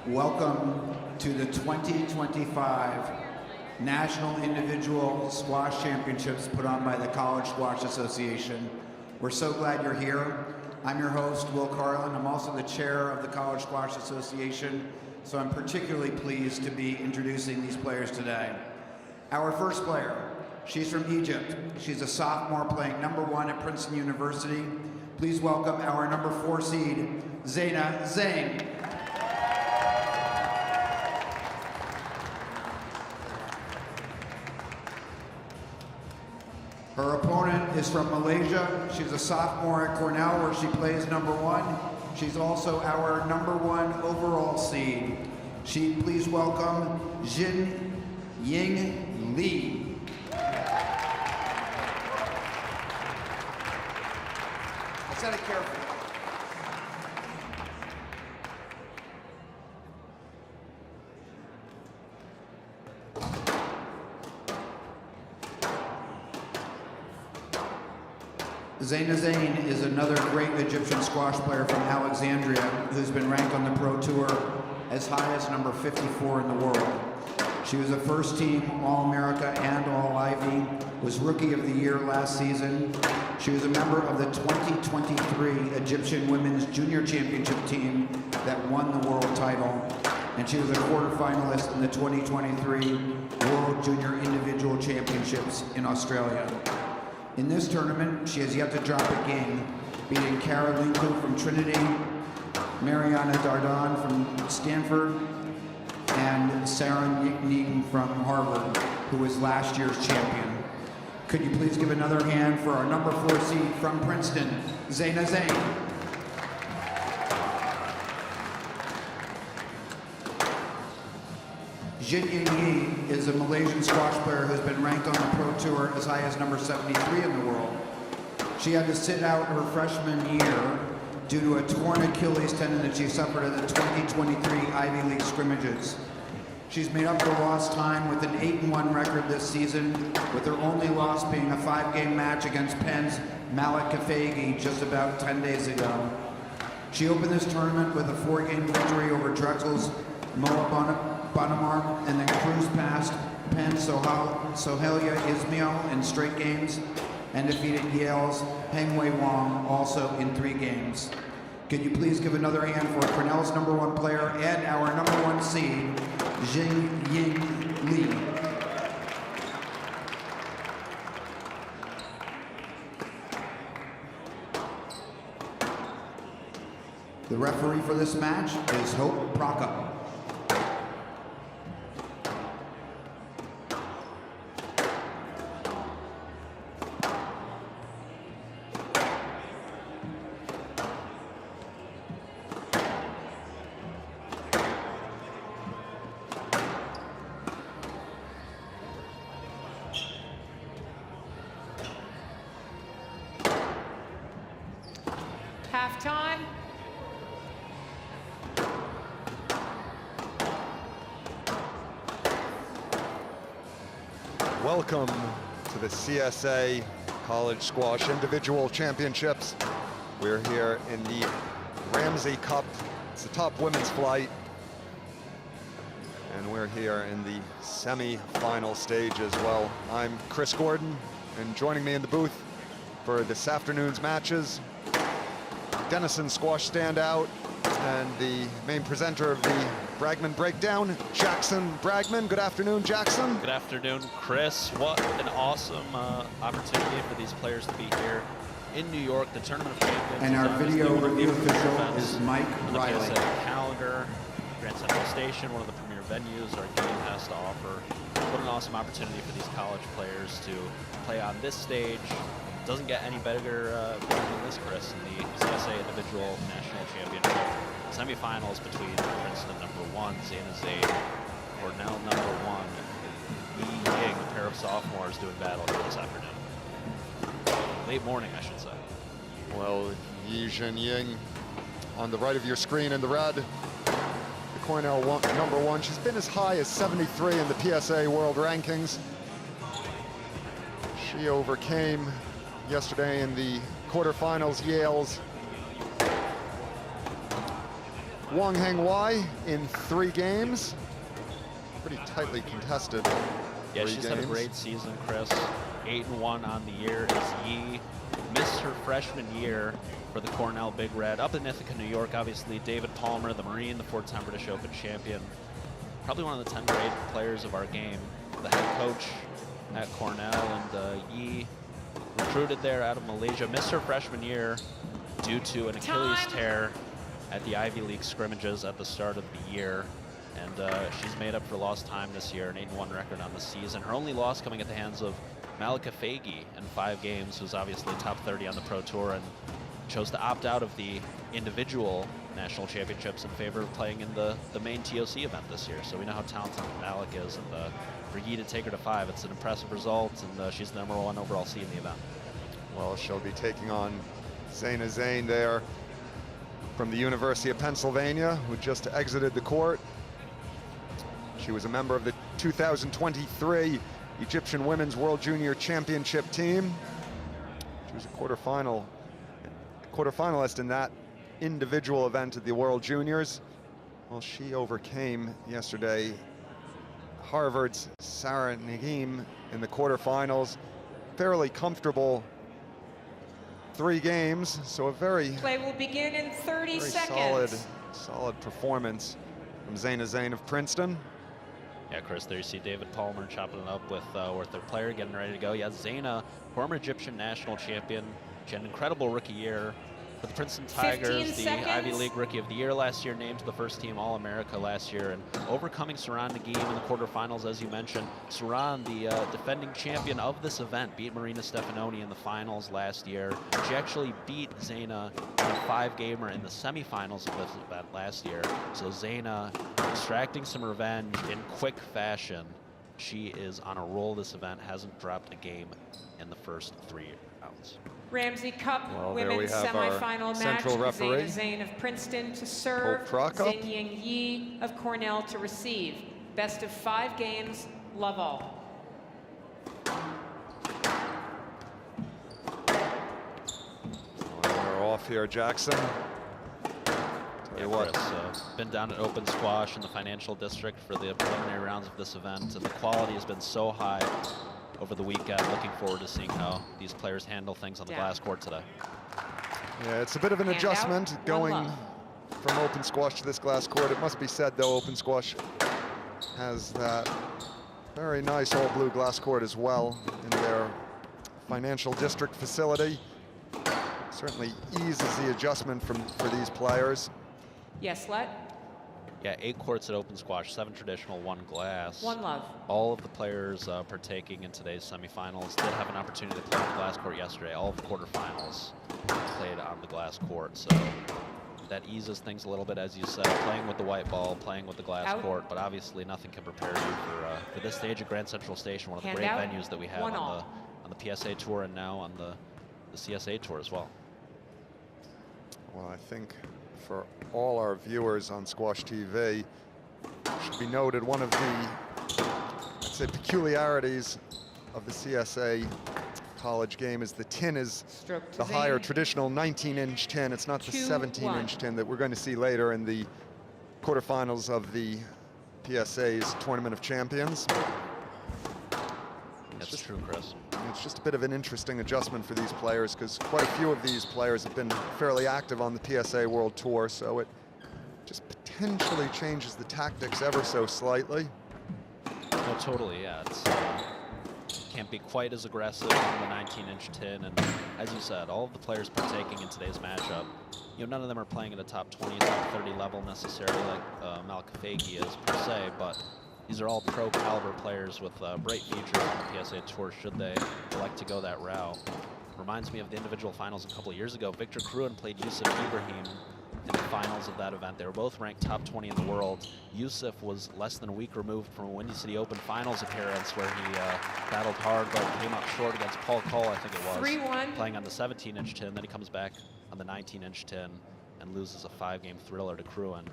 Welcome to the 2025 National Individual Squash Championships put on by the College Squash Association. We're so glad you're here. I'm your host, Will Carlin. I'm also the chair of the College Squash Association, so I'm particularly pleased to be introducing these players today. Our first player, she's from Egypt. She's a sophomore playing #1 at Princeton University. Please welcome our #4 seed, Zaina Zain. Her opponent is from Malaysia. She's a sophomore at Cornell, where she plays #1. She's also our #1 overall seed. Please welcome Jin Ying Lee. I said it carefully. Zaina Zain is another great Egyptian squash player from Alexandria who's been ranked on the Pro Tour as high as number 54 in the world. She was a first-team All-America and All-Ivy, was Rookie of the Year last season. She was a member of the 2023 Egyptian Women's Junior Championship team that won the world title, and she was a quarterfinalist in the 2023 World Junior Individual Championships in Australia. In this tournament, she has yet to drop a game, beating Cara Linku from Trinity, Mariana Dardon from Stanford, and Sarah Nieten from Harvard, who was last year's champion. Could you please give another hand for our #4 seed from Princeton, Zaina Zain. Jin Ying Yi is a Malaysian squash player who's been ranked on the Pro Tour as high as number 73 in the world. She had to sit out her freshman year due to a torn Achilles tendon that she suffered at the 2023 Ivy League scrimmages. She's made up for lost time with an 8-1 record this season, with her only loss being a 5-game match against Penn's Malik Kafagi just about 10 days ago. She opened this tournament with a 4-game victory over Drexel's Moa Bonamar, and then cruised past Penn Sohelia Ismail in straight games, and defeated Yale's Heng-Wei Wang also in 3 games. Could you please give another hand for Cornell's #1 player and our #1 seed, Jin Ying Lee. The referee for this match is Hope Prokop. Halftime. Welcome to the CSA College Squash Individual Championships. We're here in the Ramsey Cup. It's the top women's flight. And we're here in the semi-final stage as well. I'm Chris Gordon, and joining me in the booth for this afternoon's matches, Denison Squash Standout, and the main presenter of the Bragman Breakdown, Jackson Bragman. Good afternoon, Jackson. Good afternoon, Chris. What an awesome opportunity for these players to be here in New York, the Tournament of Champions. And our video review official is Mike Riley. The CSA calendar, Grand Central Station, one of the premier venues our game has to offer. What an awesome opportunity for these college players to play on this stage. Doesn't get any better than this, Chris, in the CSA Individual National Championship semifinals between Princeton #1, Zaina Zain, Cornell #1, Yi Ying, a pair of sophomores doing battle here this afternoon. Late morning, I should say. Well, Yi Jin Ying on the right of your screen in the red. The Cornell #1. She's been as high as 73 in the PSA World Rankings. She overcame yesterday in the quarterfinals Yale's Wang Hengwei in 3 games. Pretty tightly contested. Yeah, 3 she's games. had a great season, Chris. 8-1 on the year as Yi missed her freshman year for the Cornell Big Red. Up in Ithaca, New York, obviously, David Palmer, the Marine, the 4-time British Open champion. Probably one of the 10 great players of our game. The head coach at Cornell, and Yi recruited there out of Malaysia. Missed her freshman year due to an Achilles tear at the Ivy League scrimmages at the start of the year. And she's made up for lost time this year, an 8-1 record on the season. Her only loss coming at the hands of Malika Fagi in 5 games, who's obviously top 30 on the Pro Tour and chose to opt out of the individual national championships in favor of playing in the main TOC event this year. So we know how talented Malik is, and for Yi to take her to 5, it's an impressive result, and she's the #1 overall seed in the event. Well, she'll be taking on Zaina Zain there from the University of Pennsylvania, who just exited the court. She was a member of the 2023 Egyptian Women's World Junior Championship team. She was a quarterfinalist in that individual event at the World Juniors. Well, she overcame yesterday Harvard's Sarah Nagim in the quarterfinals. Fairly comfortable 3 games, so a very Play will begin in 30 seconds. solid performance from Zaina Zain of Princeton. Yeah, Chris, there you see David Palmer chopping it up with their player getting ready to go. Yeah, Zaina, former Egyptian national champion. She had an incredible rookie year for the Princeton Tigers, 15 the Ivy seconds. League Rookie of the Year last year, named to the first team All-America last year, and overcoming Saran Nagim in the quarterfinals, as you mentioned. Saran, the defending champion of this event, beat Marina Stefanoni in the finals last year. She actually beat Zaina in a 5-gamer in the semifinals of this event last year. So Zaina extracting some revenge in quick fashion. She is on a roll this event, hasn't dropped a game in the first 3 rounds. Ramsey Cup Well, there we women's have our semifinal match. central referee, Zaina Zain of Princeton to serve. Prokop. Zingying Yi of Cornell to receive. Best of 5 games, love all. We're off here, Jackson. Tell you what. Chris, been down at Open Squash in the financial district for the preliminary rounds of this event, and the quality has been so high over the weekend. Looking forward to seeing how these players handle things on the glass court today. Yeah, it's a bit of an Hand adjustment out, going one love. from Open Squash to this glass court. It must be said, though, Open Squash has that very nice all-blue glass court as well in their financial district facility. Certainly eases the adjustment for these players. Yes, Let. Yeah, 8 courts at Open Squash, 7 traditional, 1 glass. One love. All of the players partaking in today's semifinals did have an opportunity to play on the glass court yesterday. All of the quarterfinals played on the glass court, so that eases things a little bit, as you said, playing with the white ball, playing with the glass Out. court, but obviously nothing can prepare you for this stage at Grand Central Station, one of the Hand great out, venues that we have one on all. the PSA Tour and now on the CSA Tour as well. Well, I think for all our viewers on SquashTV, it should be noted one of the, I'd say, peculiarities of the CSA college game is the tin is Stroke to the higher Zain. traditional 19-inch tin. It's not the 2-1. 17-inch tin that we're going to see later in the quarterfinals of the PSA's Tournament of Champions. That's true, Chris. It's just a bit of an interesting adjustment for these players because quite a few of these players have been fairly active on the PSA World Tour, so it just potentially changes the tactics ever so slightly. No, totally, yeah. It's can't be quite as aggressive on the 19-inch tin, and as you said, all of the players partaking in today's matchup, none of them are playing at a top 20, top 30 level necessarily like Malika Fagi is per se, but these are all pro caliber players with bright futures on the PSA Tour should they elect to go that route. Reminds me of the individual finals a couple of years ago. Victor Kruin played Yusuf Ibrahim in the finals of that event. They were both ranked top 20 in the world. Yusuf was less than a week removed from a Windy City Open finals appearance where he battled hard but came up short against Paul Cole, I think it was. 3-1. Playing on the 17-inch tin, then he comes back on the 19-inch tin and loses a 5-game thriller to Kruin.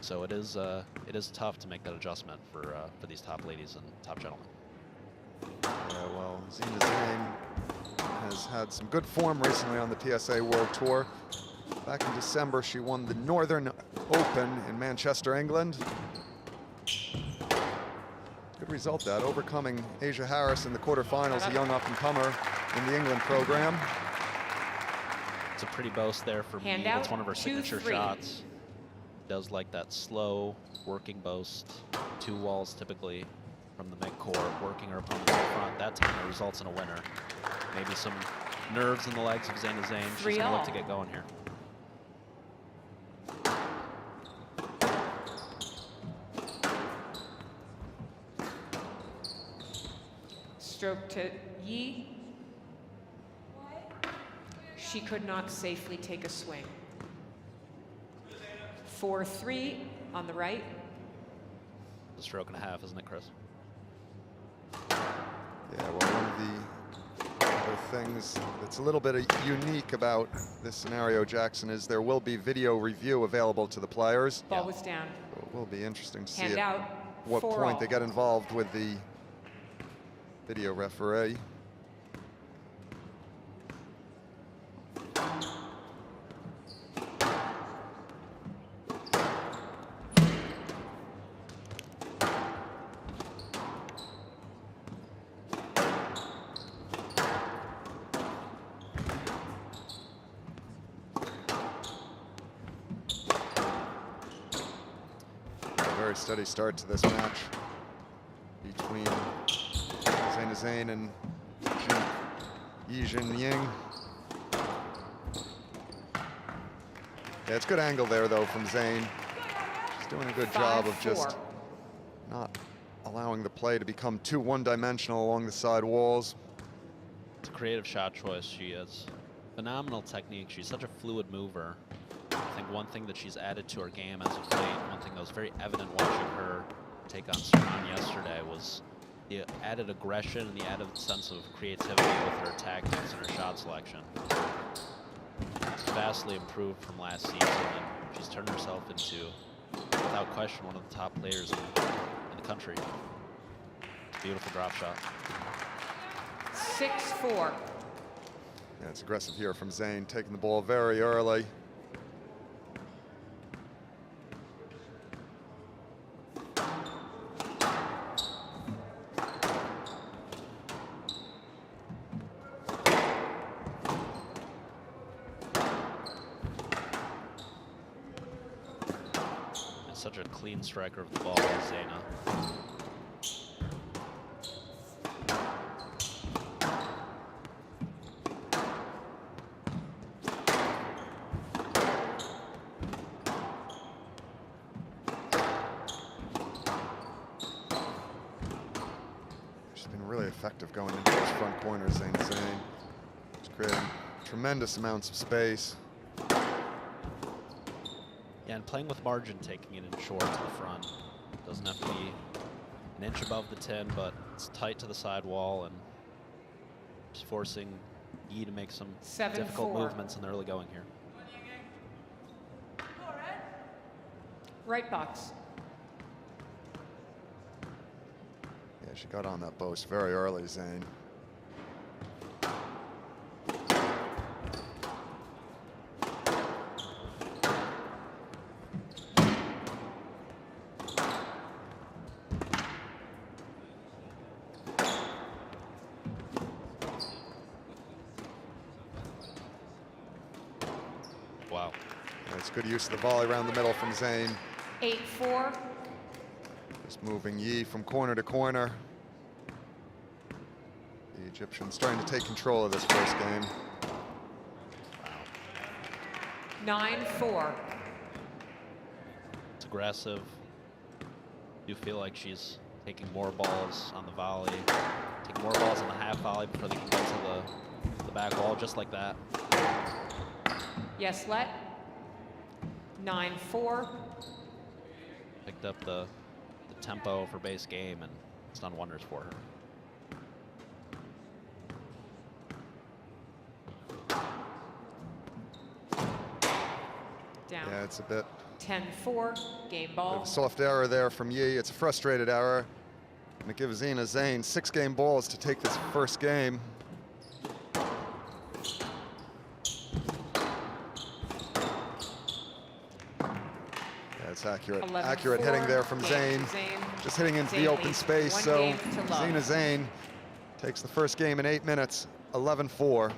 So it is tough to make that adjustment for these top ladies and top gentlemen. Yeah, well, Zaina Zain has had some good form recently on the PSA World Tour. Back in December, she won the Northern Open in Manchester, England. Good result that, overcoming Asia Harris in the quarterfinals, a young up-and-comer in the England program. It's a pretty boast there for me. Handout, That's one of her signature 2-3. shots. Does like that slow working boast. 2 walls typically from the midcourt, working her opponent in front. That time it results in a winner. Maybe some nerves in the legs of Zayna Zain. She's going to look to get going here. Stroke to Yi. She could not safely take a swing. 4-3 on the right. A stroke and a half, isn't it, Chris? Yeah, well, one of the other things that's a little bit unique about this scenario, Jackson, is there will be video review available to the players. Ball was down. So it will be interesting to see Hand at out. what 4 point all. they get involved with the video referee. Very steady start to this match between Zayna Zain and Yi Jinying. Yeah, it's good angle there though from Zain. She's doing a good job of 5-4. just not allowing the play to become too one-dimensional along the side walls. It's a creative shot choice. She has phenomenal technique. She's such a fluid mover. I think one thing that she's added to her game as of late, one thing that was very evident watching her take on Serrano yesterday, was the added aggression and the added sense of creativity with her tactics and her shot selection. It's vastly improved from last season, and she's turned herself into, without question, one of the top players in the country. Beautiful drop shot. 6-4. Yeah, it's aggressive here from Zain, taking the ball very early. Such a clean striker of the ball, Zayna. She's been really effective going into those front corners, Zayna Zain. She's creating tremendous amounts of space. Yeah, and playing with margin, taking it in short to the front. Doesn't have to be an inch above the tin, but it's tight to the side wall and just forcing Yi to make some 7-4. difficult movements in the early going here. Right box. Yeah, she got on that boast very early, Zain. Wow. Yeah, it's good use of the volley around the middle from Zain. 8-4. Just moving Yi from corner to corner. The Egyptians starting to take control of this first game. 9-4. It's aggressive. You feel like she's taking more balls on the volley, taking more balls on the half volley before they can get to the back wall, just like that. Yes, let. 9-4. Picked up the tempo of her base game, and it's done wonders for her. Down. Yeah, it's a bit 10-4. Game of ball. a soft error there from Yi. It's a frustrated error. And it gives Zayna Zain 6 game balls to take this first game. That's accurate. 11-4, Accurate hitting there from game Zane. to Zane. Just hitting into Zane the open leads space. 1 So game to love. Zena Zane takes the first game in 8 minutes, 11-4.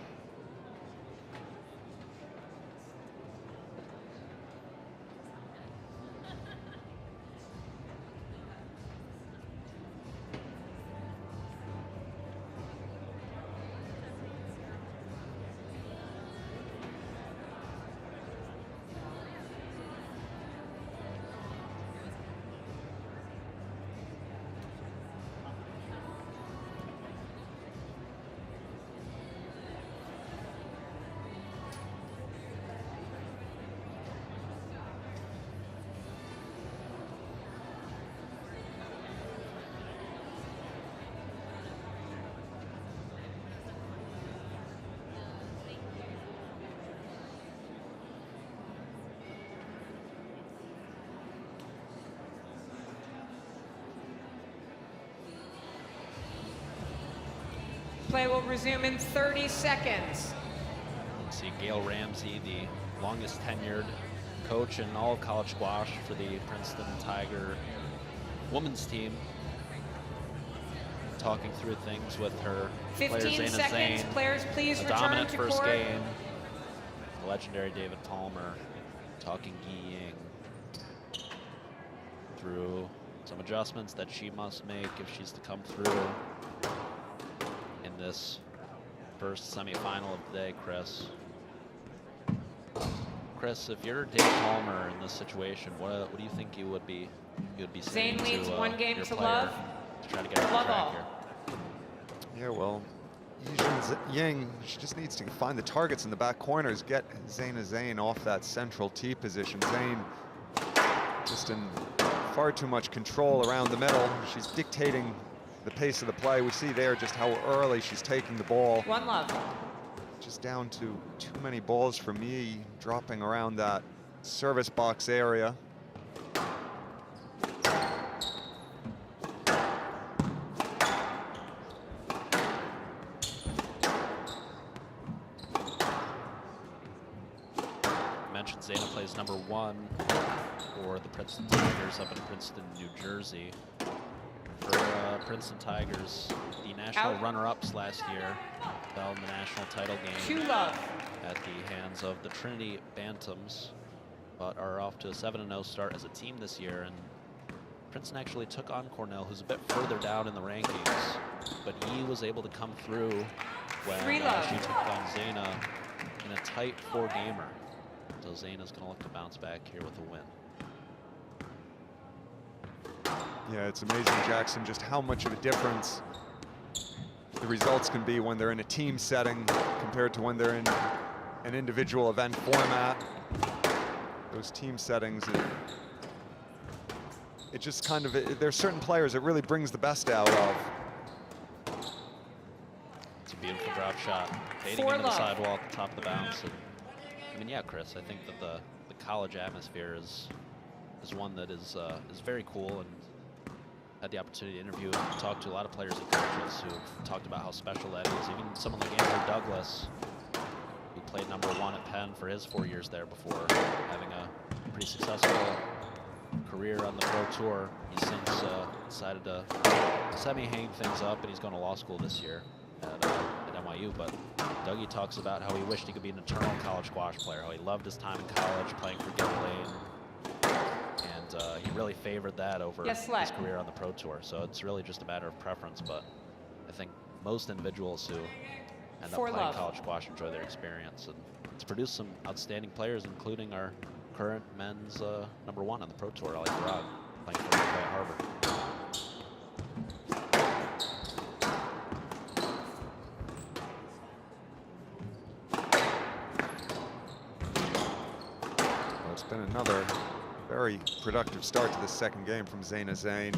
Play will resume in 30 seconds. See Gail Ramsey, the longest tenured coach in all of college squash for the Princeton Tiger women's team, talking through things with her 15 player Zena seconds. Zane. Players, please A return dominant to first court. game. The legendary David Palmer talking Yi Ying through some adjustments that she must make if she's to come through in this first semifinal of the day, Chris. Chris, if you're Dave Palmer in this situation, what do you think you would be saying Zane leads to 1 game your to player love. to try to get her on Love track all. Yeah, here? well, Yijin Ying, she just needs to find the targets in the back corners, get Zena Zane off that central tee position. Zane just in far too much control around the middle. She's dictating the pace of the play. We see there just how early she's taking the ball. 1 love. Just down to too many balls for me, dropping around that service box area. Mentioned Zena plays #1 for the Princeton Tigers up in Princeton, New Jersey. For Princeton Tigers, the national Out. runner-ups last year fell in the national title game 2 love. at the hands of the Trinity Bantams, but are off to a 7-0 start as a team this year. And Princeton actually took on Cornell, who's a bit further down in the rankings, but he was able to come through when 3 love. she took on Zena in a tight 4-gamer. So Zena's going to look to bounce back here with a win. Yeah, it's amazing, Jackson, just how much of a difference the results can be when they're in a team setting compared to when they're in an individual event format. Those team settings, it just kind of, there's certain players it really brings the best out of. It's a beautiful drop shot, fading 4 into the love. sidewall at the top of the bounce. And, I mean, yeah, Chris, I think that the college atmosphere is one that is very cool, and had the opportunity to interview and talk to a lot of players and coaches who've talked about how special that is. Even someone like Andrew Douglas, who played #1 at Penn for his 4 years there before having a pretty successful career on the Pro Tour. He's since decided to semi-hang things up, and he's going to law school this year at NYU. But Dougie talks about how he wished he could be an eternal college squash player, how he loved his time in college playing for Gary Lane. And he really favored that over Yes, his Sled. career on the Pro Tour. So it's really just a matter of preference, but I think most individuals who end up 4 playing love. college squash enjoy their experience. And it's produced some outstanding players, including our current men's #1 on the Pro Tour, Ali Farag, playing for at Harvard. Well, it's been another very productive start to the second game from Zena Zane.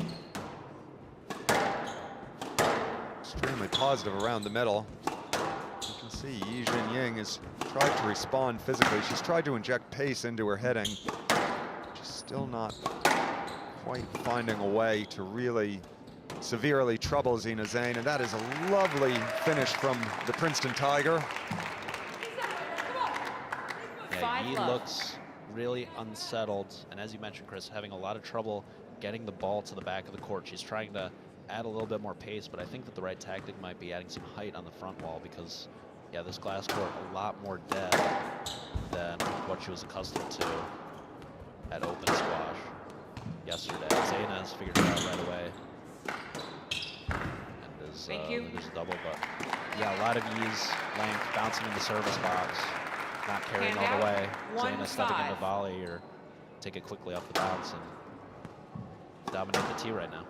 Extremely positive around the middle. You can see Yijin Ying has tried to respond physically. She's tried to inject pace into her hitting. She's still not quite finding a way to really severely trouble Zena Zane, and that is a lovely finish from the Princeton Tiger. Yeah, 5 he love. looks really unsettled, and as you mentioned, Chris, having a lot of trouble getting the ball to the back of the court. She's trying to add a little bit more pace, but I think that the right tactic might be adding some height on the front wall because, yeah, this glass court a lot more dead than what she was accustomed to at open squash yesterday. Zayna has figured it out right away. And is, Thank you. there's a double, but yeah, a lot of ease, length, bouncing in the service box, not carrying all the way. Zayna stepping into volley or take it quickly off the bounce and dominate the tee right now.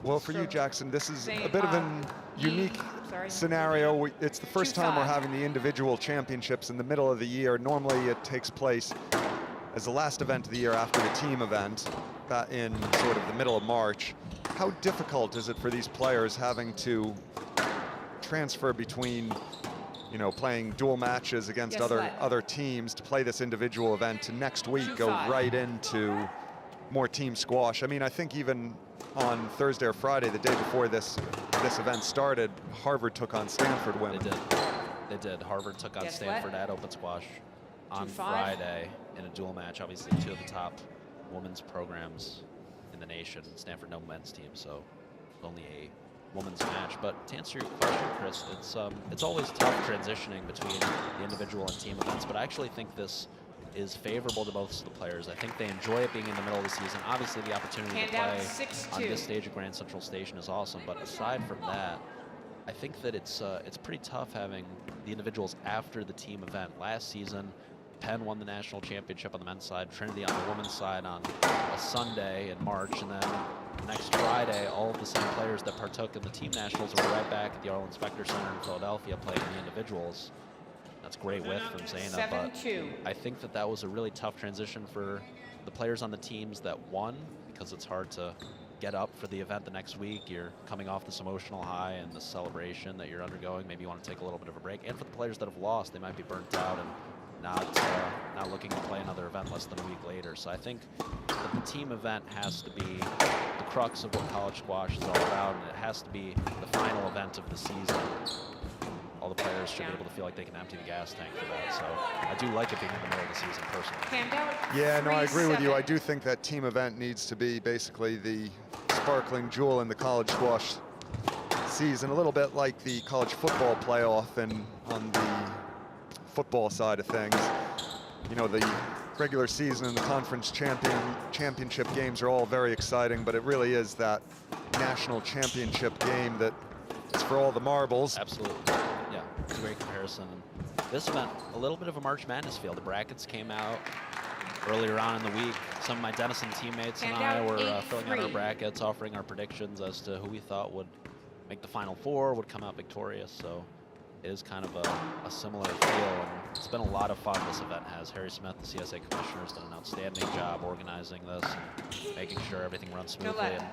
Well, for you, Jackson, this is a bit of an unique scenario. It's the first time we're having the individual championships in the middle of the year. Normally it takes place as the last event of the year after the team event in sort of the middle of March. How difficult is it for these players having to transfer between, you know, playing dual matches against other teams to play this individual event to next week go right into more team squash? I mean, I think even on Thursday or Friday, the day before this event started, Harvard took on Stanford women. They did. Harvard took on Stanford at open squash on Friday in a dual match. Obviously, two of the top women's programs in the nation. Stanford no men's team, so only a women's match. But to answer your question, Chris, it's always tough transitioning between the individual and team events. But I actually think this is favorable to most of the players. I think they enjoy it being in the middle of the season. Obviously, the opportunity to play on this stage at Grand Central Station is awesome. But aside from that, I think that it's pretty tough having the individuals after the team event. Last season, Penn won the national championship on the men's side, Trinity on the women's side on a Sunday in March, and then next Friday, all of the same players that partook in the team nationals were right back at the Arlen Specter Center in Philadelphia playing the individuals. That's great whiff from Zayna, but I think that was a really tough transition for the players on the teams that won, because it's hard to get up for the event the next week. You're coming off this emotional high and the celebration that you're undergoing. Maybe you want to take a little bit of a break. And for the players that have lost, they might be burnt out and not looking to play another event less than a week later. So I think that the team event has to be the crux of what college squash is all about, and it has to be the final event of the season. All the players should be able to feel like they can empty the gas tank for that. So I do like it being in the middle of the season personally. Yeah, no, I agree with you. I do think that team event needs to be basically the sparkling jewel in the college squash season, a little bit like the college football playoff and on the football side of things. You know, the regular season and the conference championship games are all very exciting, but it really is that national championship game that is for all the marbles. Absolutely. Yeah, it's a great comparison. This event, a little bit of a March Madness feel. The brackets came out earlier on in the week. Some of my Denison teammates and I were filling out our brackets, offering our predictions as to who we thought would make the Final Four, would come out victorious. So it is kind of a similar feel, and it's been a lot of fun. This event has. Harry Smith, the CSA commissioner, has done an outstanding job organizing this and making sure everything runs smoothly. And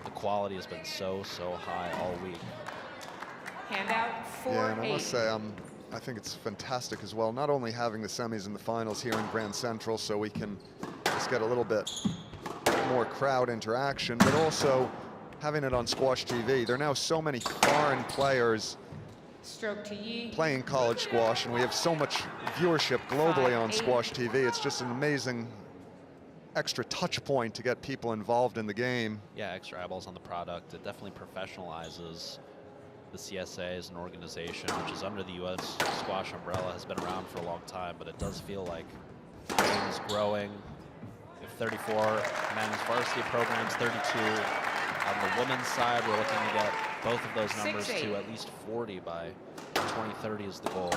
the quality has been so high all week. Handout 4-8. Yeah, and I must say, I think it's fantastic as well, not only having the semis and the finals here in Grand Central so we can just get a little bit more crowd interaction, but also having it on SquashTV. There are now so many foreign players playing college squash, and we have so much viewership globally on SquashTV. It's just an amazing extra touch point to get people involved in the game. Yeah, extra eyeballs on the product. It definitely professionalizes the CSA as an organization, which is under the U.S. squash umbrella, has been around for a long time, but it does feel like the game is growing. We have 34 men's varsity programs, 32 on the women's side. We're looking to get both of those numbers to at least 40 by 2030 is the goal.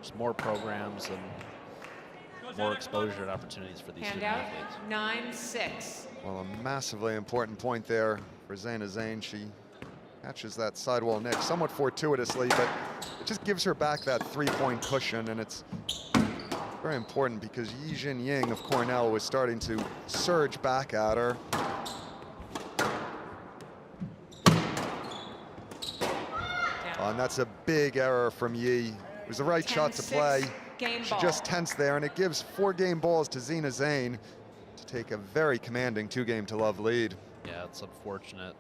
Just more programs and more exposure and opportunities for these student athletes. 9-6. Well, a massively important point there for Zayna Zain. She catches that sidewall nick somewhat fortuitously, but it just gives her back that three-point cushion, and it's very important because Yijin Ying of Cornell was starting to surge back at her. And that's a big error from Yi. It was the right shot to play. She just tensed there, and it gives 4 game balls to Zayna Zain to take a very commanding 2-game-to-love lead. Yeah, it's unfortunate.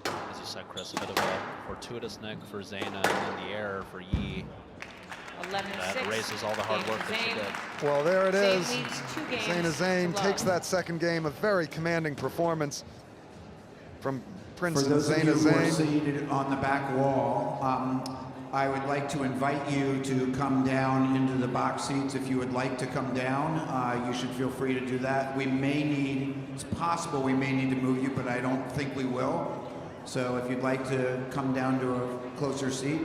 As you said, Chris, a bit of a fortuitous nick for Zaina, and then the error for Yi. 11-6. That erases all the hard work that she did. Well, there it Zain is. leads 2 games Zaina Zain to takes love. that second game, a very commanding performance from For Princeton those of you Zaina who are Zain. seated on the back wall, I would like to invite you to come down into the box seats. If you would like to come down, you should feel free to do that. We may need, it's possible we may need to move you, but I don't think we will. So if you'd like to come down to a closer seat,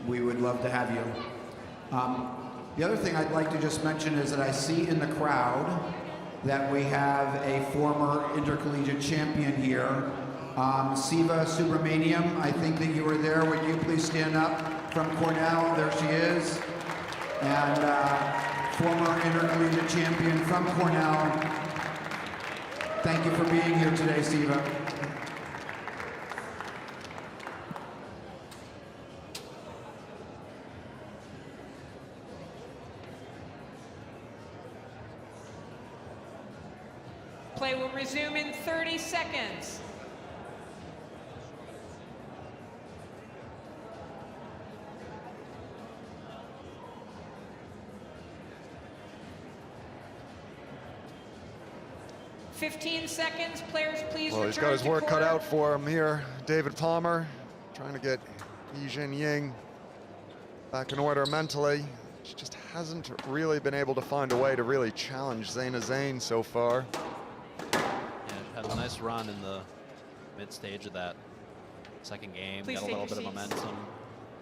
we would love to have you. The other thing I'd like to just mention is that I see in the crowd that we have a former intercollegiate champion here, Siva Subramaniam. I think that you were there. Would you please stand up from Cornell? There she is. And former intercollegiate champion from Cornell. Thank you for being here today, Siva. Play will resume in 30 seconds. "15 seconds. Players, please Well, he's return got his to work cut court." out for him here. David Palmer trying to get Yi Ying back in order mentally. She just hasn't really been able to find a way to really challenge Zaina Zain so far. Yeah, she had a nice run in the mid-stage of that second game. Please Got a take little bit your of seats. momentum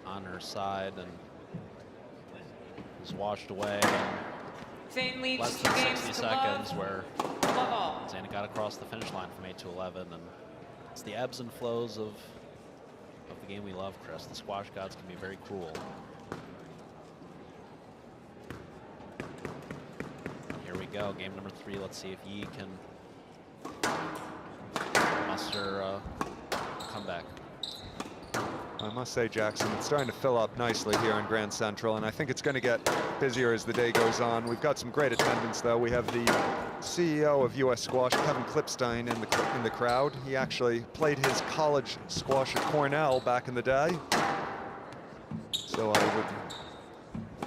on her side and was washed away. Zain leads Less 2 than games 60 to seconds love. where Love all. Zaina got across the finish line from 8 to 11, and it's the ebbs and flows of the game we love, Chris. The squash gods can be very cruel. Here we go, game number 3. Let's see if Yi can muster a comeback. I must say, Jackson, it's starting to fill up nicely here in Grand Central, and I think it's going to get busier as the day goes on. We've got some great attendance, though. We have the CEO of U.S. Squash, Kevin Klipstein, in the crowd. He actually played his college squash at Cornell back in the day. So I would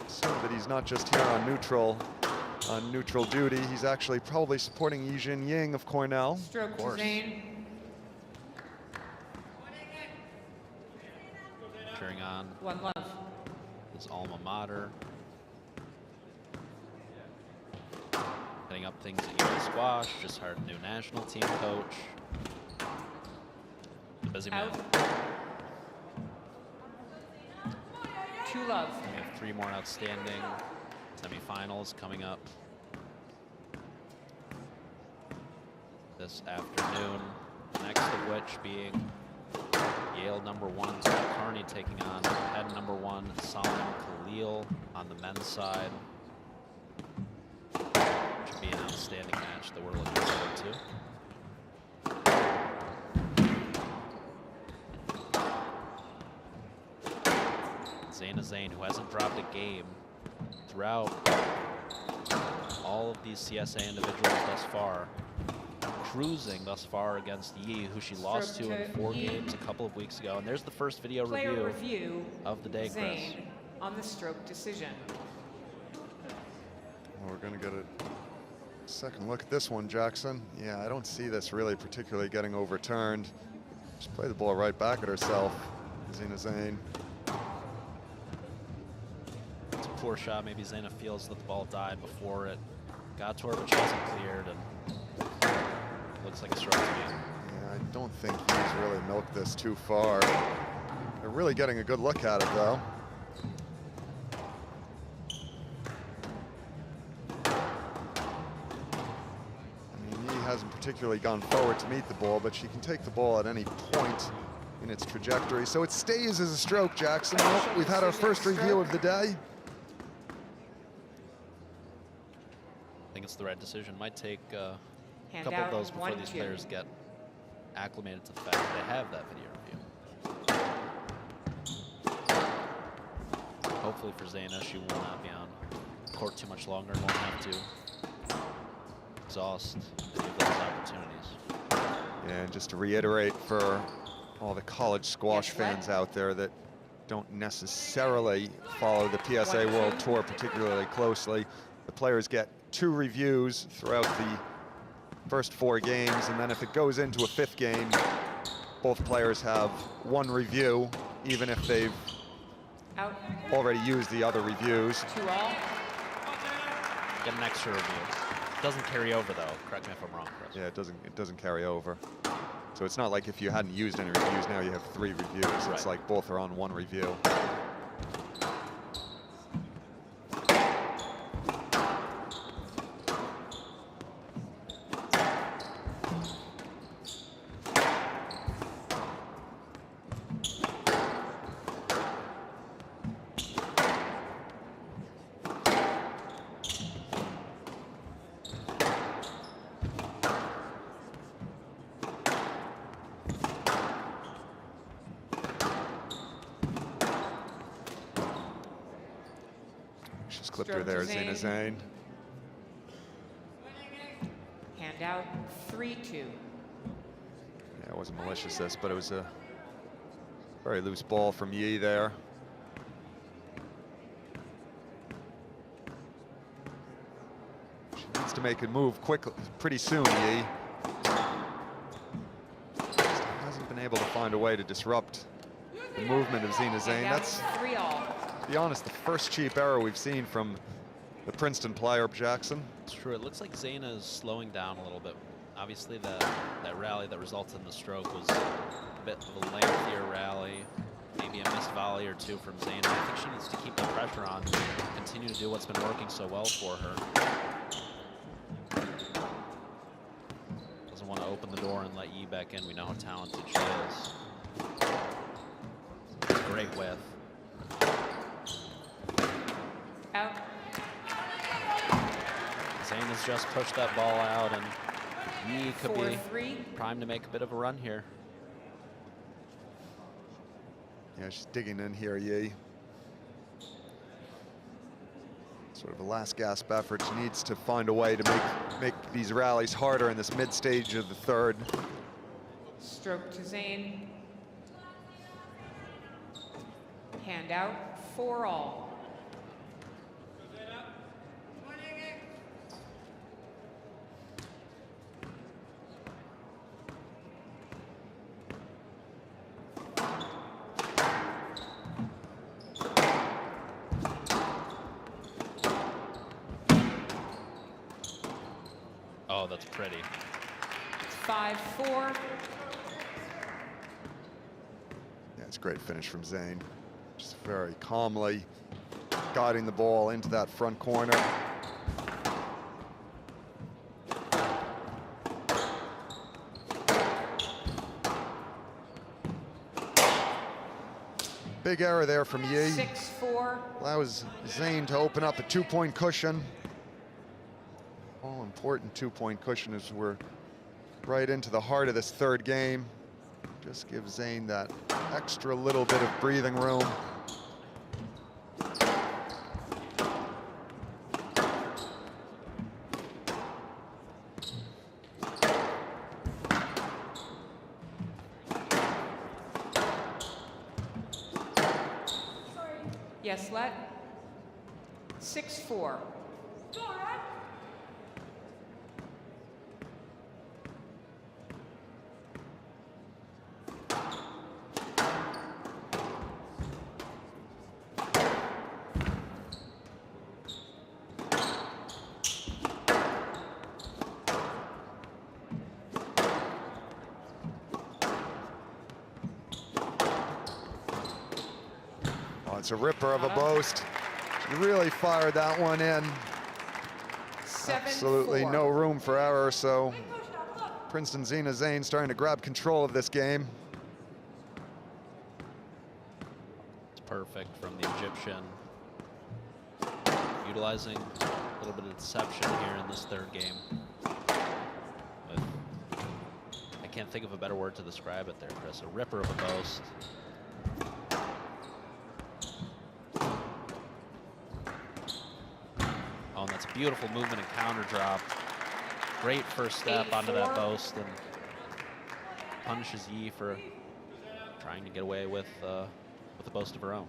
assume that he's not just here on neutral duty. He's actually probably supporting Yi Ying of Cornell. Stroke to course. Zain. Cheering on 1 love. his alma mater. Heading up things at U.S. Squash, just hired a new national team coach. A busy man. Out. 2 love. We have 3 more outstanding semifinals coming up this afternoon. Next of which being Yale #1 Scott Carney taking on Penn #1 Solomon Khalil on the men's side. Should be an outstanding match that we're looking forward to. Zaina Zain, who hasn't dropped a game throughout all of these CSA individuals thus far. Cruising thus far against Yi, who she lost to in 4 Yi. games a couple of weeks ago. And there's the first video Player review review of the day, Chris. Zain on the stroke decision. Well, we're going to get a second look at this one, Jackson. Yeah, I don't see this really particularly getting overturned. Just play the ball right back at herself, Zaina Zain. It's a poor shot. Maybe Zaina feels that the ball died before it got to her, but she hasn't cleared, and looks like a stroke to me. Yeah, I don't think he's really milked this too far. They're really getting a good look at it, though. I mean, Yi hasn't particularly gone forward to meet the ball, but she can take the ball at any point in its trajectory. So it stays as a stroke, Jackson. Well, we've had our first review of the day. I think it's the right decision. Might take a Hand couple of out, those before 1-2. these players get acclimated to the fact that they have that video review. Hopefully for Zaina, she will not be on court too much longer and won't have to exhaust any of those opportunities. And just to reiterate for all the college squash fans out there that don't necessarily follow the PSA World Tour particularly closely. The players get 2 reviews throughout the first 4 games, and then if it goes into a 5th game, both players have 1 review, even if they've already used the other reviews. 2 all. Get an extra review. Doesn't carry over though. Correct me if I'm wrong, Chris. Yeah, it doesn't carry over. So it's not like if you hadn't used any reviews, now you have 3 reviews. Right. It's like both are on 1 review. She's clipped her there, Zina Zane. Hand out 3-2. Yeah, it wasn't malicious this, but it was a very loose ball from Yi there. She needs to make a move quickly, pretty soon, Yi. Just hasn't been able to find a way to disrupt the movement of Zina Zane. That's, 3 all. to be honest, the first cheap error we've seen from the Princeton player, Jackson. It's true. It looks like Zana is slowing down a little bit. Obviously, that rally that resulted in the stroke was a bit of a lengthier rally. Maybe a missed volley or 2 from Zana. I think she needs to keep the pressure on, continue to do what's been working so well for her. Doesn't want to open the door and let Yi back in. We know how talented she is. Great whiff. Out. Zane has just pushed that ball out, and Yi could be 4-3. primed to make a bit of a run here. Yeah, she's digging in here, Yi. Sort of a last gasp effort. She needs to find a way to make these rallies harder in this mid stage of the 3rd. Stroke to Zane. Hand out 4 all. Oh, that's pretty. 5-4. Yeah, it's a great finish from Zane. Just very calmly guiding the ball into that front corner. Big error there from Yi. 6-4. Allows Zane to open up a 2-point cushion. All important 2-point cushion as we're right into the heart of this 3rd game. Just give Zane that extra little bit of breathing room. Yes, let. 6-4. Oh, it's a ripper of a boast. She really fired that one in. 7-4. Absolutely no room for error, so Princeton Zina Zane starting to grab control of this game. It's perfect from the Egyptian. Utilizing a little bit of deception here in this 3rd game. But I can't think of a better word to describe it there, Chris. A ripper of a boast. Oh, and that's beautiful movement and counter drop. Great first step onto that 8-4. boast, and punishes Yi for trying to get away with a boast of her own.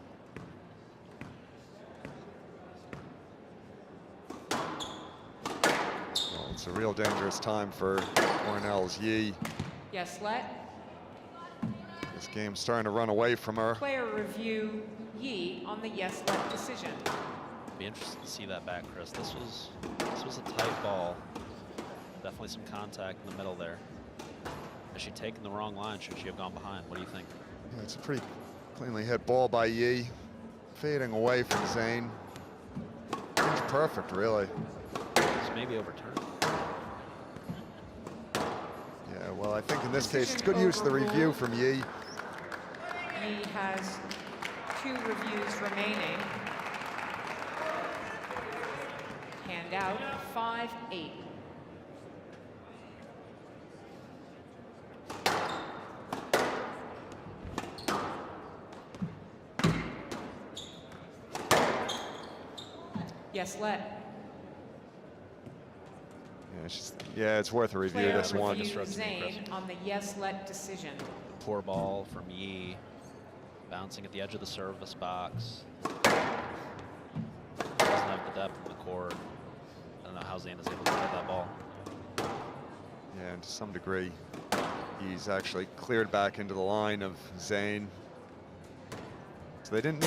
Well, it's a real dangerous time for Cornell's Yi. Yes, let. This game's starting to run away from her. Player review Yi on the yes, let decision. Be interested to see that back, Chris. This was a tight ball. Definitely some contact in the middle there. Has she taken the wrong line? Should she have gone behind? What do you think? Yeah, it's a pretty cleanly hit ball by Yi. Fading away from Zane. It's perfect, really. It's maybe overturned. Yeah, well, I think in this case, it's good use of the review from Yi. Yi has 2 reviews remaining. Hand out 5-8. Yes, let. Yeah, it's worth a review, Player this one. review Zane on the yes, let decision. Poor ball from Yi. Bouncing at the edge of the service box. Doesn't have the depth of the court. I don't know how Zane is able to hit that ball. Yeah, and to some degree, he's actually cleared back into the line of Zane. So they didn't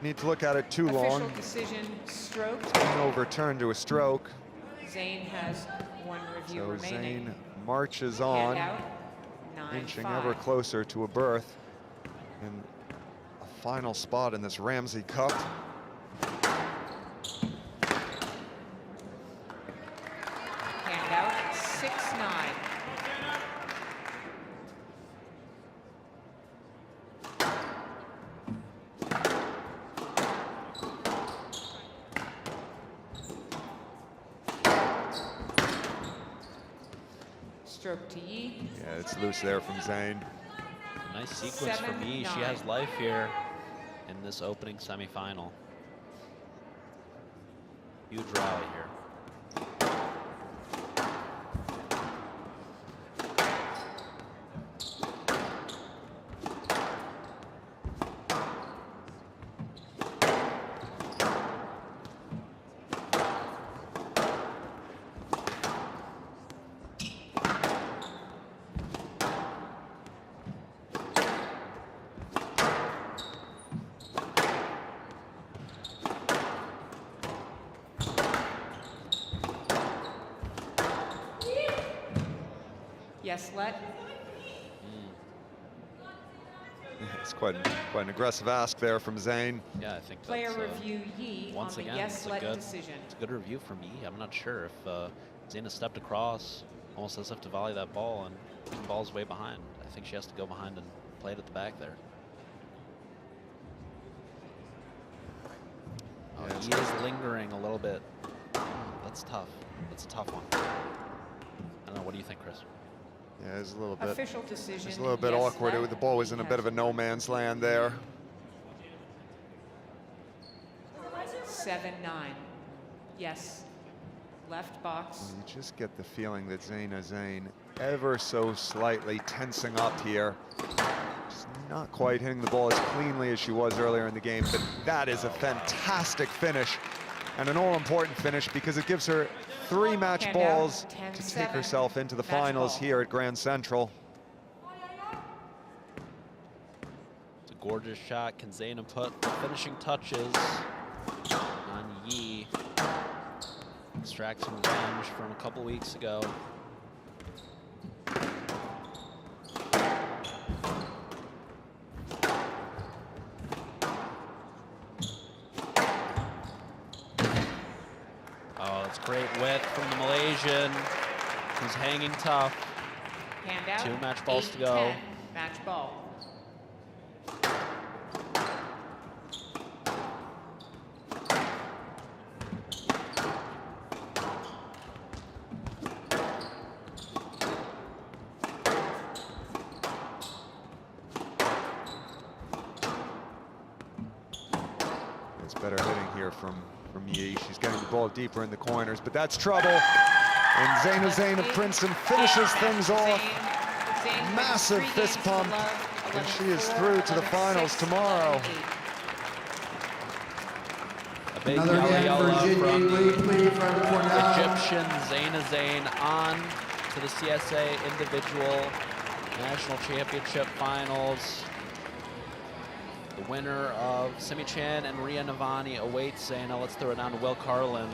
need to look at it too long. Official decision, stroke. Overturned to a stroke. Zane has 1 review So remaining. Zane marches on, Hand out 9-5. inching ever closer to a berth in a final spot in this Ramsey Cup. Hand out 6-9. Stroke to Yi. Yeah, it's loose there from Zane. Nice sequence from Yi. She 7-9. has life here in this opening semifinal. Huge rally here. Yes, let. It's quite an aggressive ask there from Zane. Yeah, I think Player that's, review Yi on once the again, yes, it's a let good, decision. it's a good review from Yi. I'm not sure if Zane has stepped across, almost as if to volley that ball, and the ball's way behind. I think she has to go behind and play it at the back there. Oh, Yeah, Yi is lingering a little bit. That's tough. That's a tough one. I don't know. What do you think, Chris? Yeah, it's a little bit. Official decision. It's a little bit yes, awkward. let. The ball was in a He bit of a has no man's land there. 7-9. Yes. Left box. You just get the feeling that Zane ever so slightly tensing up here. Just not quite hitting the ball as cleanly as she was earlier in the game, but that is a fantastic finish and an all-important finish because it gives her 3 match Hand balls out, to 10-7. take herself into the Match finals ball. here at Grand Central. It's a gorgeous shot. Can Zane put the finishing touches on Yi? Extract some revenge from a couple weeks ago. Oh, it's great width from the Malaysian, who's hanging tough. Hand out. 2 match balls to 8-10. go. Match ball. It's better hitting here from Yi. She's getting the ball deeper in the corners, but that's trouble. And Zane of Princeton finishes things off. Zane Massive wins 3 fist games to pump. love, And she is through to the finals tomorrow. A big Another game yalla for from Jinyi Li from Cornell. Egyptian Zaina Zain on to the CSA individual national championship finals. The winner of Simi Chan and Ria Navani awaits Zaina. Let's throw it down to Will Carlin.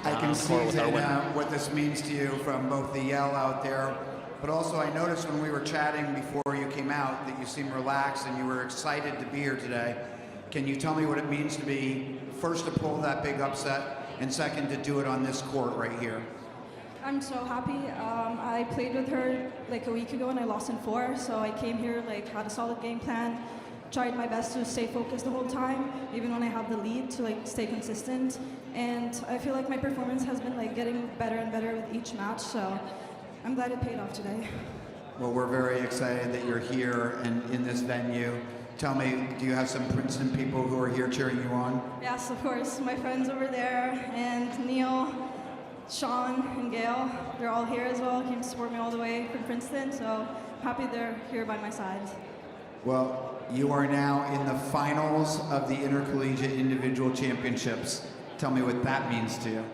I can see, Zaina, what this means to you from both the yell out there, but also I noticed when we were chatting before you came out that you seemed relaxed and you were excited to be here today. Can you tell me what it means to be first to pull that big upset and second to do it on this court right here? I'm so happy. I played with her like a week ago and I lost in 4, so I came here, like, had a solid game plan, tried my best to stay focused the whole time, even when I have the lead, to like stay consistent. And I feel like my performance has been like getting better and better with each match, so I'm glad it paid off today. Well, we're very excited that you're here and in this venue. Tell me, do you have some Princeton people who are here cheering you on? Yes, of course. My friends over there, and Neil, Sean, and Gail, they're all here as well. Came to support me all the way from Princeton, so happy they're here by my side. Well, you are now in the finals of the Intercollegiate Individual Championships. Tell me what that means to you.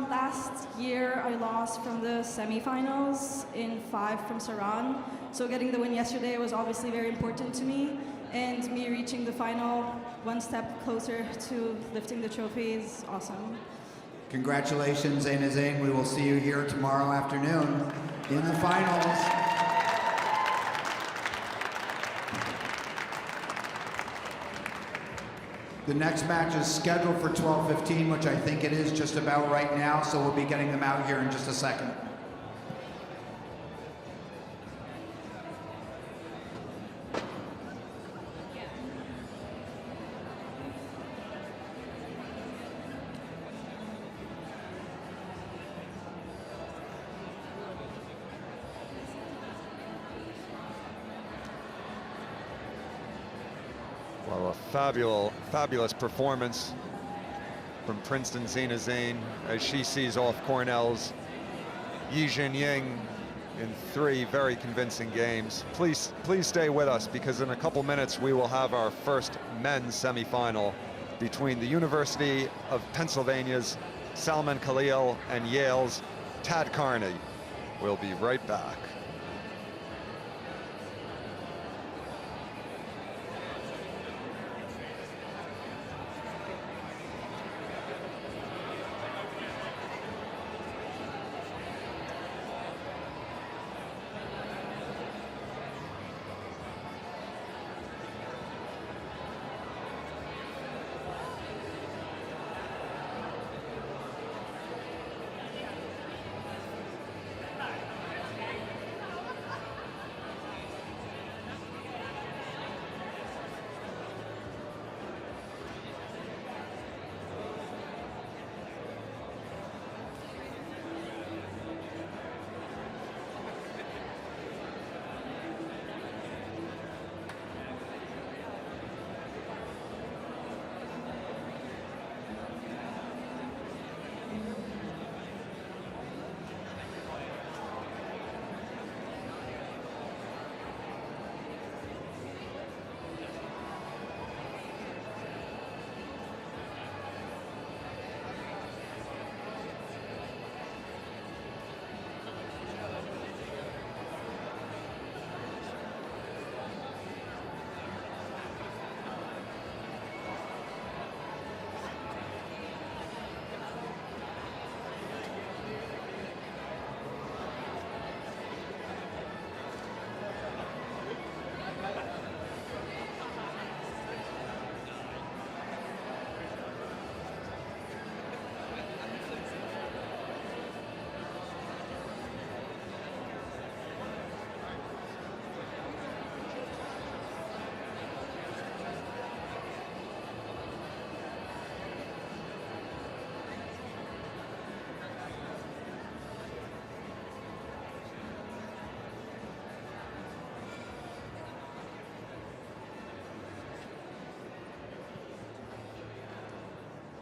Last year, I lost from the semifinals in 5 from Saran. So getting the win yesterday was obviously very important to me. And me reaching the final one step closer to lifting the trophy is awesome. Congratulations, Zaina Zain. We will see you here tomorrow afternoon in the finals. The next match is scheduled for 12:15, which I think it is just about right now, so we'll be getting them out here in just a second. Well, a fabulous performance from Princeton Zaina Zain as she sees off Cornell's Yi Jinying in 3 very convincing games. Please stay with us, because in a couple minutes we will have our first men's semifinal between the University of Pennsylvania's Salman Khalil and Yale's Tad Carney. We'll be right back.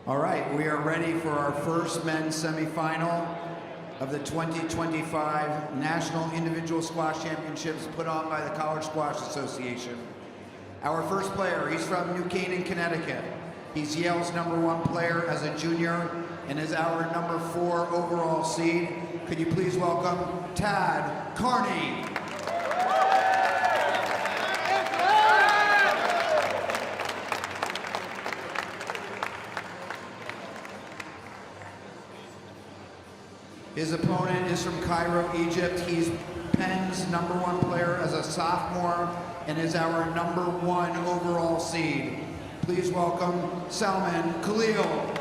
All right, we are ready for our first men's semifinal. of the 2025 National Individual Squash Championships put on by the College Squash Association. Our first player, he's from New Canaan, Connecticut. He's Yale's #1 player as a junior and is our #4 overall seed. Could you please welcome Tad Carney? His opponent is from Cairo, Egypt. He's Penn's #1 player as a sophomore and is our #1 overall seed. Please welcome Salman Khalil.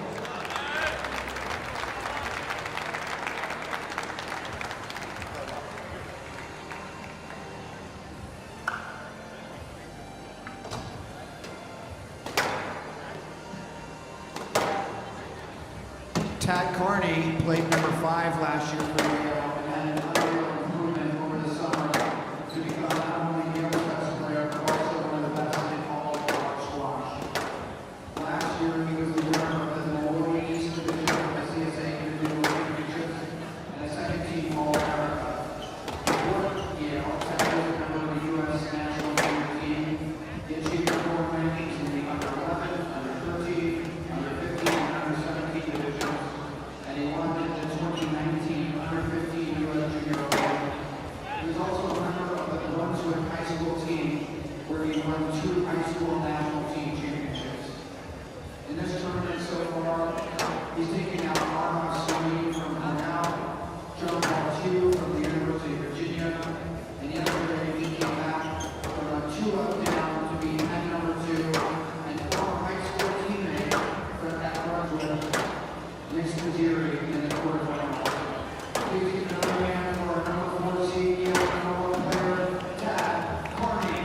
Tad Carney played #5 last year for Yale and had an improvement over the summer to become not only Yale's best player, but also one of the best in all of college squash. Last year, he was the winner of the Milwaukee East Division of the CSA Individual Championships and a second-team All-America. For Yale, Tad was a member of the U.S. national team. He achieved four rankings in the under 11, under 13, under 15, and under 17 divisions. He won the 2019 Under-15 U.S. Junior Award. He was also a member of the Brunswick High School team, where he won 2 high school national team championships. In this tournament so far, he's taken out Arma Sweeney from Cornell, Joe Martiu from the University of Virginia, and yesterday he came back from a 2-up down to be head #2 and former high school teammate from Brunswick. Next to Jerry in the quarterfinals. Please give another hand for our #4 seed, Yale #1 player, Tad Carney.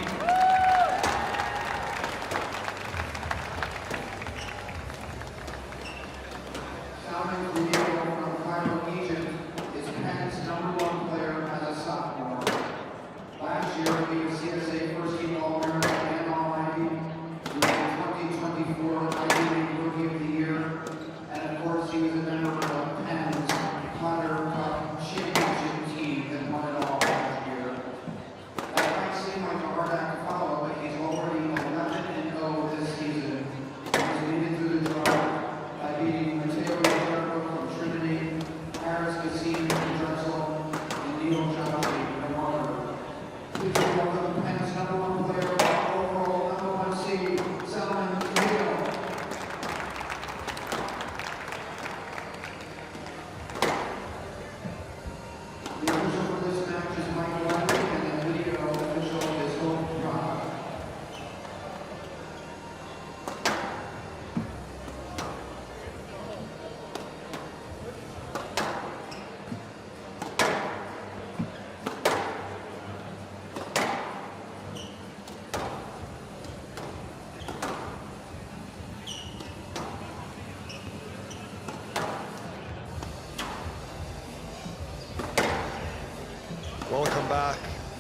Salman Khalil from Cairo, Egypt, is Penn's #1 player as a sophomore. Last year, he was CSA first-team All-American and All-Ivy. He was the 2024 Ivy League Rookie of the Year. And of course, he was a member of Penn's Potter Cup championship team that won it all last year. That might seem like a hard act to follow, but he's already 11-0 this season. He's leading through the draw by beating Mateo Jericho from Trinity, Harris Kassim from Drexel, and Neil Johnson from Harvard. Please welcome Penn's #1 player, overall #1 seed, Salman Khalil. The official for this match is Michael Lemley, and the video official is Hope Rock. Welcome back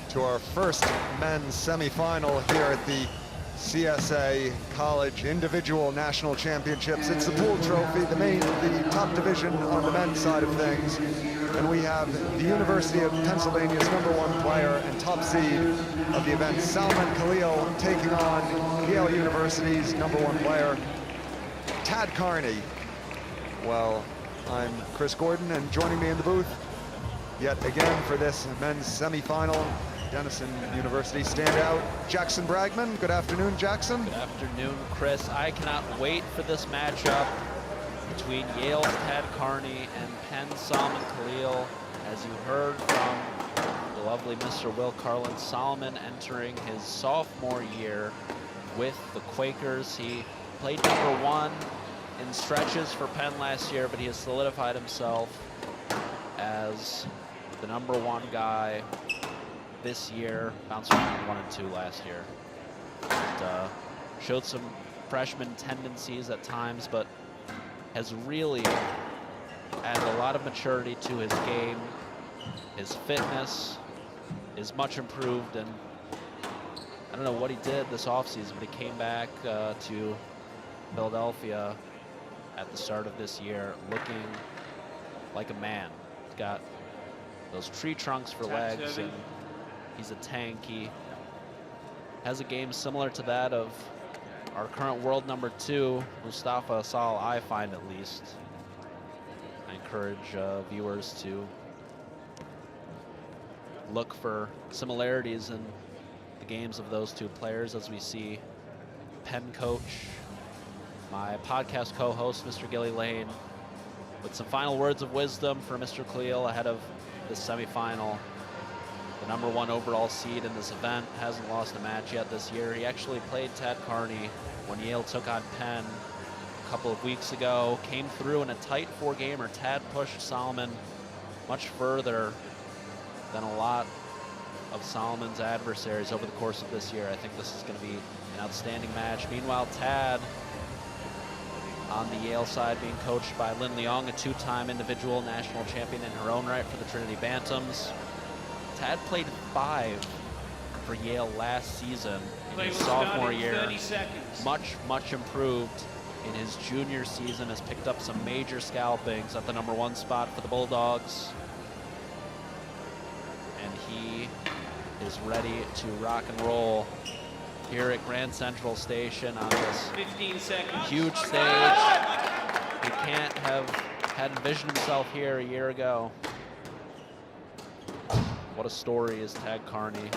to our first men's semifinal here at the CSA College Individual National Championships. It's the pool trophy, the top division on the men's side of things. And we have the University of Pennsylvania's #1 player and top seed of the event, Salman Khalil, taking on Yale University's #1 player, Tad Carney. Well, I'm Chris Gordon, and joining me in the booth yet again for this men's semifinal, Denison University standout, Jackson Bragman. Good afternoon, Jackson. Good afternoon, Chris. I cannot wait for this matchup between Yale's Tad Carney and Penn's Salman Khalil. As you heard from the lovely Mr. Will Carlin, Salman entering his sophomore year with the Quakers. He played #1 in stretches for Penn last year, but he has solidified himself as the #1 guy this year. Bounced around 1 and 2 last year. And, showed some freshman tendencies at times, but has really added a lot of maturity to his game. His fitness is much improved, and I don't know what he did this offseason, but he came back to Philadelphia at the start of this year looking like a man. got those tree trunks for legs, and he's a tank. He has a game similar to that of our current world number 2, Mustafa Sal, I find at least. I encourage viewers to look for similarities in the games of those two players, as we see Penn coach, my podcast co-host, Mr. Gilly Lane, with some final words of wisdom for Mr. Khalil ahead of this semifinal. The number 1 overall seed in this event hasn't lost a match yet this year. He actually played Tad Carney when Yale took on Penn a couple of weeks ago. Came through in a tight 4-gamer. Tad pushed Solomon much further than a lot of Solomon's adversaries over the course of this year. I think this is going to be an outstanding match. Meanwhile, Tad on the Yale side being coached by Lin Leong, a 2-time individual national champion in her own right for the Trinity Bantams. Tad played 5 for Yale last season in his sophomore year. Much improved in his junior season, has picked up some major scalpings at the number 1 spot for the Bulldogs. And he is ready to rock and roll here at Grand Central Station on this 15 seconds. Huge stage. He can't have had envisioned himself here a year ago. What a story is Tad Carney.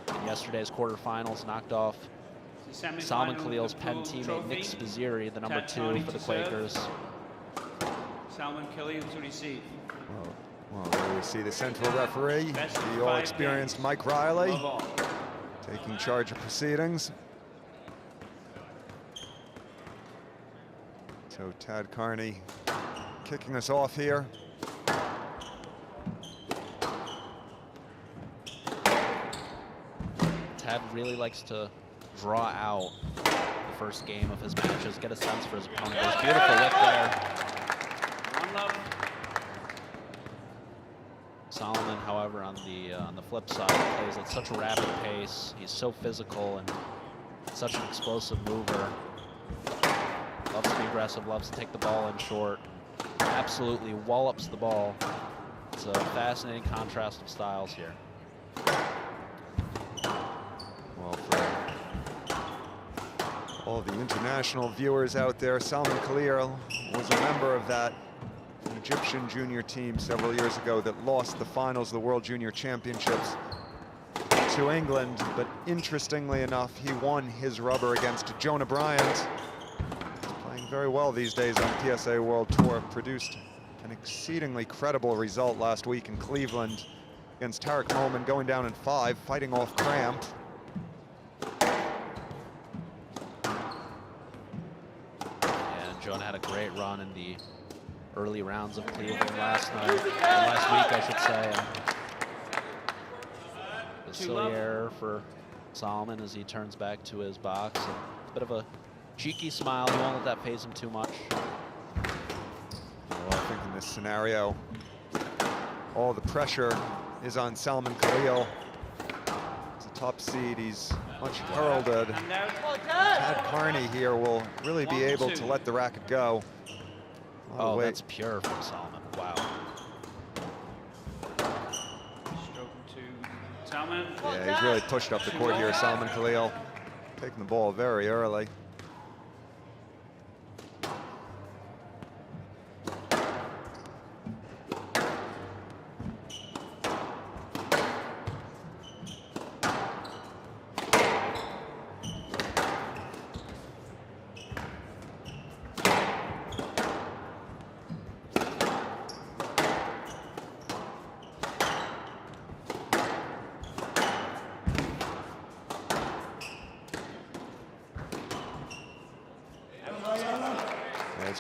In yesterday's quarterfinals, knocked off Salman Khalil's Penn teammate Nick Spizzeri, the number 2 for the Quakers. Salman Khalil to receive. Well, there we see the central referee, the all-experienced Mike Riley, taking charge of proceedings. So Tad Carney kicking us off here. Tad really likes to draw out the first game of his matches, get a sense for his opponent. It was beautiful lift there. 1 love. Solomon, however, on the flip side, plays at such a rapid pace. He's so physical and such an explosive mover. Loves to be aggressive, loves to take the ball in short. Absolutely wallops the ball. It's a fascinating contrast of styles here. Well, for all the international viewers out there, Salman Khalil was a member of that Egyptian junior team several years ago that lost the finals of the World Junior Championships to England. But interestingly enough, he won his rubber against Jonah Bryant. Playing very well these days on PSA World Tour. Produced an exceedingly credible result last week in Cleveland against Tarek Momin, going down in 5, fighting off cramp. And Jonah had a great run in the early rounds of Cleveland last week, I should say. The silly error for Solomon as he turns back to his box. And a bit of a cheeky smile. He won't let that phase him too much. Well, I think in this scenario, all the pressure is on Salman Khalil. As a top seed, he's much heralded. Tad Carney here will really be able to let the racket go. Oh, that's pure from Solomon. Wow. Stroke to Salman. Yeah, he's really pushed up the court here, Salman Khalil. Taking the ball very early.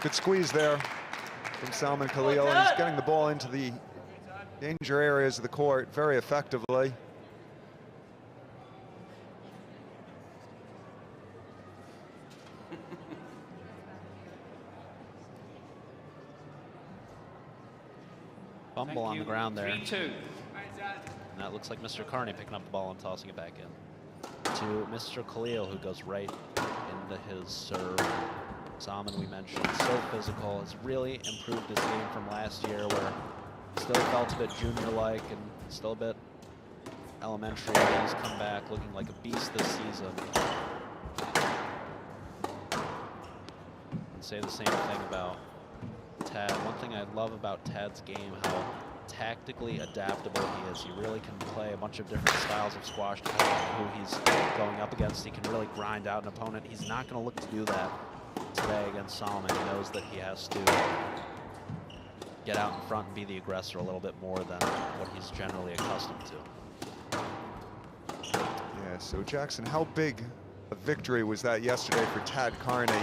Good squeeze there from Salman Khalil, and he's getting the ball into the danger areas of the court very effectively. Fumble on the ground there. 3-2. And that looks like Mr. Carney picking up the ball and tossing it back in to Mr. Khalil, who goes right into his serve. Salman, we mentioned, so physical, has really improved his game from last year, where Still felt a bit junior-like and still a bit elementary. He's come back looking like a beast this season. And say the same thing about Tad. One thing I love about Tad's game, how tactically adaptable he is. He really can play a bunch of different styles of squash depending on who he's going up against. He can really grind out an opponent. He's not going to look to do that today against Solomon. He knows that he has to get out in front and be the aggressor a little bit more than what he's generally accustomed to. Yeah, so Jackson, how big a victory was that yesterday for Tad Carney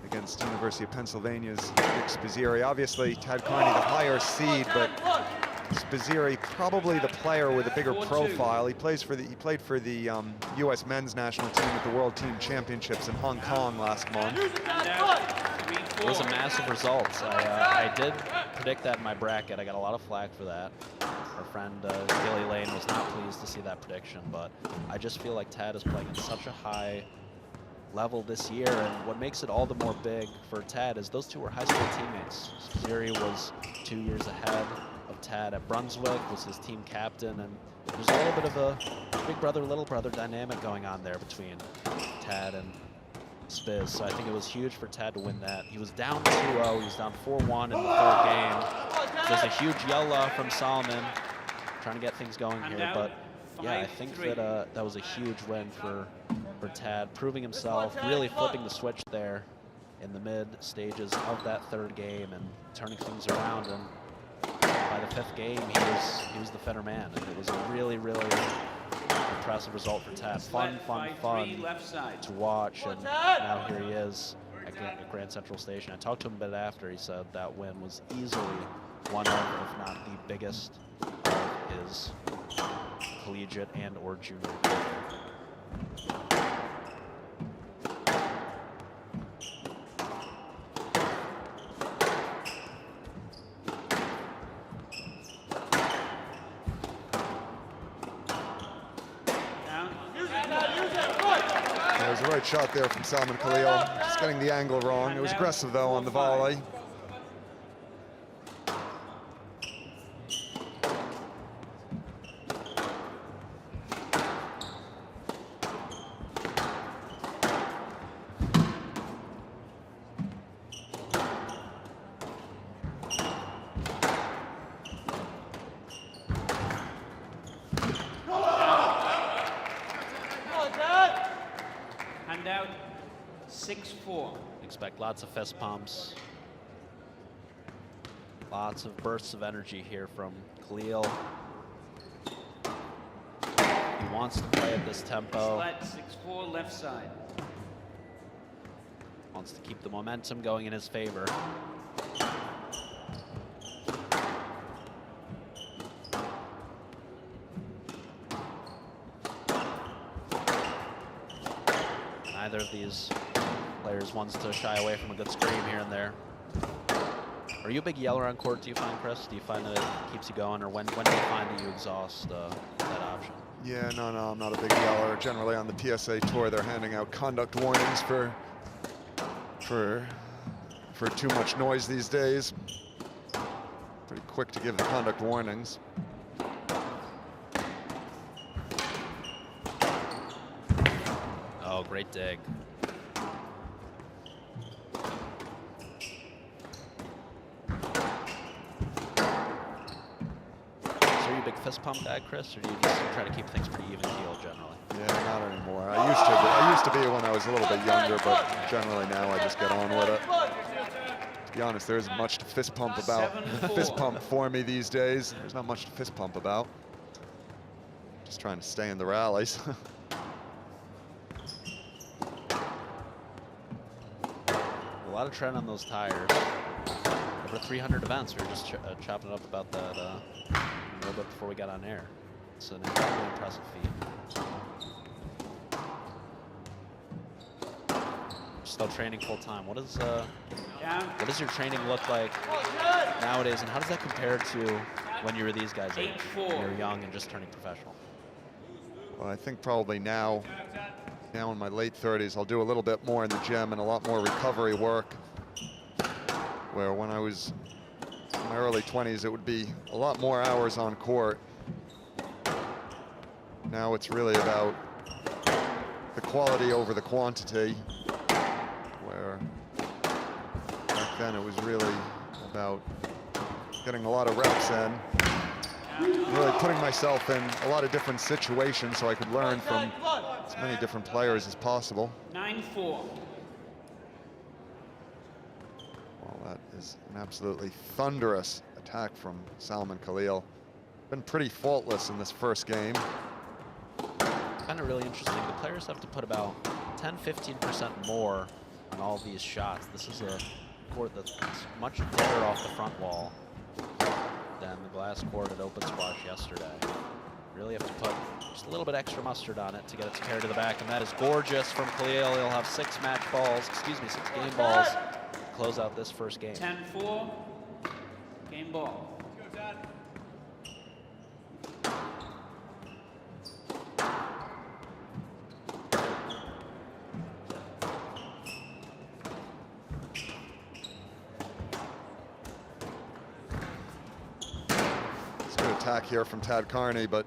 against University of Pennsylvania's Nick Spizzirri? Obviously, Tad Carney the higher seed, but Spizzirri probably the player with a bigger profile. He played for the U.S. men's national team at the World Team Championships in Hong Kong last month. It was a massive result. I did predict that in my bracket. I got a lot of flack for that. Our friend Gilly Lane was not pleased to see that prediction, but I just feel like Tad is playing at such a high level this year, and what makes it all the more big for Tad is those two were high school teammates. Spizzirri was 2 years ahead of Tad at Brunswick, was his team captain, and there's a little bit of a big brother, little brother dynamic going on there between Tad and Spiz. So I think it was huge for Tad to win that. He was down 2-0, he was down 4-1 in the third game. There's a huge yell from Solomon trying to get things going here, but yeah, I think that that was a huge win for Tad, proving himself, really flipping the switch there in the mid stages of that third game and turning things around. And by the fifth game, he was the better man, and it was a really, really impressive result for Tad. Fun to watch, and now here he is at Grand Central Station. I talked to him a bit after. He said that win was easily one of, if not the biggest, of his collegiate and or junior career. There's a right shot there from Salman Khalil. Just getting the angle wrong. It was aggressive though on the volley. Handout 6-4. Expect lots of fist pumps. Lots of bursts of energy here from Khalil. He wants to play at this tempo. Slat 6-4 left side. Wants to keep the momentum going in his favor. Neither of these players wants to shy away from a good scream here and there. Are you a big yeller on court, do you find, Chris? Do you find that it keeps you going, or when do you find that you exhaust that option? Yeah, no, I'm not a big yeller. Generally on the PSA Tour, they're handing out conduct warnings for too much noise these days. Pretty quick to give the conduct warnings. Oh, great dig. So are you a big fist pump guy, Chris, or do you just try to keep things pretty even keeled generally? Yeah, not anymore. I used to be when I was a little bit younger, but generally now I just get on with it. To be honest, there isn't much to fist pump for me these days. There's not much to fist pump about. Just trying to stay in the rallies. A lot of tread on those tires. Over 300 events. We were just chopping it up about that a little bit before we got on air. It's an incredibly impressive feat. Still training full time. What does your training look like nowadays, and how does that compare to when you were these guys' age? When you were young and just turning professional. Well, I think probably now in my late 30s, I'll do a little bit more in the gym and a lot more recovery work. Where when I was my early 20s, it would be a lot more hours on court. Now it's really about the quality over the quantity, where back then it was really about getting a lot of reps in, really putting myself in a lot of different situations so I could learn from as many different players as possible. 9-4. Well, that is an absolutely thunderous attack from Salman Khalil. Been pretty faultless in this first game. Kind of really interesting. The players have to put about 10-15% more on all these shots. This is a court that's much better off the front wall than the glass court at Open Squash yesterday. Really have to put just a little bit extra mustard on it to get it to carry to the back, and that is gorgeous from Khalil. He'll have 6 game balls to close out this first game. 10-4. Game ball. Attack here from Tad Carney, but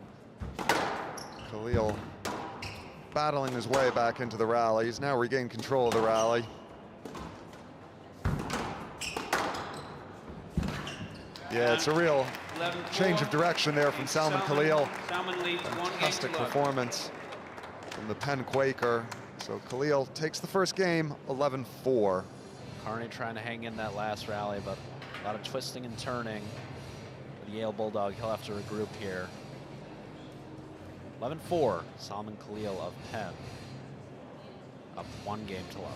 Khalil battling his way back into the rally. He's now regained control of the rally. Yeah, it's a real change of direction there from Salman Khalil. Salman leads 1 game Fantastic to love. performance from the Penn Quaker. So Khalil takes the first game, 11-4. Carney trying to hang in that last rally, but a lot of twisting and turning. The Yale Bulldog, he'll have to regroup here. 11-4, Salman Khalil of Penn. Up 1 game to love.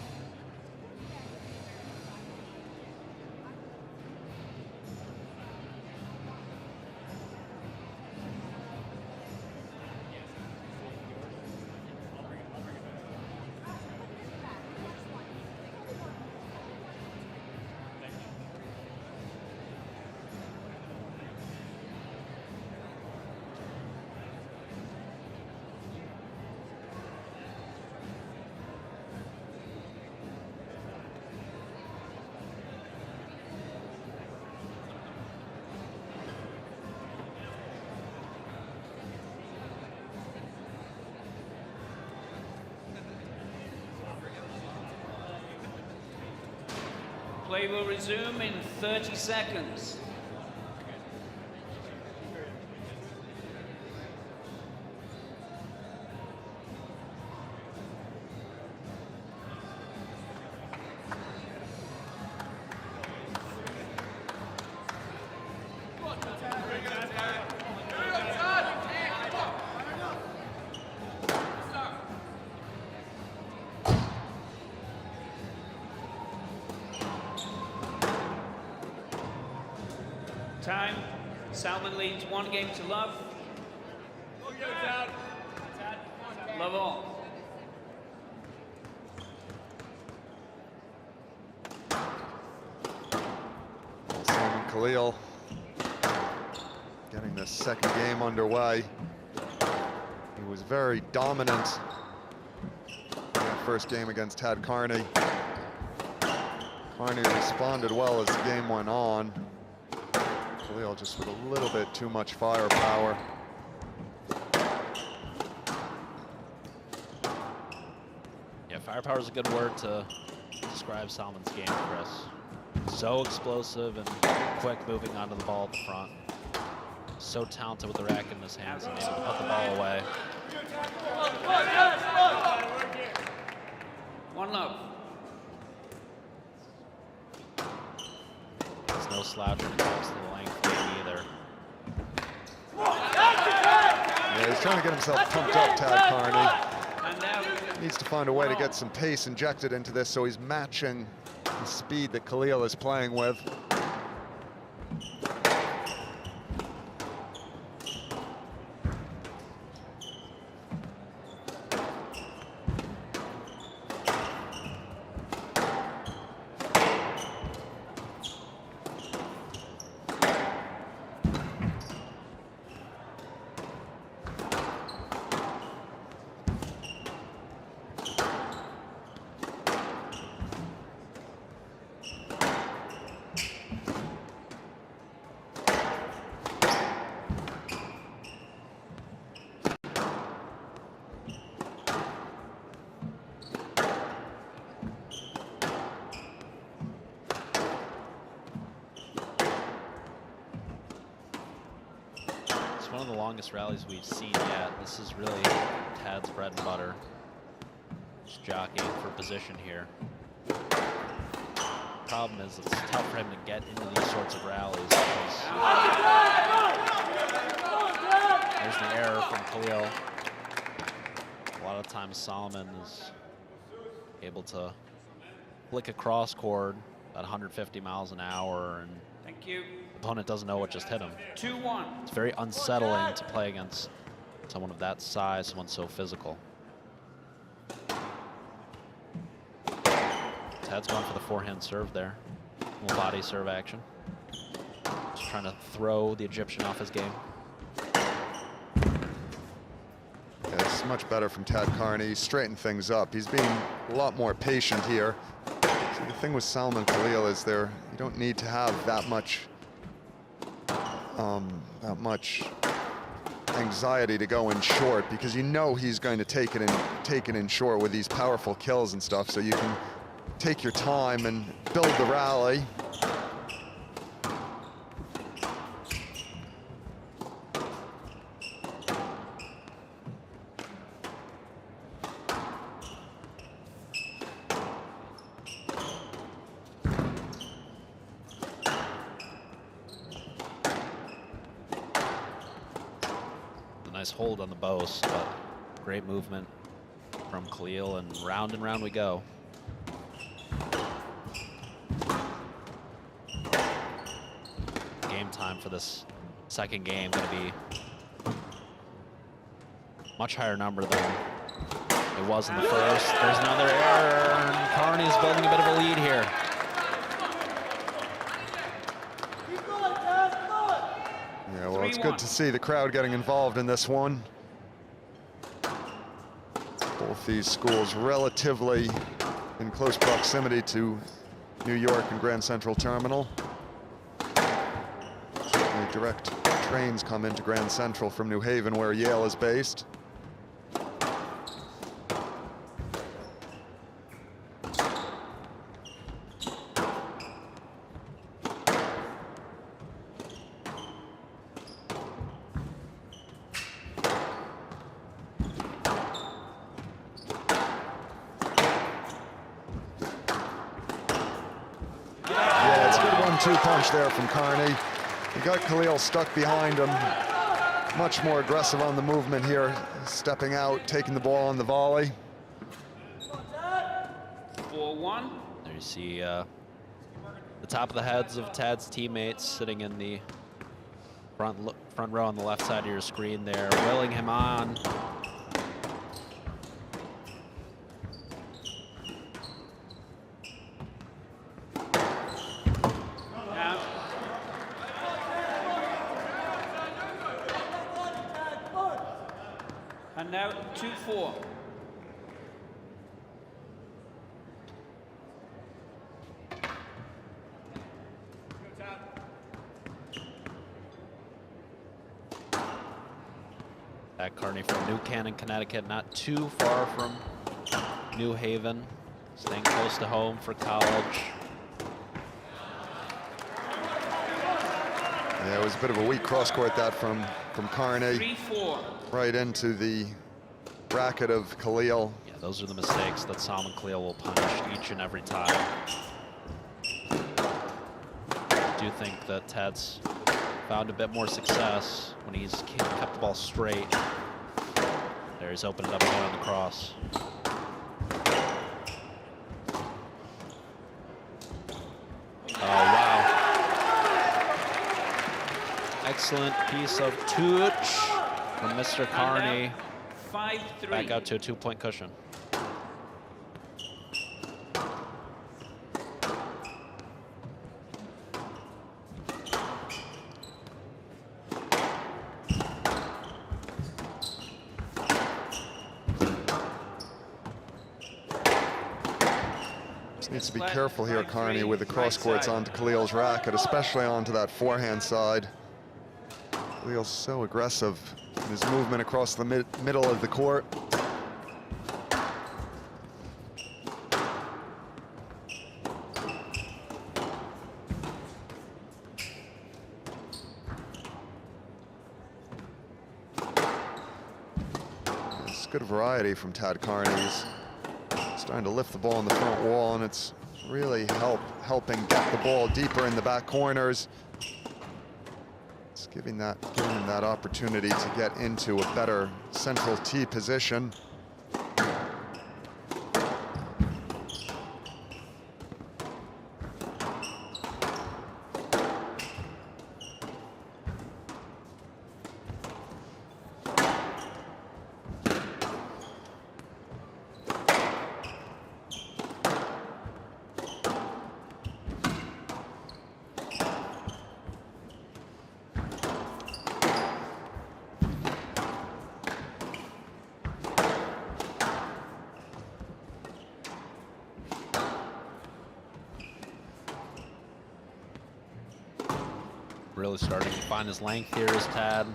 Play will resume in 30 seconds. Time. Salman leads 1 game to love. Love all. Salman Khalil getting the second game underway. He was very dominant in that first game against Tad Carney. Carney responded well as the game went on. Khalil just with a little bit too much firepower. Yeah, firepower is a good word to describe Salman's game, Chris. So explosive and quick moving onto the ball at the front. So talented with the racket in his hands and able to put the ball away. 1 love. There's no slouch when it comes to the length game either. Yeah, he's trying to get himself pumped up, Tad Carney. And now Needs to find a way to get some pace injected into this so he's matching the speed that Khalil is playing with. longest rallies we've seen yet. This is really Tad's bread and butter. Just jockeying for position here. Problem is it's tough for him to get into these sorts of rallies because there's the error from Khalil. A lot of times Solomon is able to flick a cross court at 150 miles an hour, and Thank you. the opponent doesn't know what just hit him. 2-1. It's very unsettling to play against someone of that size, someone so physical. Tad's going for the forehand serve there. Little body serve action. Just trying to throw the Egyptian off his game. Yeah, this is much better from Tad Carney. He's straightened things up. He's being a lot more patient here. So the thing with Salman Khalil is you don't need to have that much anxiety to go in short, because you know he's going to take it in short with these powerful kills and stuff. So you can take your time and build the rally. Nice hold on the boast, but great movement from Khalil, and round we go. Game time for this second game going to be much higher number than it was in the first. There's another error, and Carney's building a bit of a lead here. Yeah, well, it's good to see the crowd getting involved in this one. Both these schools relatively in close proximity to New York and Grand Central Terminal. Certainly direct trains come into Grand Central from New Haven, where Yale is based. Two punch there from Carney. He got Khalil stuck behind him. Much more aggressive on the movement here, stepping out, taking the ball on the volley. 4-1. There you see the top of the heads of Tad's teammates sitting in the front row on the left side of your screen there, willing him on. And now 2-4. That Carney from New Canaan, Connecticut, not too far from New Haven, staying close to home for college. Yeah, it was a bit of a weak cross court that from Carney. 3-4. Right into the bracket of Khalil. Yeah, those are the mistakes that Salman Khalil will punish each and every time. I do think that Tad's found a bit more success when he's kept the ball straight. There, he's opened it up again on the cross. Oh, wow. Excellent piece of touch from Mr. Carney. 5-3. Back out to a 2-point cushion. Just needs to be careful here, Carney, with the cross courts onto Khalil's racket, especially onto that forehand side. Khalil's so aggressive in his movement across the middle of the court. good variety from Tad Carney. He's starting to lift the ball in the front wall, and it's really helping get the ball deeper in the back corners. It's giving him that opportunity to get into a better central tee position. Really starting to find his length here is Tad.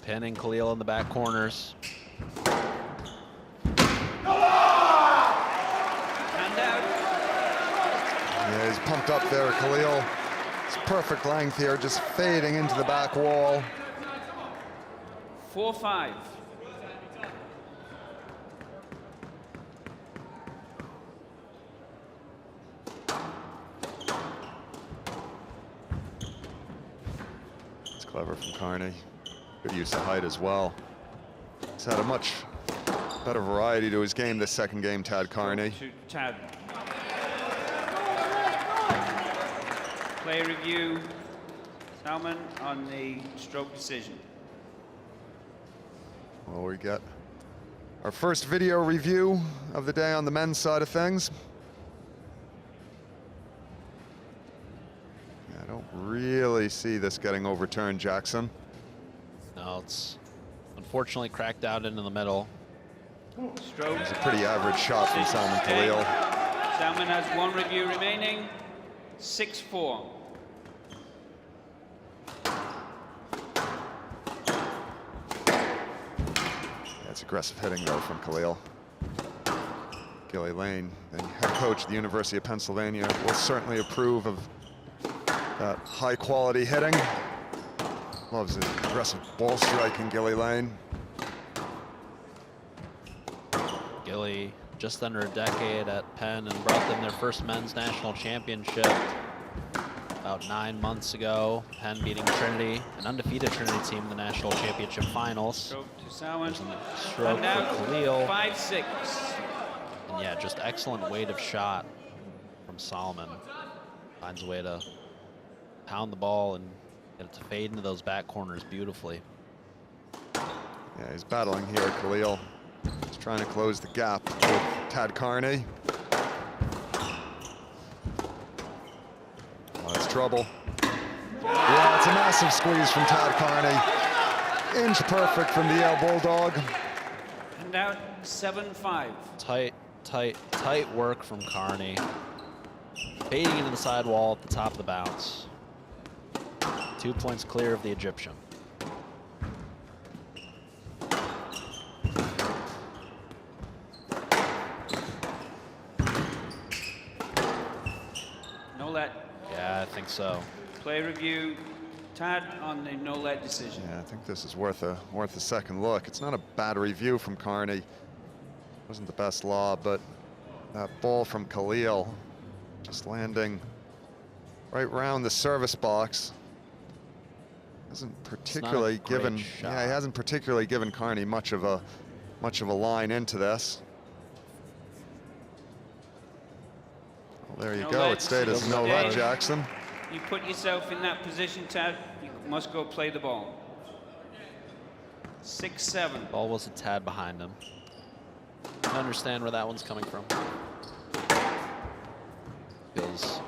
Pinning Khalil in the back corners. Hand out. Yeah, he's pumped up there, Khalil. It's perfect length here, just fading into the back wall. 4-5. It's clever from Carney. Good use of height as well. He's had a much better variety to his game this second game, Tad Carney. To Tad. Play review. Salmon on the stroke decision. Well, we got our first video review of the day on the men's side of things. I don't really see this getting overturned, Jackson. No, it's unfortunately cracked out into the middle. Stroke. It's a pretty average shot from Salman Khalil. Salmon has one review remaining. 6-4. That's aggressive hitting, though, from Khalil. Gilly Lane, the head coach of the University of Pennsylvania, will certainly approve of that high-quality hitting. Loves his aggressive ball striking, Gilly Lane. Gilly, just under a decade at Penn, and brought them their first men's national championship about 9 months ago. Penn beating Trinity, an undefeated Trinity team in the national championship finals. Stroke to Salmon. There's a stroke And out. for Khalil. 5-6. And yeah, just excellent weight of shot from Solomon. Finds a way to pound the ball and get it to fade into those back corners beautifully. Yeah, he's battling here, Khalil. He's trying to close the gap with Tad Carney. Oh, that's trouble. Yeah, it's a massive squeeze from Tad Carney. Inch perfect from the Yale Bulldog. And out 7-5. Tight work from Carney. Fading into the sidewall at the top of the bounce. 2 points clear of the Egyptian. No let. Yeah, I think so. Play review. Tad on the no let decision. Yeah, I think this is worth a second look. It's not a bad review from Carney. Wasn't the best lob, but that ball from Khalil just landing right round the service box. Hasn't particularly given. Yeah, he hasn't particularly given Carney much of a line into this. Well, there you go. It stayed as no let, Jackson. You put yourself in that position, Tad. You must go play the ball. 6-7. Ball was a tad behind him. I understand where that one's coming from. Feels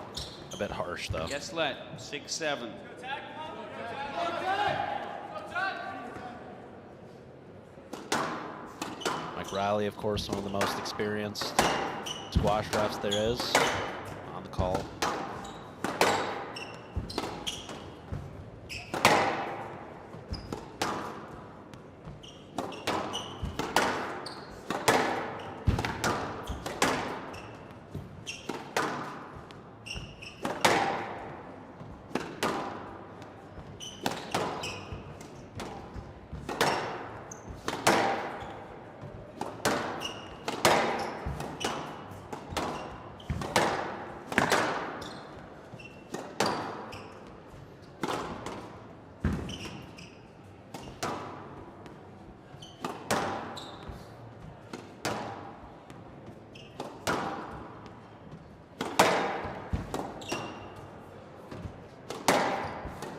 a bit harsh, though. Yes, let. 6-7. Mike Riley, of course, one of the most experienced squash refs there is on the call.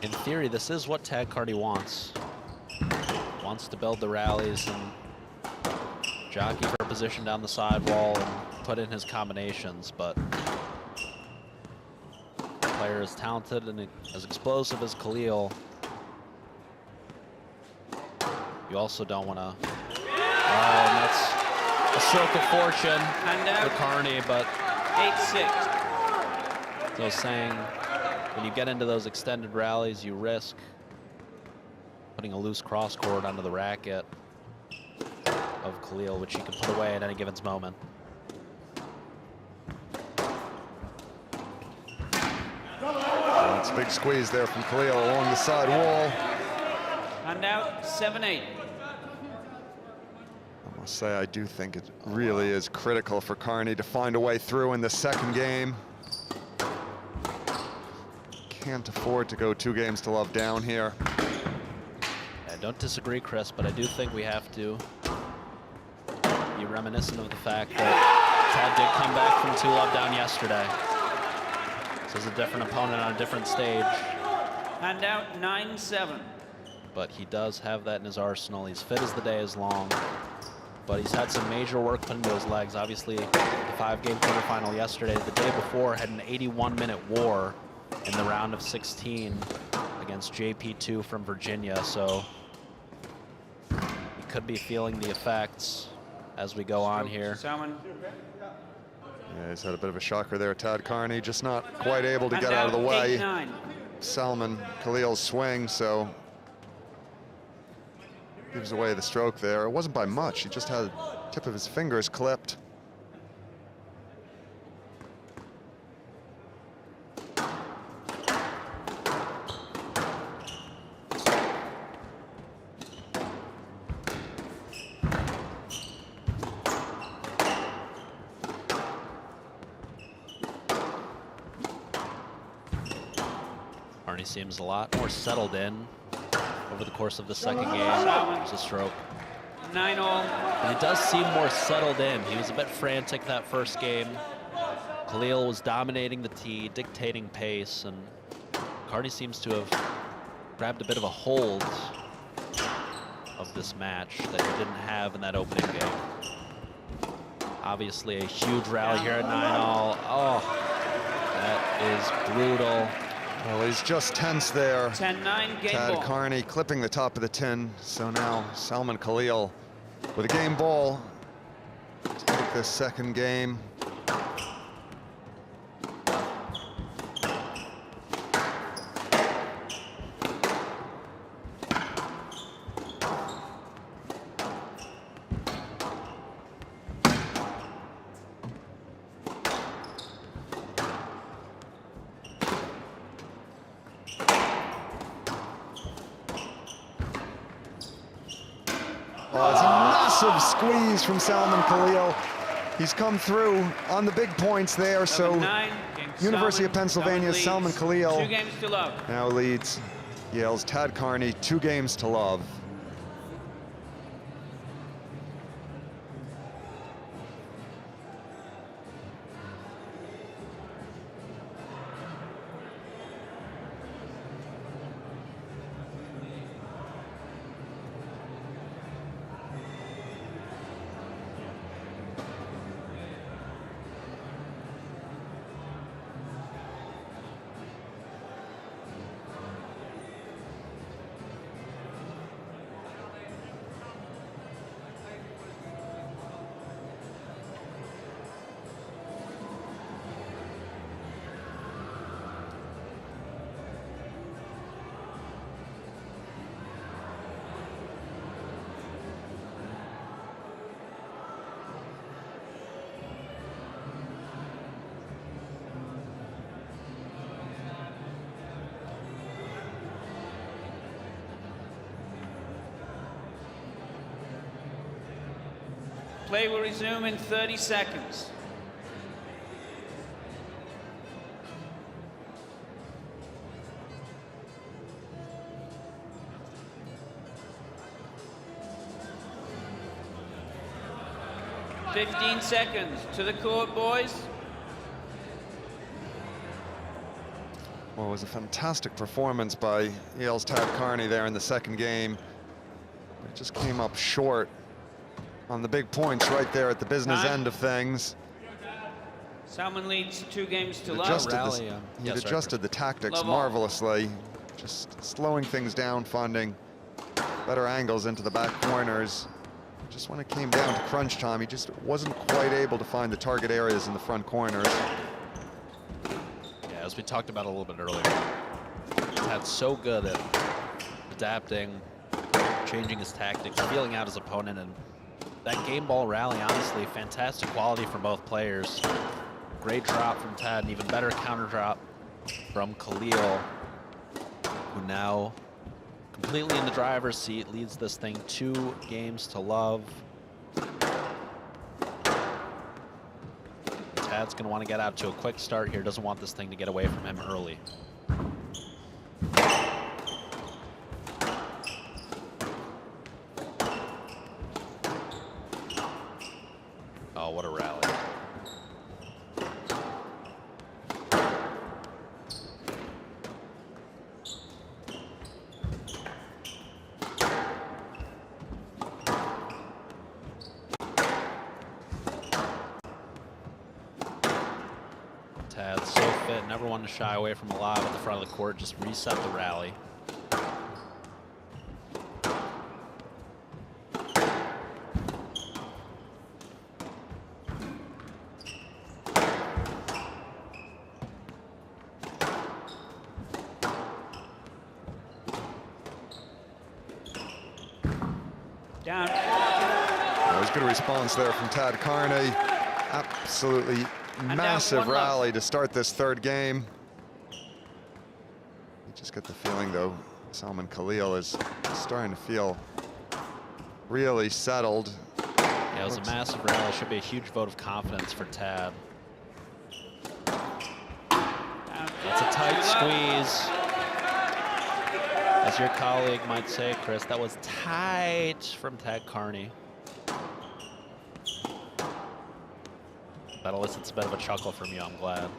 In theory, this is what Tad Carney wants. Wants to build the rallies and jockey for a position down the sidewall and put in his combinations, but a player as talented and as explosive as Khalil, you also don't want to. Oh, and that's a stroke of fortune for Carney, but 8-6. as I was saying, when you get into those extended rallies, you risk putting a loose cross court onto the racket of Khalil, which he can put away at any given moment. It's a big squeeze there from Khalil along the side wall. And out 7-8. I must say, I do think it really is critical for Carney to find a way through in the second game. Can't afford to go 2 games to love down here. I don't disagree, Chris, but I do think we have to be reminiscent of the fact that Tad did come back from 2-love down yesterday. This is a different opponent on a different stage. And out 9-7. But he does have that in his arsenal. He's fit as the day is long, but he's had some major work put into his legs. Obviously, the 5-game quarterfinal yesterday. The day before had an 81-minute war in the round of 16 against JP2 from Virginia. So he could be feeling the effects as we go on here. Salmon. Yeah, he's had a bit of a shocker there. Tad Carney just not quite able to get out of the way. 8-9. Salman Khalil's swing, so gives away the stroke there. It wasn't by much. He just had the tip of his fingers clipped. Carney seems a lot more settled in over the course of the second game. There's a stroke. 9-all. And he does seem more settled in. He was a bit frantic that first game. Khalil was dominating the tee, dictating pace, and Carney seems to have grabbed a bit of a hold of this match that he didn't have in that opening game. Obviously a huge rally here at 9-all. Oh, that is brutal. Well, he's just tense there. 10-9 game Tad ball. Carney clipping the top of the tin. So now Salman Khalil with a game ball to take this second game. Oh, it's a massive squeeze from Salman Khalil. He's come through on the big points there, so 7-9. University of Pennsylvania's Salman Khalil 2 games to love. now leads Yale's Tad Carney 2 games to love. Play will resume in 30 seconds. "15 seconds to the court, boys." Well, was a fantastic performance by Yale's Tad Carney there in the second game. It just came up short on the big points right there at the business end of things. Salmon leads 2 games to He'd love. adjusted the tactics Love all. marvelously, just slowing things down, finding better angles into the back corners. Just when it came down to crunch time, he just wasn't quite able to find the target areas in the front corners. Yeah, as we talked about a little bit earlier, Tad's so good at adapting, changing his tactics, feeling out his opponent, and that game ball rally, honestly, fantastic quality from both players. Great drop from Tad, and even better counter drop from Khalil, who now completely in the driver's seat, leads this thing 2 games to love. Tad's going to want to get out to a quick start here, doesn't want this thing to get away from him early. Oh, what a rally. Tad's so fit, never wanted to shy away from a lob at the front of the court, just reset the rally. Down. That was good response there from Tad Carney. Absolutely massive rally to start this third game. You just get the feeling, though, Salman Khalil is starting to feel really settled. Yeah, it was a massive rally. Should be a huge vote of confidence for Tad. That's a tight squeeze. As your colleague might say, Chris, that was tight from Tad Carney. That elicits a bit of a chuckle from you, I'm glad.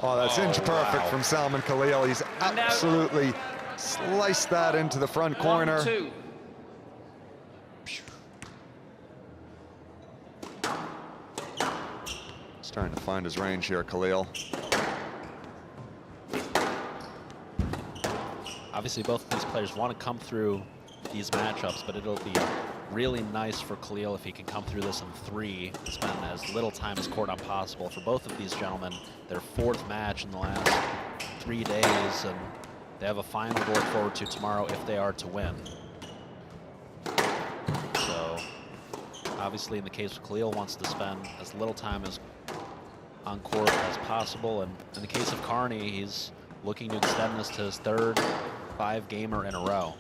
Oh, that's inch perfect from Salman Khalil. He's absolutely sliced that into the front corner. 1-2. Starting to find his range here, Khalil. Obviously, both of these players want to come through these matchups, but it'll be really nice for Khalil if he can come through this in 3, spend as little time as court on possible. For both of these gentlemen, their 4th match in the last 3 days, and they have a final to look forward to tomorrow if they are to win. So, obviously, in the case of Khalil, wants to spend as little time as on court as possible, and in the case of Carney, he's looking to extend this to his 3rd 5-gamer in a row.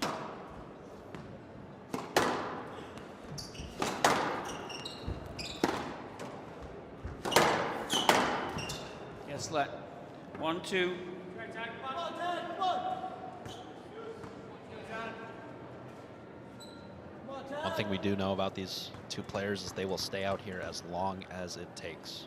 Yes, let. 1-2. One thing we do know about these 2 players is they will stay out here as long as it takes.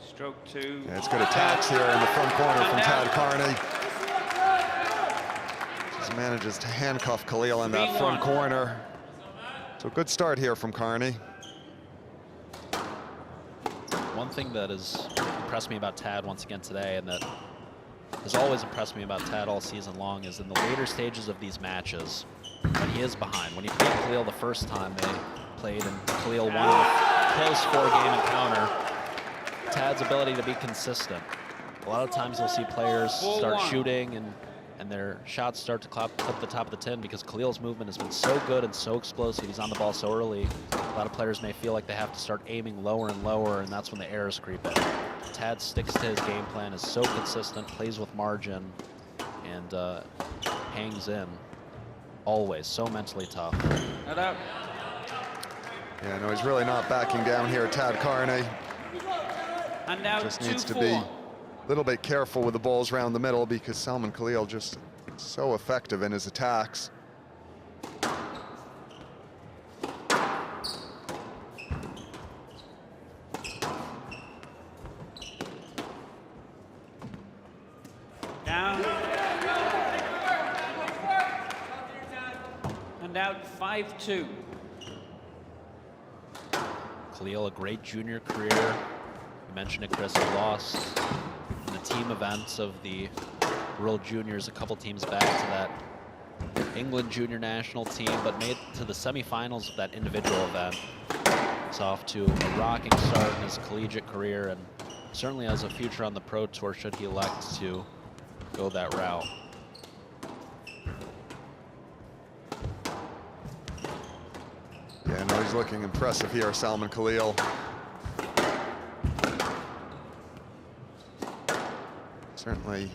Stroke 2. Yeah, it's good attacks here in the front corner from Tad Carney. Just manages to handcuff Khalil in that front corner. So a good start here from Carney. One thing that has impressed me about Tad once again today, and that has always impressed me about Tad all season long, is in the later stages of these matches, when he is behind. When he played Khalil the first time they played and Khalil won a close 4-game encounter, Tad's ability to be consistent. A lot of times you'll see players start shooting and and their shots start to clip the top of the tin because Khalil's movement has been so good and so explosive. He's on the ball so early. A lot of players may feel like they have to start aiming lower and lower, and that's when the errors creep in. Tad sticks to his game plan, is so consistent, plays with margin, and hangs in always. So mentally tough. Not out. Yeah, no, he's really not backing down here, Tad Carney. And now Just 2-4. needs to be a little bit careful with the balls around the middle because Salman Khalil just so effective in his attacks. Down. And out 5-2. Khalil, a great junior career. You mentioned it, Chris, he lost in the team events of the World Juniors a couple teams back to that England junior national team, but made it to the semifinals of that individual event. He's off to a rocking start in his collegiate career and certainly has a future on the Pro Tour should he elect to go that route. Yeah, no, he's looking impressive here, Salman Khalil. Certainly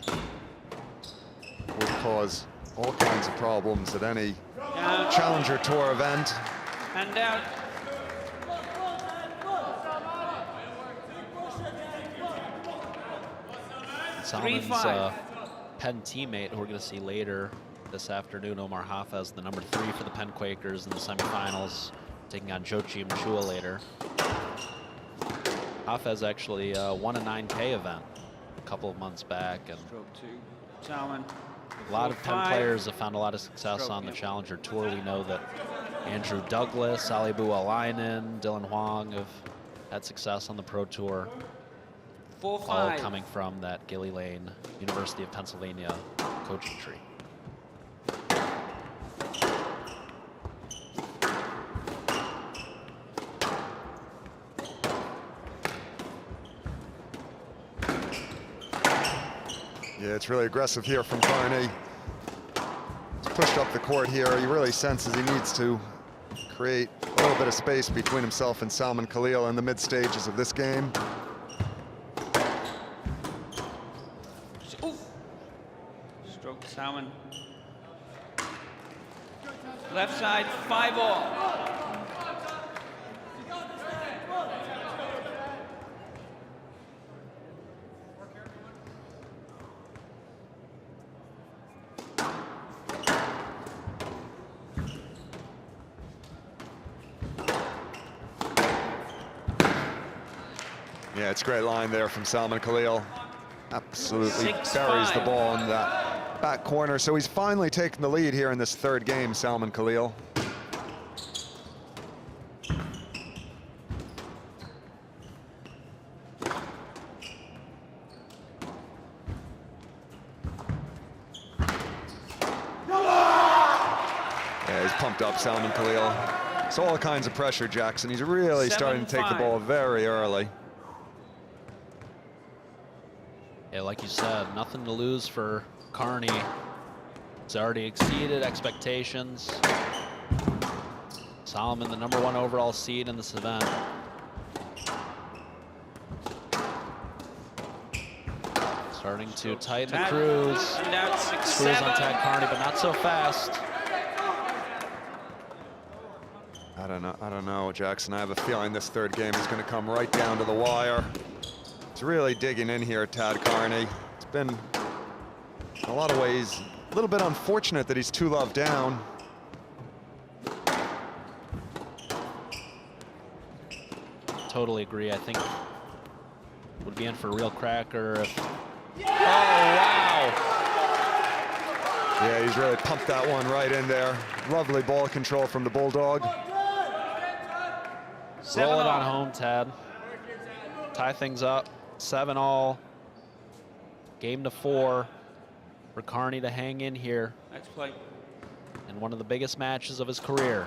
would cause all kinds of problems at any Down. Challenger Tour event. And out. Salman's 3-5. Penn teammate, who we're going to see later this afternoon, Omar Hafez, the number 3 for the Penn Quakers in the semifinals, taking on Joachim Chua later. Hafez actually won a 9K event a couple of months back, and Stroke 2. Salman. a lot of Penn 4-5. players have found a lot of success Stroke, on the yeah. Challenger Tour. We know that Andrew Douglas, Alibu Alainen, Dylan Huang have had success on the Pro Tour, all 4-5. coming from that Gilly Lane, University of Pennsylvania coaching tree. Yeah, it's really aggressive here from Carney. He's pushed up the court here. He really senses he needs to create a little bit of space between himself and Salman Khalil in the mid stages of this game. Ooh. Stroke Salman. Left side, 5-all. Yeah, it's a great line there from Salman Khalil. Absolutely 6-5. buries the ball in that back corner. So he's finally taken the lead here in this third game, Salman Khalil. Yeah, he's pumped up, Salman Khalil. It's all kinds of pressure, Jackson. He's really starting to take the 7-5. ball very early. Yeah, like you said, nothing to lose for Carney. He's already exceeded expectations. Solomon, the #1 overall seed in this event. Starting to tighten the cruise. And out Screws on 6-7. Tad Carney, but not so fast. I don't know, Jackson. I have a feeling this third game is going to come right down to the wire. It's really digging in here, Tad Carney. It's been, in a lot of ways, a little bit unfortunate that he's 2-love down. Totally agree. I think would be in for a real cracker if... Oh, wow! Yeah, he's really pumped that one right in there. Lovely ball control from the Bulldog. Roll it on 7-all. home, Tad. Tie things up, 7-all. Game to 4 for Carney to hang in here Next play. in one of the biggest matches of his career.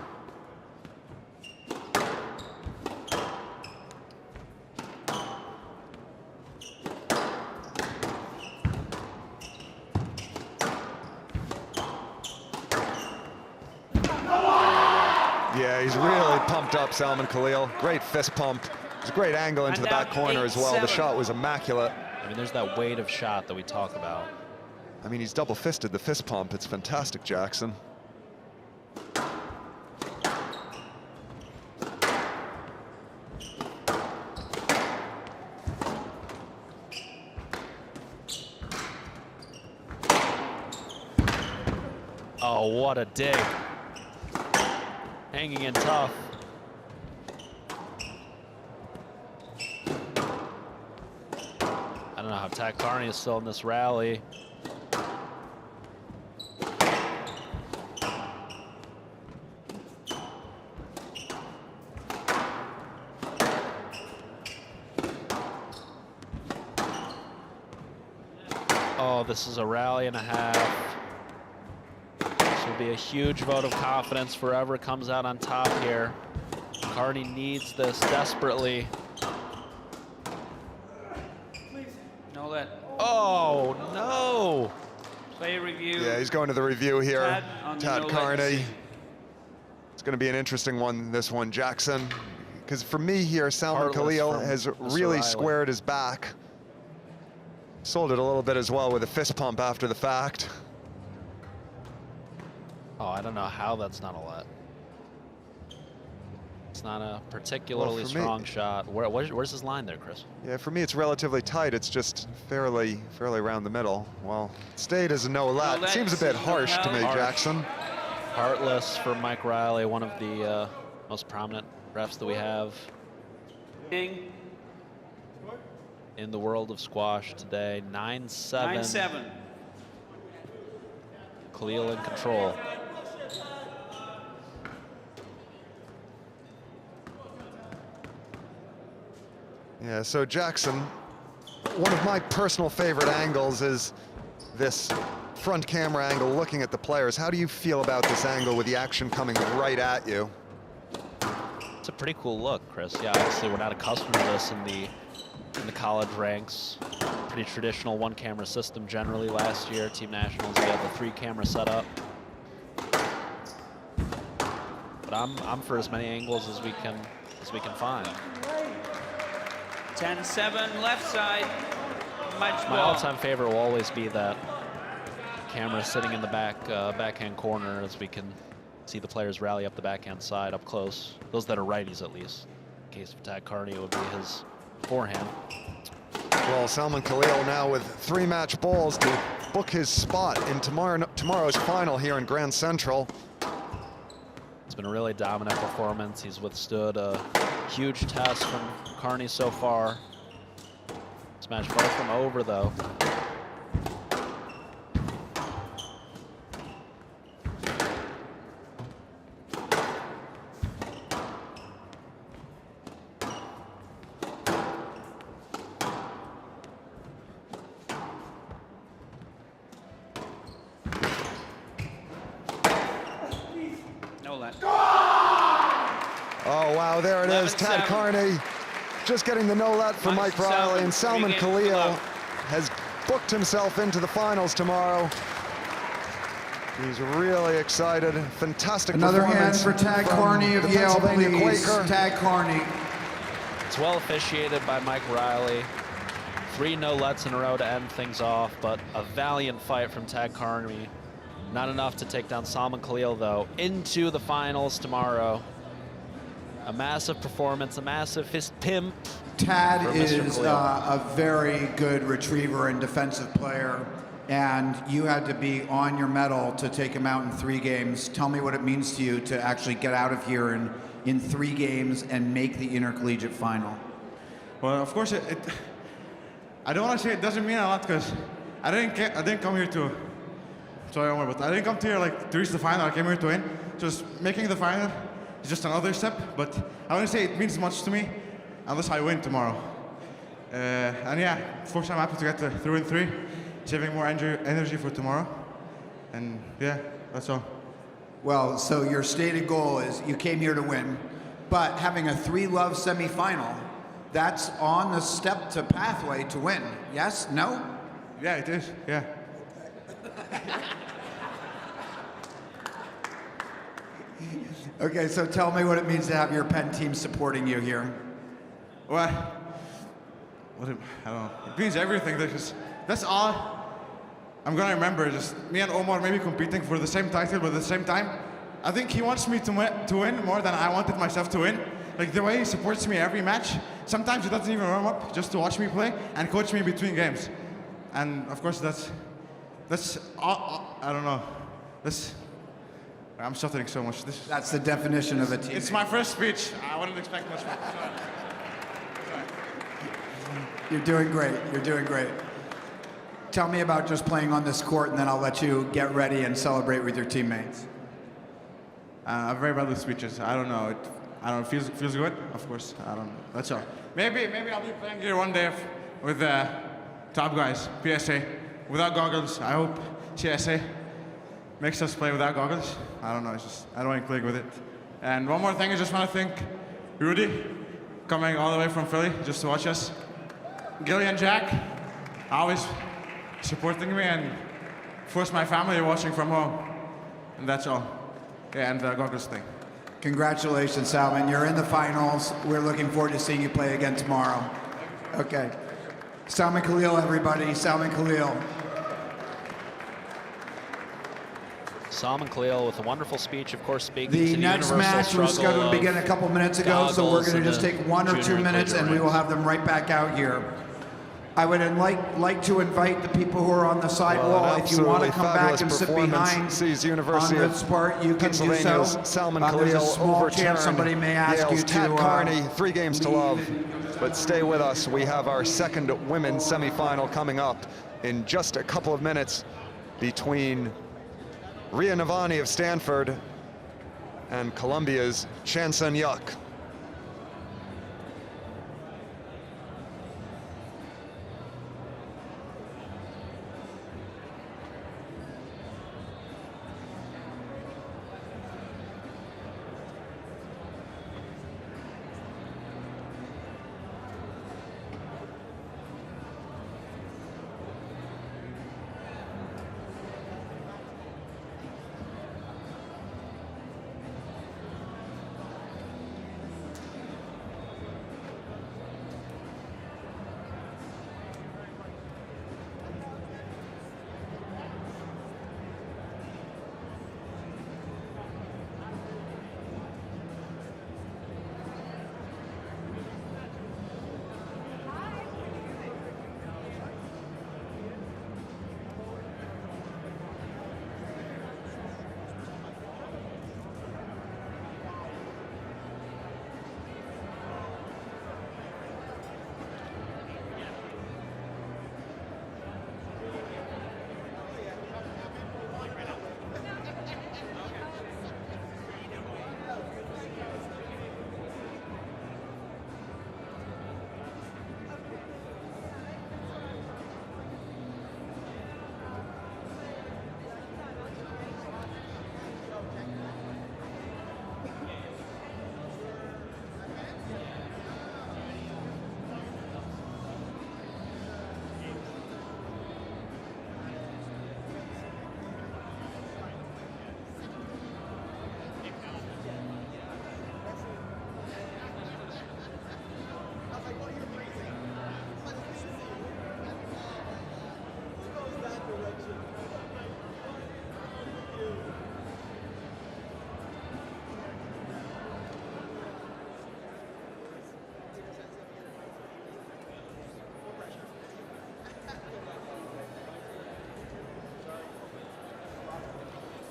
pumped up, Salman Khalil. Great fist pump. It was a great angle into And the back now corner as well. The 8-7. shot was immaculate. I mean, there's that weight of shot that we talk about. I mean, he's double-fisted the fist pump. It's fantastic, Jackson. Oh, what a dig. Hanging in tough. I don't know how Tad Carney is still in this rally. Oh, this is a rally and a half. This will be a huge vote of confidence for whoever comes out on top here. Carney needs this desperately. No let. Oh, no. Play review. Yeah, he's going to the review here. Tad on the Tad no Carney. legacy. It's going to be an interesting one, this one, Jackson. Because for me here, Salman Heartless Khalil from has Mr. really Riley. squared his back. Sold it a little bit as well with a fist pump after the fact. Oh, I don't know how that's not a let. It's not a particularly Well, for me- strong shot. Where's his line there, Chris? Yeah, for me, it's relatively tight. It's just fairly around the middle. Well, it stayed as a no let. let, Seems a bit harsh to me, Harsh. Jackson. Heartless for Mike Riley, one of the most prominent refs that we have Ding. in the world of squash today. 9-7. 9-7. Khalil in control. Yeah, so Jackson, one of my personal favorite angles is this front camera angle looking at the players. How do you feel about this angle with the action coming right at you? It's a pretty cool look, Chris. Yeah, obviously we're not accustomed to this in the college ranks. Pretty traditional one-camera system generally. Last year, Team Nationals, we had the 3-camera setup. But I'm for as many angles as we can find. 10-7 left side. Match My ball. all-time favorite will always be that camera sitting in the backhand corner, as we can see the players rally up the backhand side up close. Those that are righties, at least. In case of Tad Carney, it would be his forehand. Well, Salman Khalil now with 3 match balls to book his spot in tomorrow's final here in Grand Central. It's been a really dominant performance. He's withstood a huge test from Carney so far. This match far from over, though. No let. Oh, wow, there it is. Tad 11-7. Carney just getting the no-let for Mike Riley, and Salman Khalil has booked himself into the finals tomorrow. He's really excited. Fantastic Another hand performance for Tad from Carney of the Yale, Pennsylvania please. Quaker. Tad Carney. It's well officiated by Mike Riley. 3 no-lets in a row to end things off, but a valiant fight from Tad Carney. Not enough to take down Salman Khalil, though, into the finals tomorrow. A massive performance, a massive fist pimp. Tad for Mr. is Khalil. a very good retriever and defensive player, and you had to be on your mettle to take him out in 3 games. Tell me what it means to you to actually get out of here in 3 games and make the intercollegiate final. Well, of course, I don't want to say it doesn't mean a lot because I didn't come here to. Sorry, Omar, but I didn't come here like to reach the final. I came here to win. Just making the final is just another step. But I wouldn't say it means much to me unless I win tomorrow. And yeah, of course, I'm happy to get through in 3, saving more energy for tomorrow. And yeah, that's all. Well, so your stated goal is you came here to win, but having a 3-love semifinal, that's on the step to pathway to win. Yes? No? Yeah, it is. Yeah. Okay, so tell me what it means to have your Penn team supporting you here. Well, I don't know. It means everything. That's all I'm gonna remember. Just me and Omar maybe competing for the same title, but at the same time, I think he wants me to win more than I wanted myself to win. Like the way he supports me every match. Sometimes he doesn't even warm up just to watch me play and coach me between games. And of course, that's all, I don't know. I'm stuttering so much. That's the definition of a team. It's my first speech. I wouldn't expect much more. You're doing great. You're doing great. Tell me about just playing on this court, and then I'll let you get ready and celebrate with your teammates. I'm very bad with speeches. I don't know. Feels good. Of course. I don't know. That's all. Maybe I'll be playing here one day with the top guys, PSA, without goggles. I hope CSA makes us play without goggles. I don't know. It's just I don't want to click with it. And one more thing, I just want to thank Rudy, coming all the way from Philly just to watch us. Gilly and Jack, always supporting me, and of course my family watching from home. And that's all. Yeah, and the goggles thing. Congratulations, Salman. You're in the finals. We're looking forward to seeing you play again tomorrow. Okay. Salman Khalil, everybody. Salman Khalil. Salman Khalil with a wonderful speech, of course, speaking The to the next universal match was struggle scheduled to of begin a couple minutes ago, so we're goggles going to in just the take 1 or 2 junior minutes, and we collegiate will have them right back out here. I would like to invite the people who are on the side Well, wall. an If you want to absolutely come back and fabulous sit performance behind sees on University of this part, you can do so. Pennsylvania's Salman There's a Khalil small chance overturn somebody may ask Yale's you Tat to Carney, 3 games to leave. love. But stay with us. We have our second women's semifinal coming up in just a couple of minutes between Ria Navani of Stanford and Columbia's Chan Sun-yuk.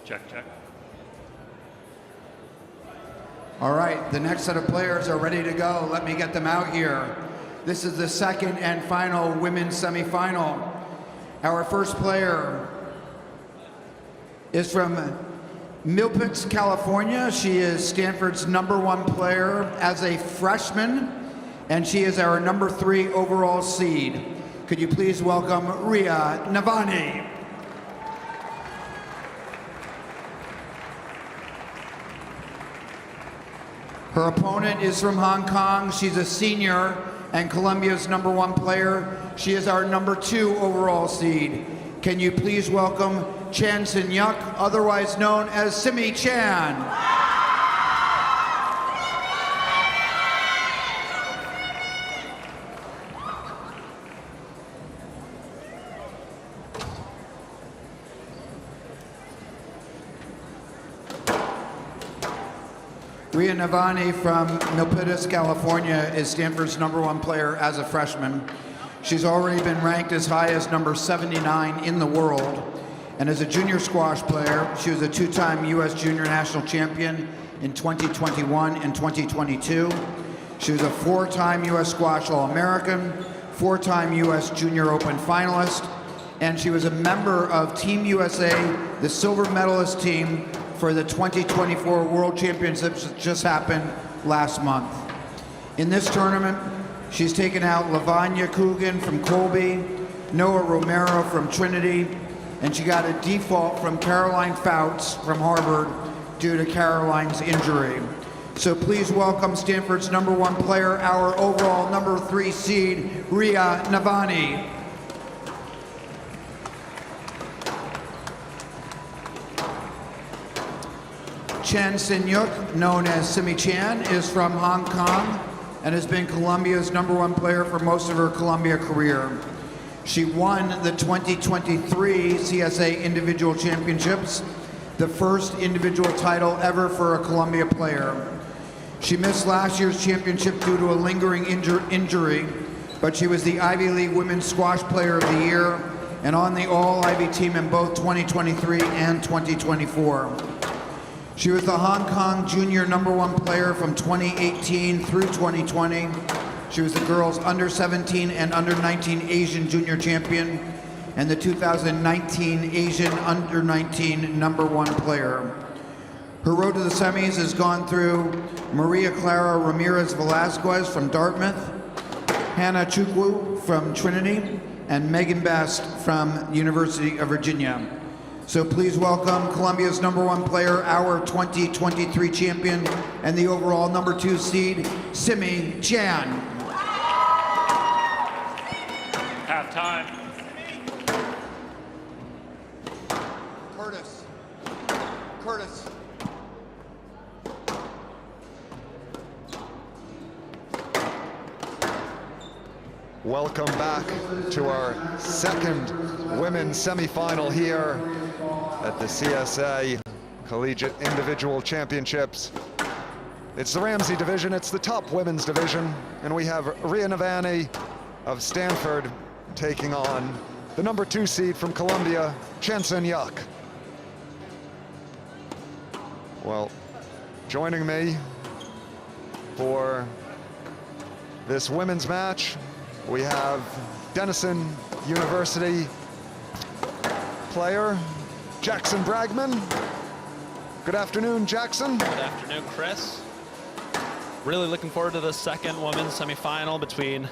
Check, check. All right, the next set of players are ready to go. Let me get them out here. This is the second and final women's semifinal. Our first player is from Milpitas, California. She is Stanford's #1 player as a freshman, and she is our #3 overall seed. Could you please welcome Ria Navani? Her opponent is from Hong Kong. She's a senior and Columbia's #1 player. She is our #2 overall seed. Can you please welcome Chan Sun-yuk, otherwise known as Simi Chan? Ria Navani from Milpitas, California is Stanford's #1 player as a freshman. She's already been ranked as high as number 79 in the world. And as a junior squash player, she was a 2-time U.S. Junior National Champion in 2021 and 2022. She was a 4-time U.S. Squash All-American, 4-time U.S. Junior Open finalist, and she was a member of Team USA, the silver medalist team for the 2024 World Championships that just happened last month. In this tournament, she's taken out Lavanya Coogan from Colby, Noah Romero from Trinity, and she got a default from Caroline Fouts from Harvard due to Caroline's injury. So please welcome Stanford's #1 player, our overall #3 seed, Ria Navani. Chen Sin-yuk, known as Simi Chan, is from Hong Kong and has been Colombia's #1 player for most of her Columbia career. She won the 2023 CSA Individual Championships, the first individual title ever for a Columbia player. She missed last year's championship due to a lingering injury, but she was the Ivy League Women's Squash Player of the Year and on the All-Ivy team in both 2023 and 2024. She was the Hong Kong Junior #1 player from 2018 through 2020. She was the girls under-17 and under-19 Asian Junior Champion and the 2019 Asian under-19 #1 player. Her road to the semis has gone through Maria Clara Ramirez Velasquez from Dartmouth, Hannah Chukwu from Trinity, and Megan Best from University of Virginia. So please welcome Columbia's #1 player, our 2023 champion, and the overall #2 seed, Simi Chan. Halftime. Curtis. Welcome back to our second women's semifinal here at the CSA Collegiate Individual Championships. It's the Ramsey division, it's the top women's division, and we have Ria Navani of Stanford taking on the #2 seed from Columbia, Chen Sin-yuk. Well, joining me for this women's match, we have Denison University player Jackson Bragman. Good afternoon, Jackson. Good afternoon, Chris. Really looking forward to the second women's semifinal between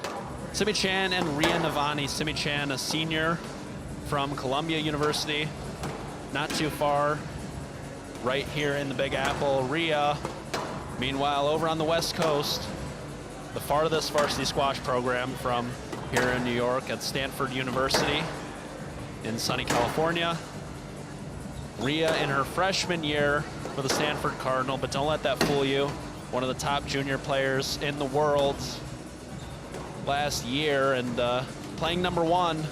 Simi Chan and Ria Navani. Simi Chan, a senior from Columbia University, not too far, right here in the Big Apple. Ria, meanwhile, over on the West Coast, the farthest varsity squash program from here in New York at Stanford University in sunny California. Ria in her freshman year for the Stanford Cardinal, but don't let that fool you. One of the top junior players in the world last year, and playing #1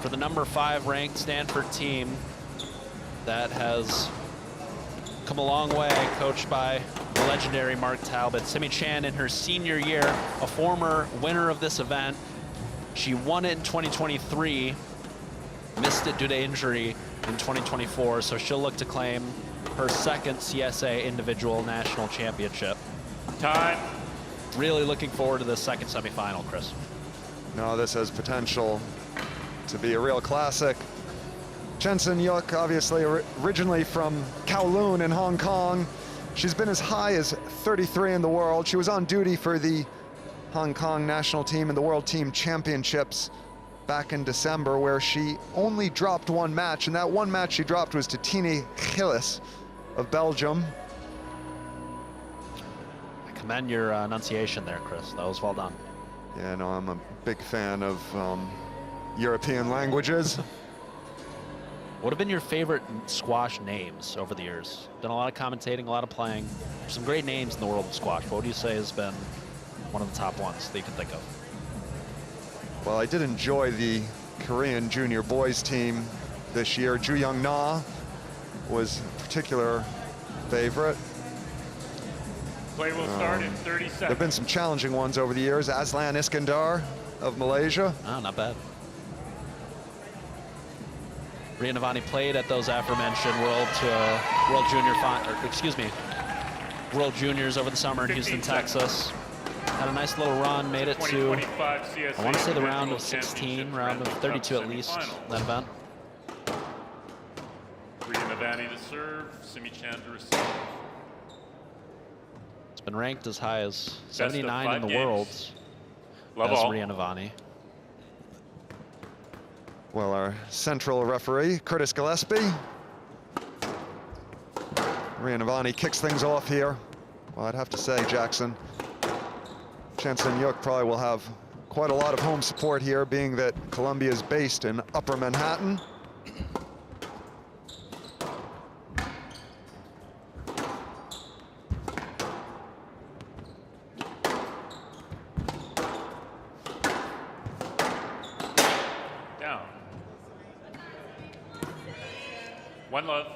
for the #5 ranked Stanford team that has come a long way, coached by the legendary Mark Talbot. Simi Chan in her senior year, a former winner of this event. She won it in 2023, missed it due to injury in 2024, so she'll look to claim her second CSA individual national championship. Time. Really looking forward to the second semifinal, Chris. No, this has potential to be a real classic. Chen Sin-yuk, obviously originally from Kowloon in Hong Kong. She's been as high as 33 in the world. She was on duty for the Hong Kong national team in the World Team Championships back in December, where she only dropped one match, and that one match she dropped was to Tine Gillis of Belgium. I commend your enunciation there, Chris. That was well done. Yeah, no, I'm a big fan of European languages. What have been your favorite squash names over the years? Done a lot of commentating, a lot of playing. Some great names in the world of squash. What would you say has been one of the top ones that you can think of? Well, I did enjoy the Korean junior boys team this year. Ju Young Na was a particular favorite. Play will start in 30 There have seconds. been some challenging ones over the years. Aslan Iskandar of Malaysia. Oh, not bad. Ria Navani played at those aforementioned World Juniors over the summer in Houston, 15 seconds. Texas. Had a nice little run, made it to, 2025 CSA I want to say the round Individual of 16, Championship round of Grand 32 Cup at least, semifinals. that event. Ria Navani to serve, Simi Chan to receive. It's been ranked as high as of 79 in 5 the games. world Love as all. Ria Navani. Well, our central referee, Curtis Gillespie. Ria Navani kicks things off here. Well, I'd have to say, Jackson, Chan Sung-yuk probably will have quite a lot of home support here, being that Columbia is based in Upper Manhattan. Down. 1-love.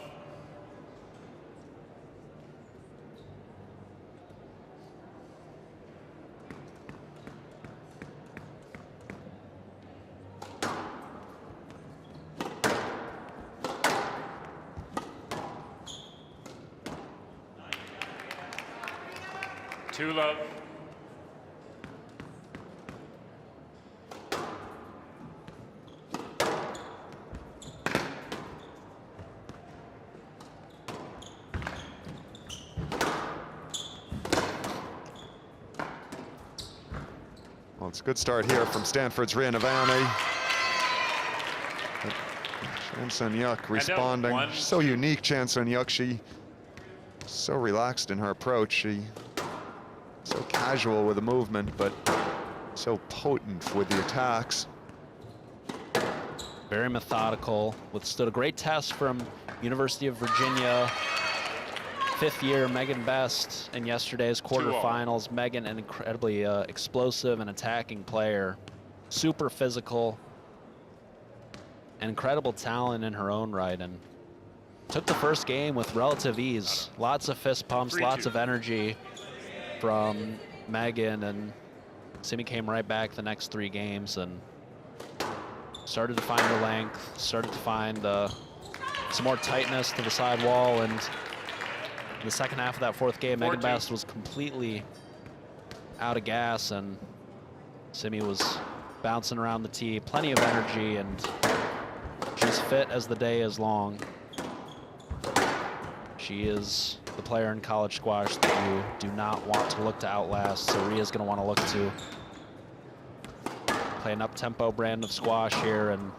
Two love. Well, it's a good start here from Stanford's Ria Navani. Chan Sung-yuk responding. one, So two. unique, Chan Sung-yuk. She so relaxed in her approach. She so casual with the movement, but so potent with the attacks. Very methodical, withstood a great test from University of Virginia. Fifth year Megan Best in yesterday's quarterfinals. Megan, an incredibly explosive and attacking player. Super physical. And incredible talent in her own right. And took the first game with relative ease. Lots of fist pumps, 3-2. lots of energy from Megan. And Simi came right back the next 3 games and started to find the length, started to find some more tightness to the side wall. And in the second half of that fourth game, Megan 4-2. Best was completely out of gas, and Simi was bouncing around the tee, plenty of energy, and she's fit as the day is long. She is the player in college squash that you do not want to look to outlast, so Ria's going to want to look to play an up-tempo brand of squash here and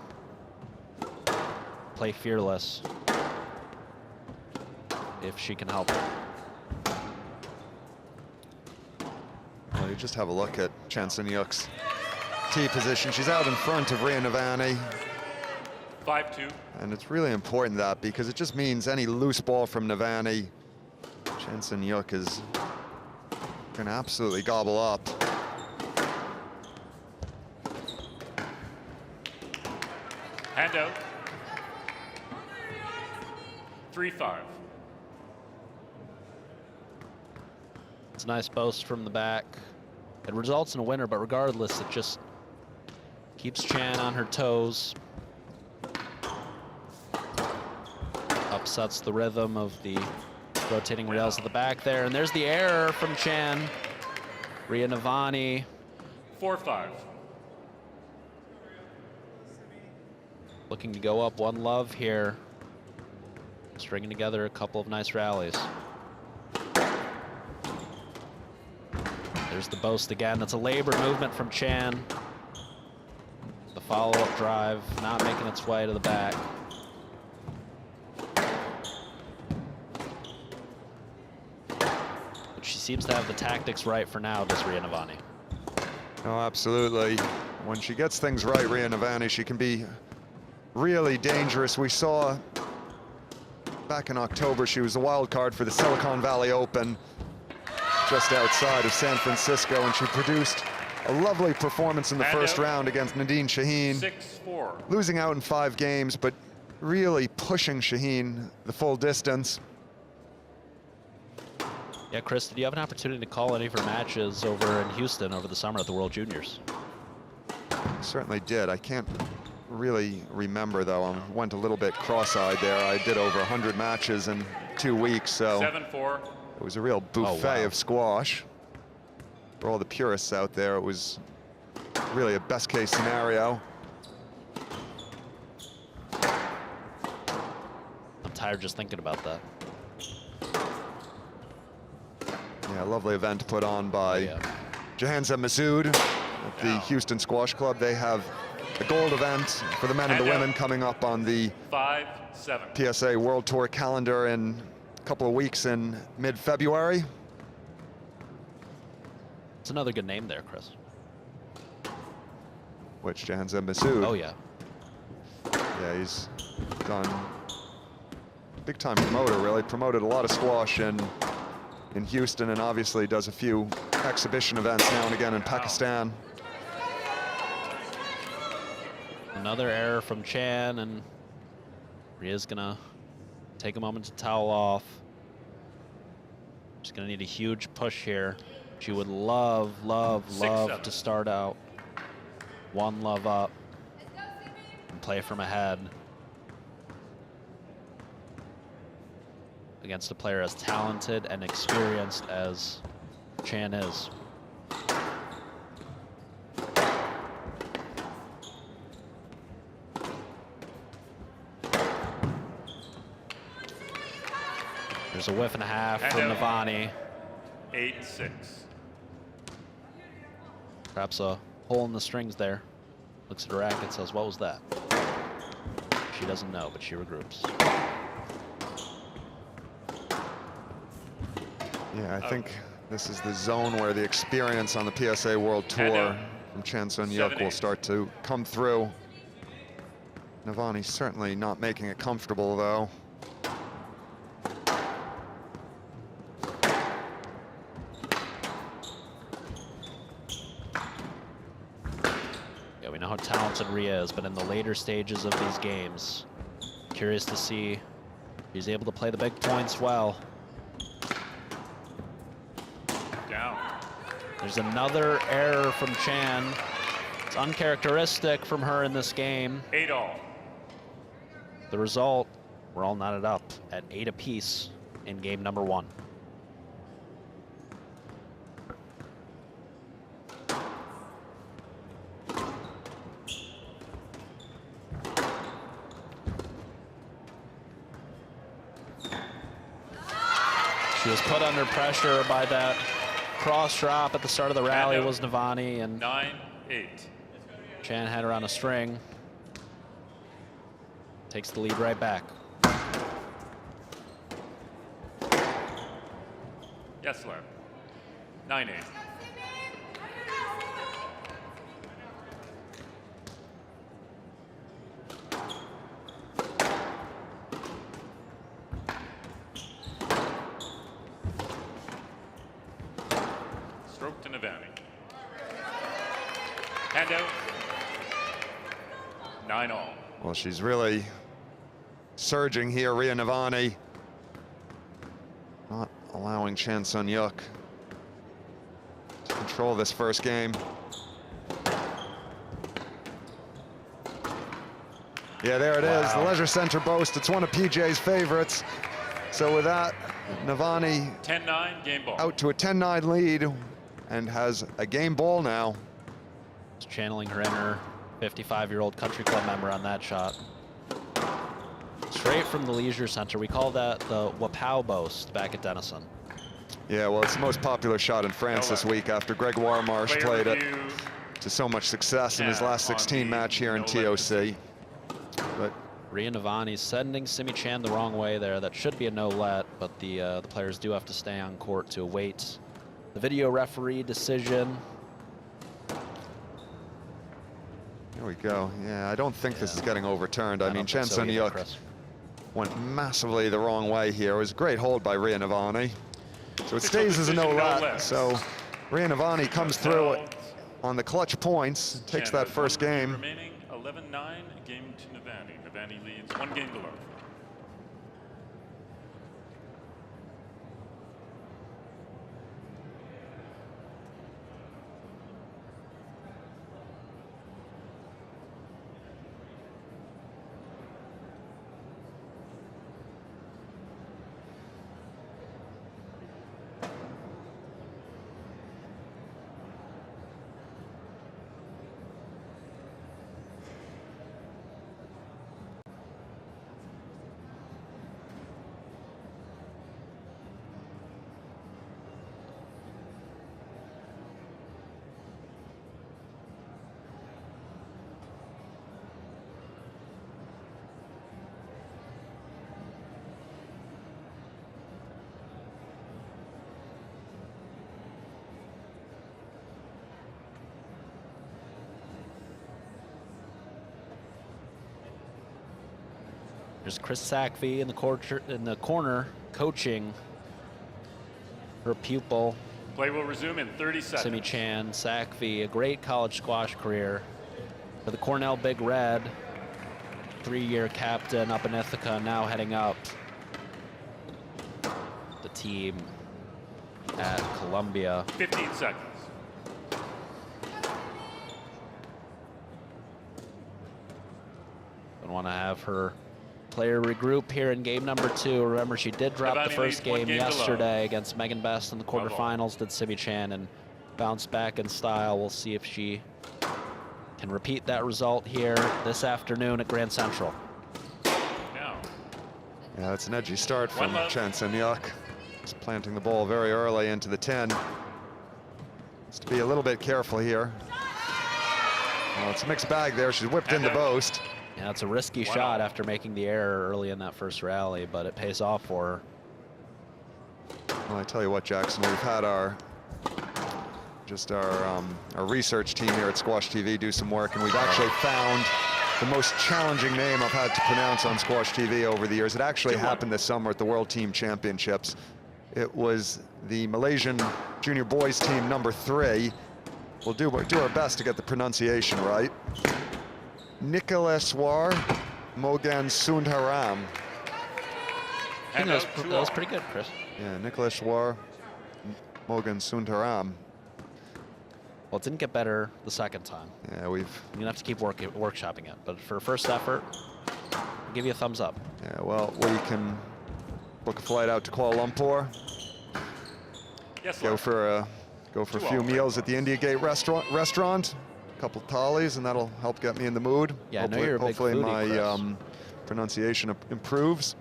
play fearless if she can help it. Well, you just have a look at Chan Sung-yuk's tee position. She's out in front of Ria Navani. 5-2. And it's really important that, because it just means any loose ball from Navani, Chan Sung-yuk is going to absolutely gobble up. Hand out. 3-5. It's a nice boast from the back. It results in a winner, but regardless, it just keeps Chan on her toes. Upsets the rhythm of the rotating rails at the back there. And there's the error from Chan. Ria Navani 4-5. looking to go up 1-love here. Stringing together a couple of nice rallies. There's the boast again. That's a labored movement from Chan. The follow-up drive not making its way to the back. But she seems to have the tactics right for now, does Ria Navani. Oh, absolutely. When she gets things right, Ria Navani, she can be really dangerous. We saw back in October, she was the wild card for the Silicon Valley Open just outside of San Francisco, and she produced a lovely performance in the first round against Nadine Shaheen. 6-4. Losing out in 5 games, but really pushing Shaheen the full distance. Yeah, Chris, did you have an opportunity to call any of her matches over in Houston over the summer at the World Juniors? Certainly did. I can't really remember, though. I went a little bit cross-eyed there. I did over 100 matches in 2 weeks, so 7-4. it was a real buffet of squash. For all the purists out there, it was really a best-case scenario. I'm tired just thinking about that. Yeah, a lovely event put on by Jahanza Masood at the Houston Squash Club. They have the gold event for the men and the women coming up on the 5-7. PSA World Tour calendar in a couple of weeks in mid-February. It's another good name there, Chris. Which, Jahanza Masood? Oh, yeah. Yeah, he's done big-time promoter, really. Promoted a lot of squash in Houston, and obviously does a few exhibition events now and again in Pakistan. Another error from Chan, and Ria's gonna take a moment to towel off. She's gonna need a huge push here. She would love, love, love to start out 1 love up and play from ahead against a player as talented and experienced as Chan is. There's a whiff and a half from Navani. 8-6. Perhaps a hole in the strings there. Looks at her racket, says, what was that? She doesn't know, but she regroups. Yeah, I think this is the zone where the experience on the PSA World Tour from Chan Sun-Yuk will start to come through. Navani certainly not making it comfortable, though. Yeah, we know how talented Ria is, but in the later stages of these games, curious to see if he's able to play the big points well. Down. There's another error from Chan. It's uncharacteristic from her in this game. 8-all. The result, we're all knotted up at 8 apiece in game number 1. She was put under pressure by that cross drop at the start of the rally. Was Navani, and 9-8. Chan had her on a string. Takes the lead right back. Yesler. 9-8. Stroke to Navani. Hand out. 9-all. Well, she's really surging here, Ria Navani. Not allowing Chan Sun-Yuk to control this first game. Yeah, there it is, the Leisure Center boast. It's one of PJ's favorites. So with that, Navani 10-9, game ball. out to a 10-9 lead and has a game ball now. Just channeling her inner 55-year-old country club member on that shot. Straight from the Leisure Center. We call that the Wapow boast back at Denison. Yeah, well, it's the most popular shot in France this week after Gregoire Marsh played it to so much success in his last 16 match here in TOC. But Ria Navani sending Simi Chan the wrong way there. That should be a no-let, but the players do have to stay on court to await the video referee decision. here we go. Yeah, I don't think this is getting overturned. I mean, Chan Sun-Yuk went massively the wrong way here. It was a great hold by Ria Navani. So it stays as a no-let. So Ria Navani comes through on the clutch points, takes that first game. Remaining 11-9, game to Navani. Navani leads 1 game below. There's Chris Sackvey in the corner coaching her pupil, Play will resume in 30 seconds. Simi Chan. Sackvey, a great college squash career for the Cornell Big Red. 3-year captain up in Ithaca, now heading up the team at Columbia. 15 seconds. Don't want to have her player regroup here in game number 2. Remember, she did drop the Navani first leads 1 game game to yesterday against Megan Best in the Love all. quarterfinals. Did Simi Chan and bounced back in style. We'll see if she can repeat that result here this afternoon at Grand Central. Now, Yeah, it's an edgy start One from love. Chen Senyuk. Just planting the ball very early into the 10. Has to be a little bit careful here. Well, it's a mixed bag there. She's whipped in the post. Yeah, it's a risky Wow. shot after making the error early in that first rally, but it pays off for her. Well, I tell you what, Jackson, we've had our research team here at SquashTV do some work, and we've actually found the most challenging name I've had to pronounce on SquashTV over the years. It actually happened this summer at the World Team Championships. It was the Malaysian junior boys team number 3. We'll do our best to get the pronunciation right. Nikoleswar Mogan Sundharam. I think handout, that 2 was all. pretty good, Chris. Yeah, Nikoleswar Mogan Sundharam. Well, it didn't get better the second time. Yeah, we've, You're gonna have to keep workshopping it, but for first effort, I'll give you a thumbs up. yeah, well, we can book a flight out to Kuala Lumpur, Yes, go Lord. for a Two few all. meals at the India Gate restaurant, a couple tallies, and that'll help get me in the mood. Yeah, I know you're a big hopefully foodie, my Chris. pronunciation improves.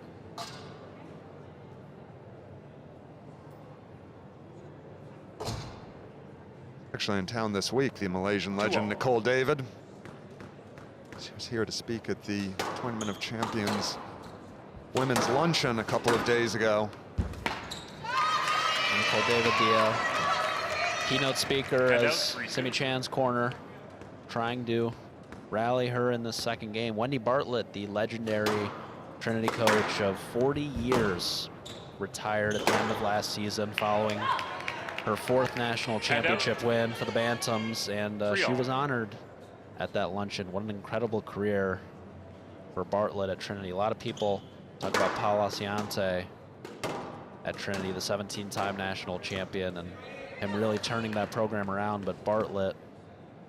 Actually in town this week, the Malaysian legend all. Nicole David. She was here to speak at the Tournament of Champions women's luncheon a couple of days ago. Nicole David, the keynote speaker, Handout, as 3-2. Simi Chan's corner, trying to rally her in the second game. Wendy Bartlett, the legendary Trinity coach of 40 years, retired at the end of last season following her 4th national championship win for the Bantams, and she 3-all. was honored at that luncheon. What an incredible career for Bartlett at Trinity. A lot of people talk about Paul Asiante at Trinity, the 17-time national champion, and him really turning that program around, but Bartlett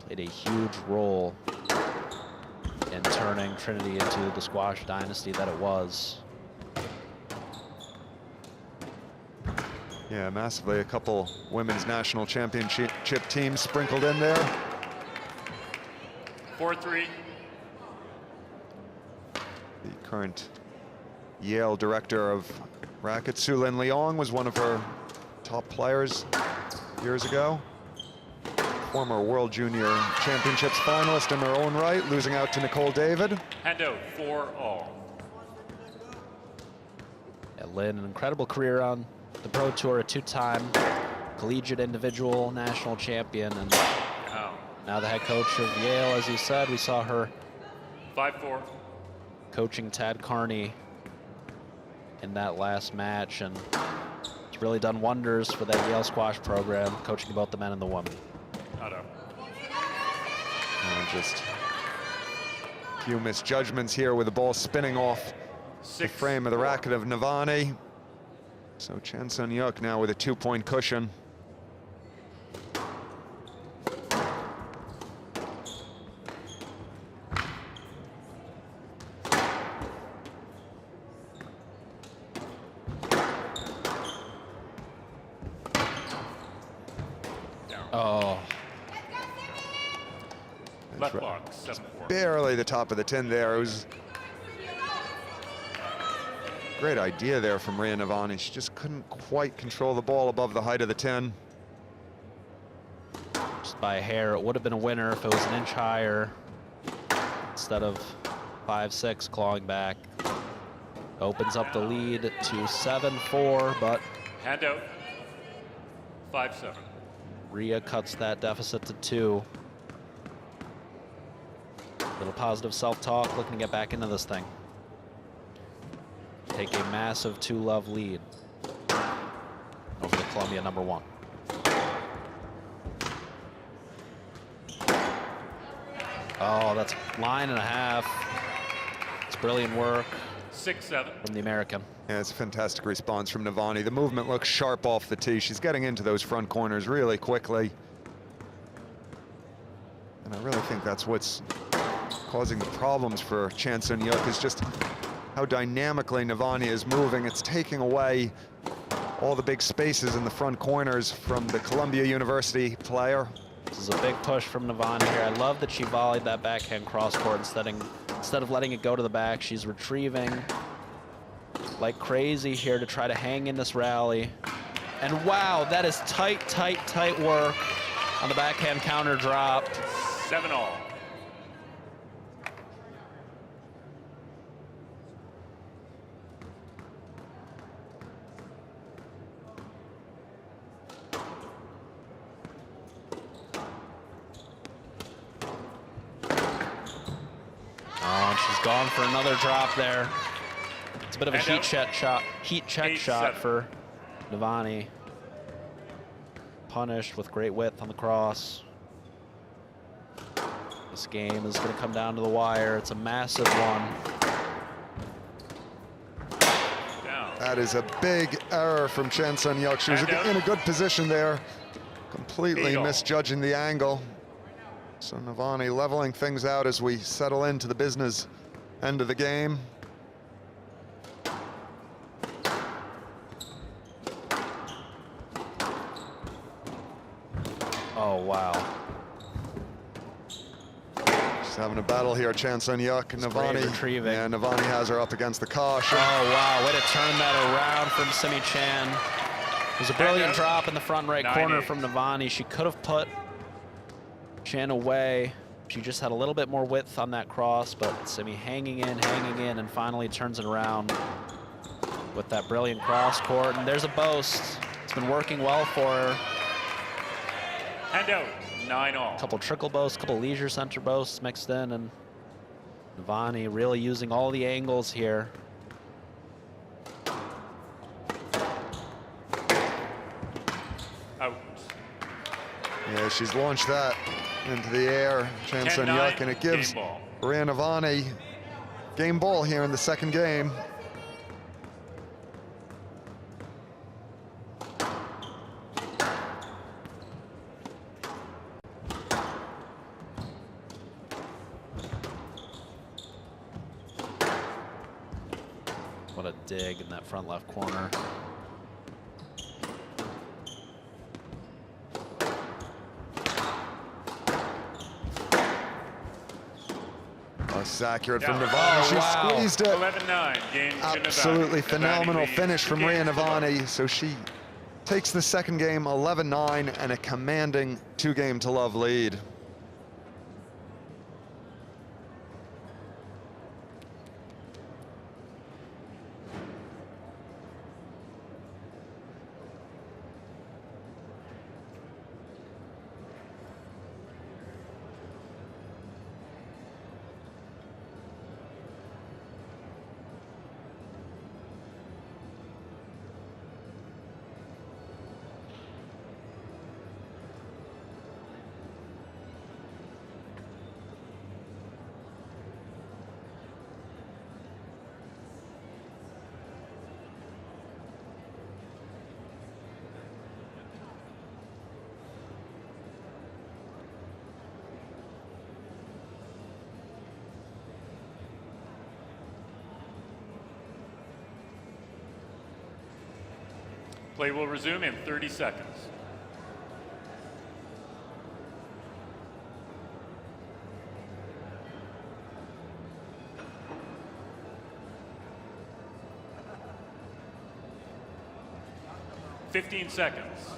played a huge role in turning Trinity into the squash dynasty that it was. Yeah, massively. A couple women's national championship teams sprinkled in there. 4-3. The current Yale director of racket, Su Lin Leong, was one of her top players years ago. Former World Junior Championships finalist in her own right, losing out to Nicole David. Handout, 4-all. Yeah, Lynn, an incredible career on the Pro Tour, a 2-time collegiate individual national champion, and Now, now the head coach of Yale, as you said. We saw her 5-4. coaching Tad Carney in that last match, and it's really done wonders for that Yale squash program, coaching both the men and the women. Auto. And just a few misjudgments here with the ball spinning off the 6 frame of the racket of Navani. So Chen Sun-yuk now with a 2-point cushion. Down. Oh, Left block, 7-4. Barely the top of the 10 there. It was great idea there from Rhea Navani. She just couldn't quite control the ball above the height of the 10. just by a hair. It would have been a winner if it was an inch higher instead of 5-6 clawing back. Opens up the lead to 7-4, but Handout, 5-7. Rhea cuts that deficit to 2. Little positive self-talk, looking to get back into this thing. take a massive 2-love lead over the Columbia #1. Oh, that's line and a half. It's brilliant work 6-7. from the American. Yeah, it's a fantastic response from Navani. The movement looks sharp off the tee. She's getting into those front corners really quickly. And I really think that's what's causing the problems for Chan Sung-yuk, is just how dynamically Navani is moving. It's taking away all the big spaces in the front corners from the Columbia University player. This is a big push from Navani here. I love that she volleyed that backhand cross court instead of letting it go to the back. She's retrieving like crazy here to try to hang in this rally. And wow, that is tight, tight, tight work on the backhand counter drop. 7-all. Oh, and she's gone for another drop there. It's a bit of a And heat out. check shot 8-7. for Navani. Punished with great width on the cross. This game is going to come down to the wire. It's a massive one. Down. That is a big error from Chan Sung-yuk. She was And out. in a good position there, completely 8-all. misjudging the angle. So Navani leveling things out as we settle into the business end of the game. Oh, wow. She's having a battle here, Chan Sung-yuk. great Navani, retrieving. yeah, Navani has her up against the caution. Oh, wow. Way to turn that around from Simi Chan. It was a brilliant out. drop in the front right 9-8. corner from Navani. She could have put Chan away. She just had a little bit more width on that cross, but Simi hanging in, and finally turns it around with that brilliant cross court. And there's a boast. It's been working well for her. And out. 9-all. A couple trickle boasts, couple leisure center boasts mixed in, and Navani really using all the angles here. Out. Yeah, she's launched that into the air, Chan 10-9, Sung-yuk, and it gives game ball. Maria Navani game ball here in the second game. What a dig in that front left corner. This is accurate from Yeah. Navani. Oh, She wow. squeezed it. 11-9. Game to Navani. Absolutely phenomenal Navani finish leads from 2 Maria games to love. Navani. So she takes the second game 11-9 and a commanding 2-game-to-love lead. Play will resume in 30 seconds. Fifteen seconds.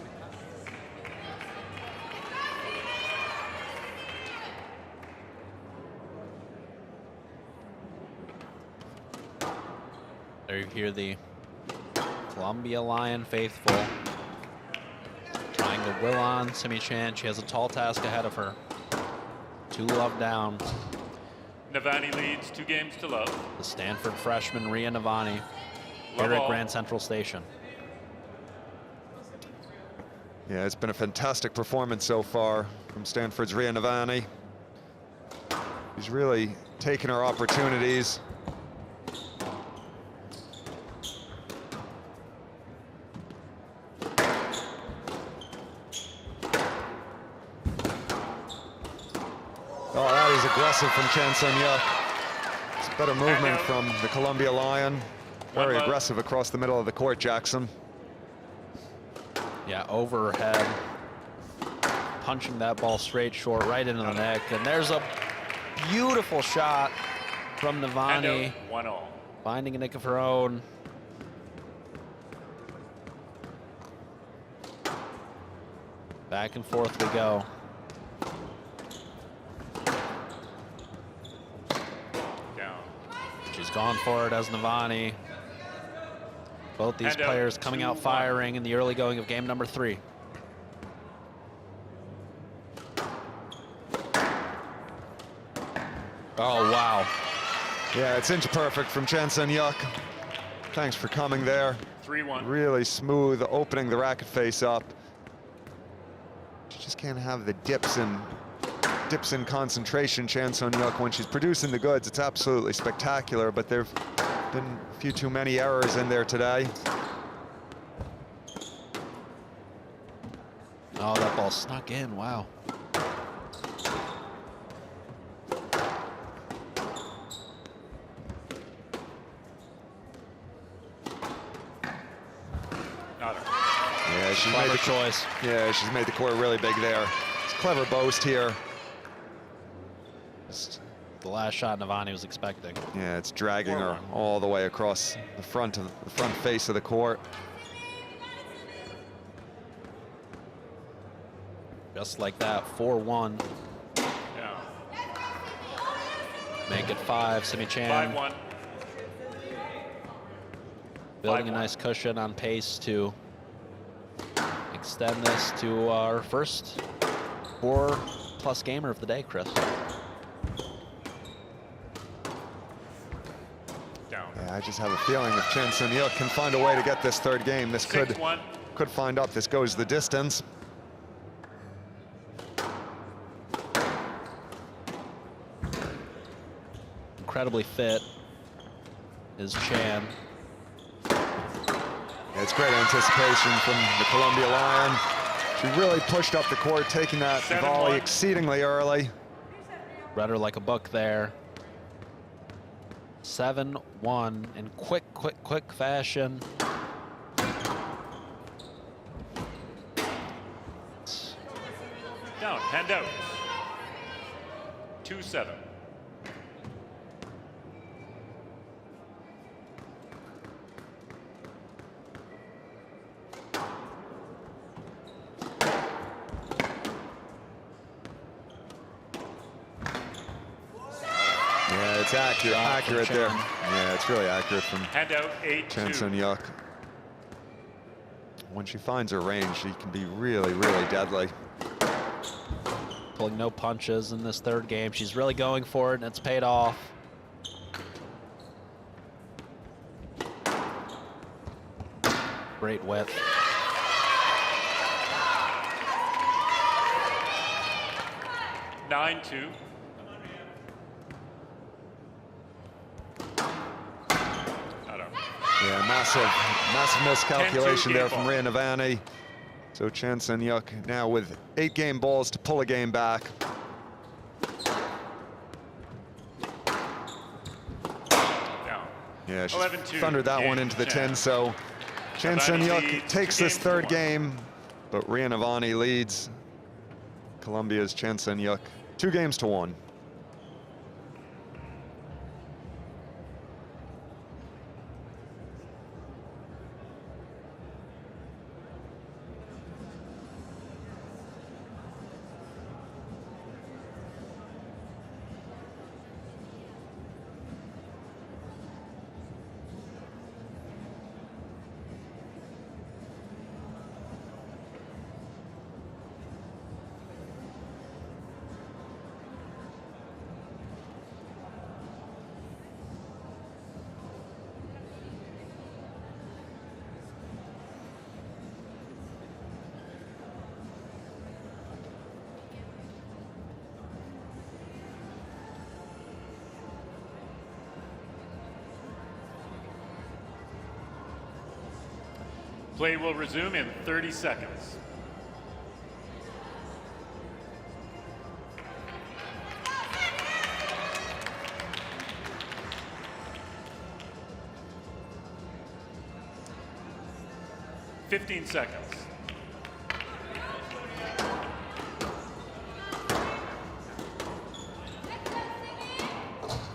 There you hear the Columbia Lion faithful trying to will on Simi Chan. She has a tall task ahead of her. 2-love down. Navani leads 2 games to love. The Stanford freshman Ria Navani. here at all. Grand Central Station. Yeah, it's been a fantastic performance so far from Stanford's Ria Navani. She's really taken her opportunities. Oh, that is aggressive from Chan Sun-yuk. It's better movement from the Columbia Lion. Very aggressive across the middle of the court, Jackson. Yeah, overhead. Punching that ball straight short, right into the neck. And there's a beautiful shot from Navani. 1-0. Finding a nick of her own. Back and forth we go. Down. She's gone for it as Navani. Both these And out, players coming out 2-1. firing in the early going of game number 3. Oh, wow. Yeah, it's inch perfect from Chan Sun-yuk. Thanks for coming there. 3-1. Really smooth, opening the racket face up. She just can't have the dips in concentration, Chan Sun-yuk. When she's producing the goods, it's absolutely spectacular, but there've been a few too many errors in there today. Oh, that ball snuck in, wow. Not her. Yeah, she's made Clever the choice. Yeah, she's made the court really big there. It's a clever boast here. Just, The last shot Navani was expecting. yeah, it's dragging her all the way across the front face of the court. Just like that, 4-1. Down. Make it 5, Simi Chan. 5-1. Building a 5-1. nice cushion on pace to extend this to our first 4+ gamer of the day, Chris. Down. Yeah, I just have a feeling if Chan Sun-yuk can find a way to get this third game, this 6-1. could find up. This goes the distance. Incredibly fit is Chan. Yeah, it's great anticipation from the Columbia Lion. She really pushed up the court, taking that 7-1. volley exceedingly early. Read her like a book there. 7-1 in quick fashion. Down. Hand out. 2-7. Yeah, it's accurate there. Yeah, it's really accurate from Hand out. Chan 8-2. Sun-yuk. When she finds her range, she can be really, really deadly. Pulling no punches in this third game. She's really going for it, and it's paid off. Great width. Nine two. Not out. Yeah, massive miscalculation 10-2 there game from ball. Ria Navani. So Chan Sun-yuk now with 8 game balls to pull a game back. Down. Yeah, she's 11-2 thundered that one game into the Chan. tin. So Chan Navani Sun-yuk leads takes this 2-1. third game, but Ria Navani leads Columbia's Chan Sun-yuk 2-1. Play will resume in 30 seconds. Fifteen seconds.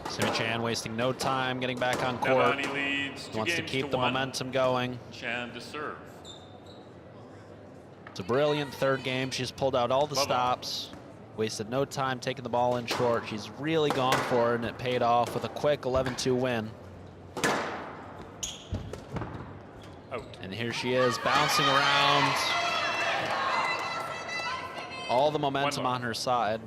Simi Chan wasting no time getting back on court. Navani leads Wants to keep the 1. momentum going. Chan to serve. It's a brilliant third game. She's pulled out all the Bubba. stops. Wasted no time taking the ball in short. She's really gone for it, and it paid off with a quick 11-2 win. Out. And here she is bouncing around. All the momentum on her side.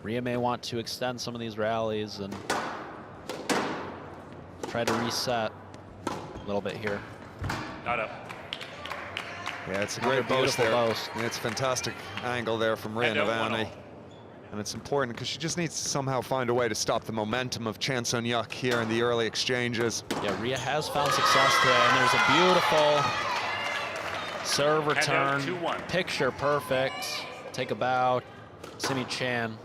Rhea may want to extend some of these rallies and try to reset a little bit here. Not up. Yeah, it's a Another great boast beautiful there. boast. And it's a fantastic angle there from Rhea And out, 1-all. Navani. And it's important because she just needs to somehow find a way to stop the momentum of Chan Sung-yuk here in the early exchanges. Yeah, Rhea has found success today, and there's a beautiful serve return. 2-1. Picture perfect. Take a bow, Simi Chan.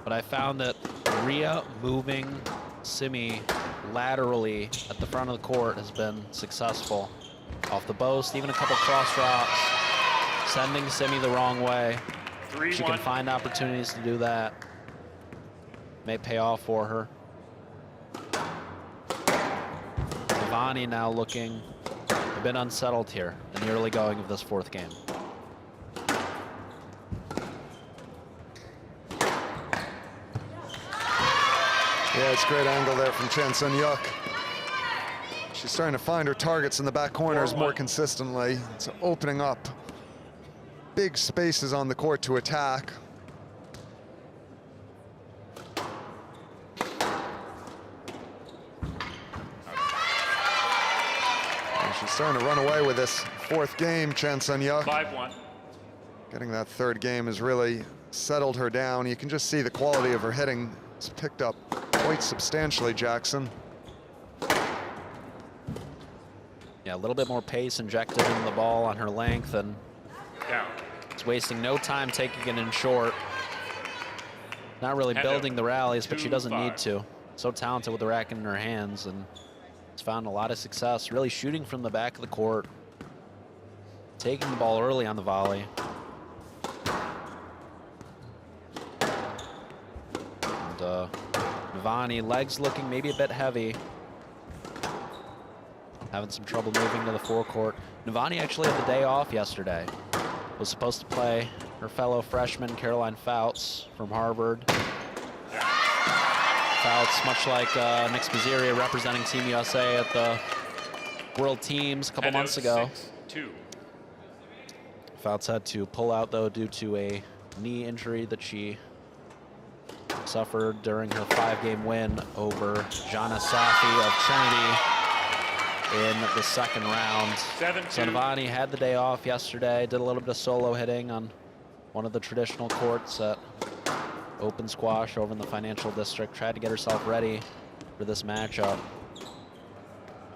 But I found that Rhea moving Simi laterally at the front of the court has been successful. Off the boast, even a couple cross drops, sending Simi the wrong way. 3-1. She can find opportunities to do that. May pay off for her. Navani now looking a bit unsettled here in the early going of this fourth game. Yeah, it's a great angle there from Chan Sung-yuk. She's starting to find her targets in the back corners 4-1. more consistently. It's opening up big spaces on the court to attack. And she's starting to run away with this fourth game, Chan Sung-yuk. 5-1. Getting that third game has really settled her down. You can just see the quality of her hitting has picked up quite substantially, Jackson. Yeah, a little bit more pace injected into the ball on her length, and Down. it's wasting no time taking it in short. Not really And building the rallies, but she doesn't 2-5. need to. So talented with the racket in her hands, and has found a lot of success, really shooting from the back of the court, taking the ball early on the volley. And Navani, legs looking maybe a bit heavy. Having some trouble moving to the forecourt. Navani actually had the day off yesterday. Was supposed to play her fellow freshman, Caroline Fouts from Harvard. Fouts, much like Nick Spazieria, representing Team USA at the World Teams a couple And out months ago. 6-2. Fouts had to pull out, though, due to a knee injury that she suffered during her 5-game win over Jana Safi of Trinity in the second round. 7-2. So Navani had the day off yesterday, did a little bit of solo hitting on one of the traditional courts at Open Squash over in the Financial District, tried to get herself ready for this matchup.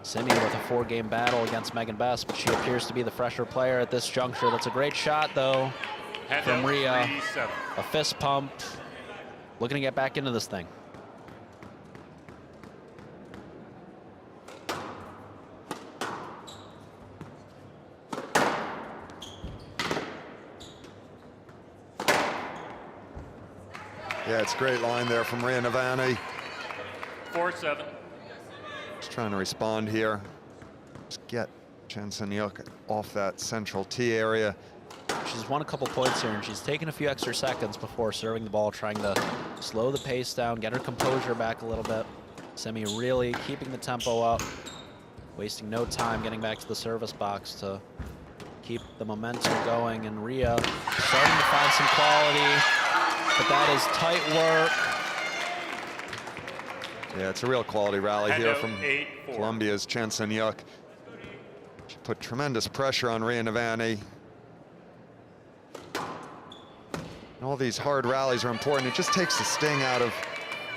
Simi with a 4-game battle against Megan Best, but she appears to be the fresher player at this juncture. That's a great shot, though, And from out Rhea. 3-7. A fist pump, looking to get back into this thing. Yeah, it's a great line there from Rhea Navani. 4-7. Just trying to respond here. Just get Chan Sung-yuk off that central tee area. She's won a couple points here, and she's taken a few extra seconds before serving the ball, trying to slow the pace down, get her composure back a little bit. Simi really keeping the tempo up, wasting no time getting back to the service box to keep the momentum going. And Rhea starting to find some quality, but that is tight work. Yeah, it's a real quality rally And here out from 8-4. Colombia's Chan Sung-yuk. She put tremendous pressure on Rhea Navani. And all these hard rallies are important. It just takes the sting out of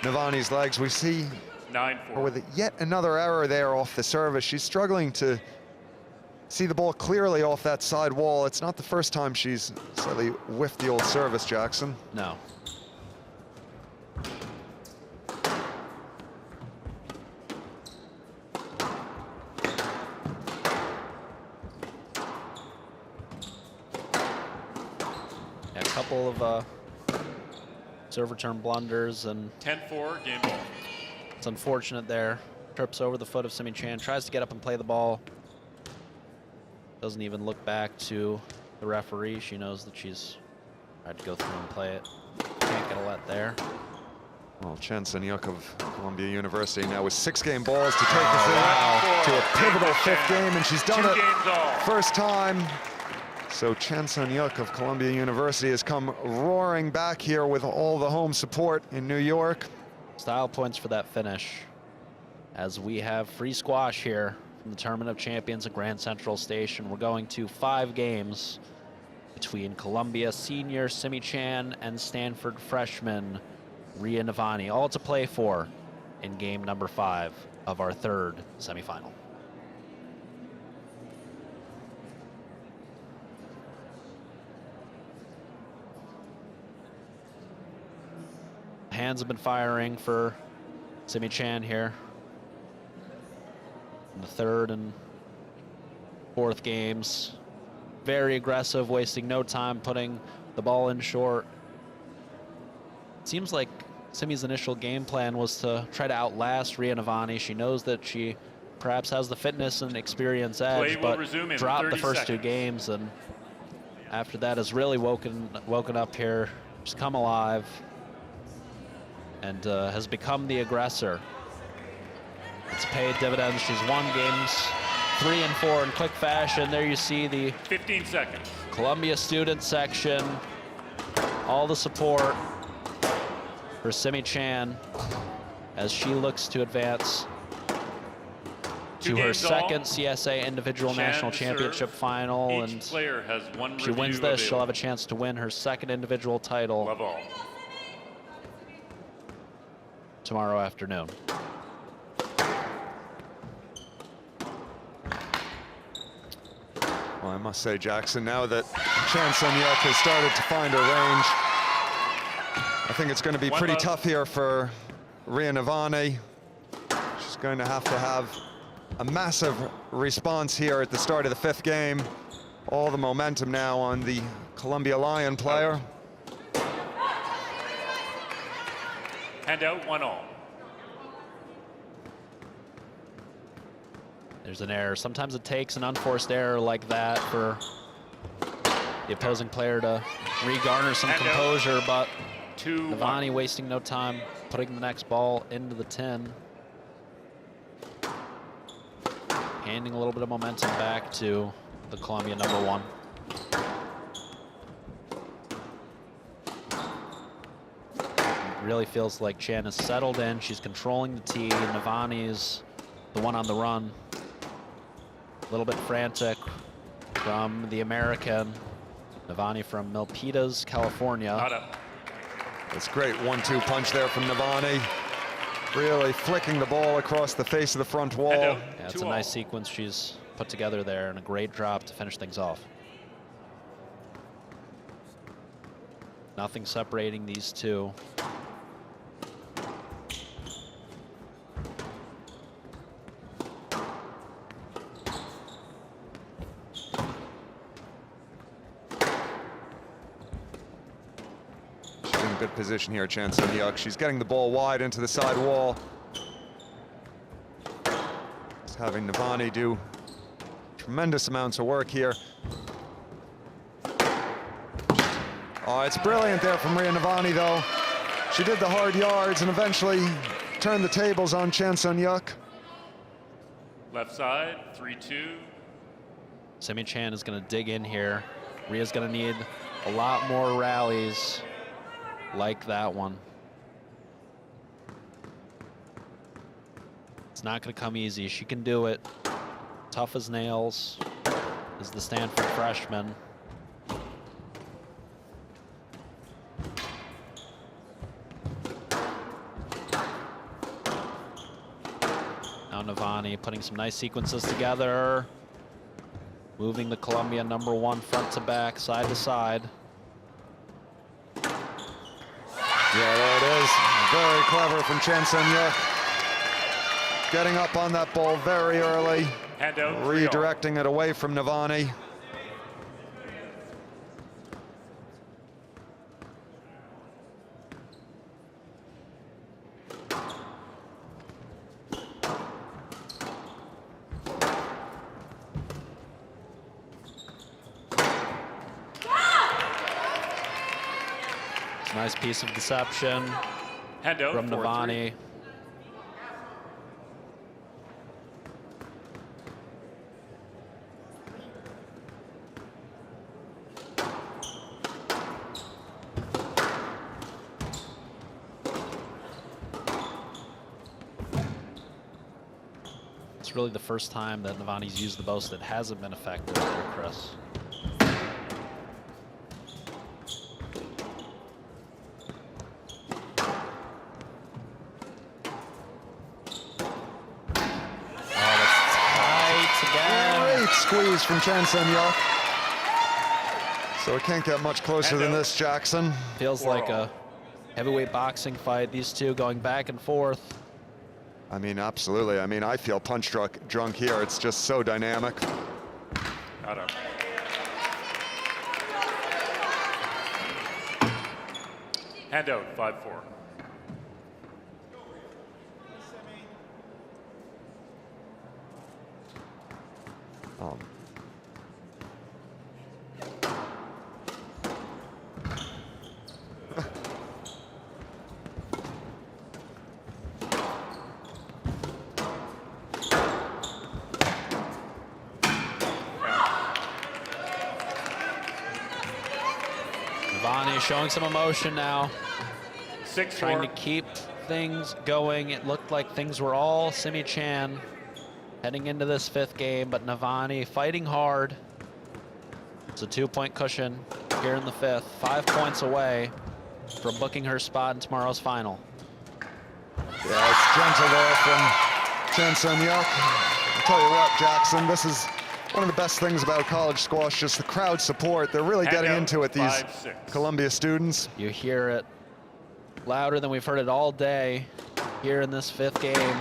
Navani's legs. We see her 9-4. with yet another error there off the service. She's struggling to see the ball clearly off that side wall. It's not the first time she's slightly whiffed the old service, Jackson. No. A couple of serve return blunders, and 10-4, game ball. it's unfortunate there. Trips over the foot of Simi Chan, tries to get up and play the ball. Doesn't even look back to the referee. She knows that she's tried to go through and play it. Can't get a let there. Well, Chen Sun-yuk of Columbia University now with 6 game balls to take us to a pivotal 5th game, and she's done 2 it games all. first time. So Chen Sun-yuk of Columbia University has come roaring back here with all the home support in New York. Style points for that finish, as we have free squash here from the Tournament of Champions at Grand Central Station. We're going to 5 games between Columbia senior Simi Chan and Stanford freshman Ria Navani, all to play for in game number 5 of our 3rd semifinal. Hands have been firing for Simi Chan here in the 3rd and 4th games. Very aggressive, wasting no time, putting the ball in short. It seems like Simi's initial game plan was to try to outlast Ria Navani. She knows that she perhaps has the fitness and experience Play edge, will but resume in dropped the 30 first 2 seconds. games, and after that has really woken up here. She's come alive and has become the aggressor. It's paid dividends. She's won games 3 and 4 in quick fashion. There you see the 15 seconds. Columbia student section, all the support for Simi Chan as she looks to advance 2 to her games all. 2nd CSA individual Chan national to championship serve. final, Each and player has 1 if she wins review this, she'll have available. a chance to win her 2nd individual title Love all. tomorrow afternoon. Well, I must say, Jackson, now that Chen Sun-yuk has started to find her range, I think it's going to be One pretty love. tough here for Ria Navani. She's going to have a massive response here at the start of the 5th game. All the momentum now on the Columbia Lion player. Hand out 1-all. There's an error. Sometimes it takes an unforced error like that for the opposing player to regarner some And out. composure, but 2-1. Navani wasting no time, putting the next ball into the tin. Handing a little bit of momentum back to the Columbia number 1. It really feels like Chan is settled in. She's controlling the tee. Navani's the one on the run. A little bit frantic from the American. Navani from Milpitas, California. Not up. It's great 1-2 punch there from Navani. Really flicking the ball across the face of the front wall. And out. Yeah, it's a 2-all. nice sequence she's put together there, and a great drop to finish things off. Nothing separating these two. She's in a good position here, Chen Sun-yuk. She's getting the ball wide into the side wall. Just having Navani do tremendous amounts of work here. Oh, it's brilliant there from Ria Navani, though. She did the hard yards and eventually turned the tables on Chen Sun-yuk. Left side, 3-2. Simi Chan is going to dig in here. Ria's going to need a lot more rallies like that one. It's not going to come easy. She can do it. Tough as nails is the Stanford freshman. Now Navani putting some nice sequences together. moving the Columbia #1 front to back, side to side. Yeah, there it is. Very clever from Chen Sen-yuk. Getting up on that ball very early. Hand out. Redirecting it away from Navani. It's a nice piece of deception Hand out. from 4-3. Navani. It's really the first time that Navani's used the boast that hasn't been effective there, Chris. Great squeeze from Chen Sen-yuk. So it can't get much closer than this, Jackson. Feels like a heavyweight boxing fight. These two going back and forth. I mean, absolutely. I mean, I feel punch drunk here. It's just so dynamic. Out of. Hand out. 5-4. Navani showing some emotion now. 6-4. Trying to keep things going. It looked like things were all Simi Chan heading into this 5th game, but Navani fighting hard. It's a 2-point cushion here in the 5th, 5 points away from booking her spot in tomorrow's final. Yeah, it's gentle there from Chen Sen-yuk. I'll tell you what, Jackson, this is one of the best things about college squash, just the crowd support. They're really getting into it, these 5-6. Columbia students. You hear it louder than we've heard it all day here in this 5th game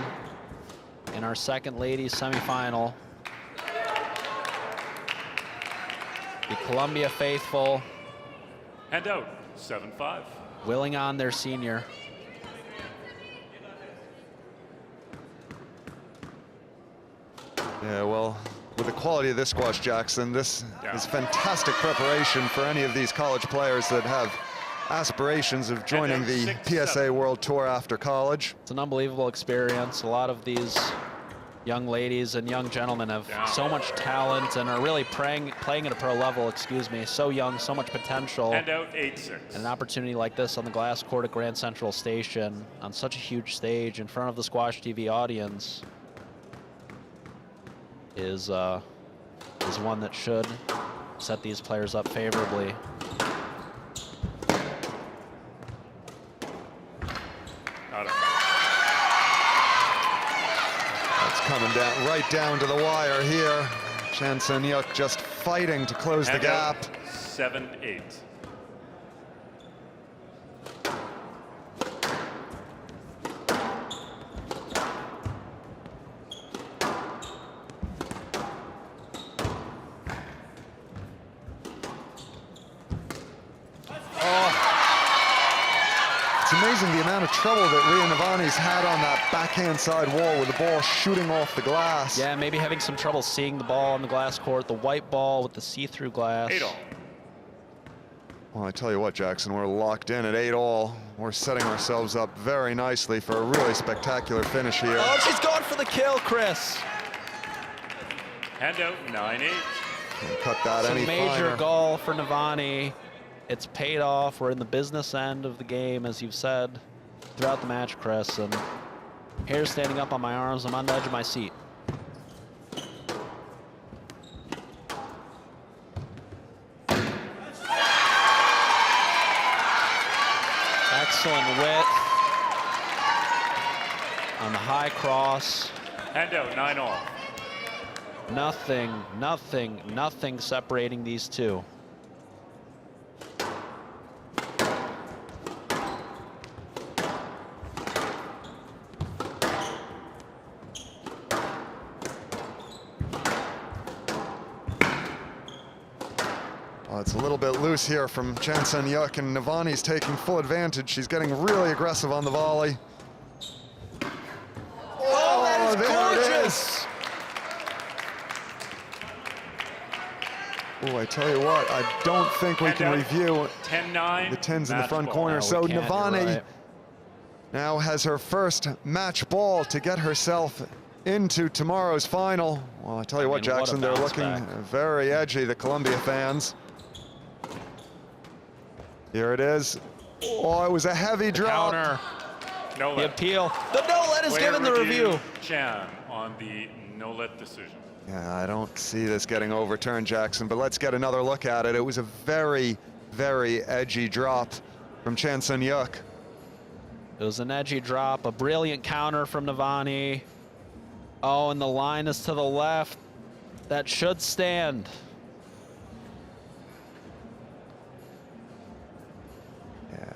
in our 2nd ladies semifinal. The Columbia faithful Hand out. 7-5. willing on their senior. Yeah, well, with the quality of this squash, Jackson, this is fantastic preparation for any of these college players that have aspirations of joining the PSA World Tour after college. It's an unbelievable experience. A lot of these young ladies and young gentlemen have so much talent and are really playing at a pro level, so young, so much potential. Hand out. 8-6. And an opportunity like this on the glass court at Grand Central Station on such a huge stage in front of the SquashTV audience is one that should set these players up favorably. Out of. That's coming down, right down to the wire here. Chen Sen-yuk just fighting to close the Hand gap. out. 7-8. It's amazing the amount of trouble that Ria Navani's had on that backhand side wall with the ball shooting off the glass. Yeah, maybe having some trouble seeing the ball on the glass court, the white ball with the see-through glass. 8-all. Well, I tell you what, Jackson, we're locked in at 8-all. We're setting ourselves up very nicely for a really spectacular finish here. Oh, she's going for the kill, Chris. Hand out. 9-8. Can't cut that It's a any major finer. goal for Navani. It's paid off. We're in the business end of the game, as you've said throughout the match, Chris. And hair standing up on my arms. I'm on the edge of my seat. Excellent width on the high cross. Hand out. 9-all. Nothing separating these two. Well, it's a little bit loose here from Chan Sun-yuk, and Navani's taking full advantage. She's getting really aggressive on the volley. Oh, that is gorgeous! Oh, I tell you what, I don't think we can review 10-9. the 10s in the match front ball. corner. No, So we can't, you're Navani right. now has her first match ball to get herself into tomorrow's final. Well, I tell you what, mean, what a Jackson, they're bounce looking back. very edgy, the Columbia fans. Here it is. Oh, it was a heavy drop. Counter, No the let. appeal. The no let is given the review. Chan on the no let decision. Yeah, I don't see this getting overturned, Jackson, but let's get another look at it. It was a very, very edgy drop from Chan Sun-yuk. It was an edgy drop, a brilliant counter from Navani. Oh, and the line is to the left. That should stand. Yeah,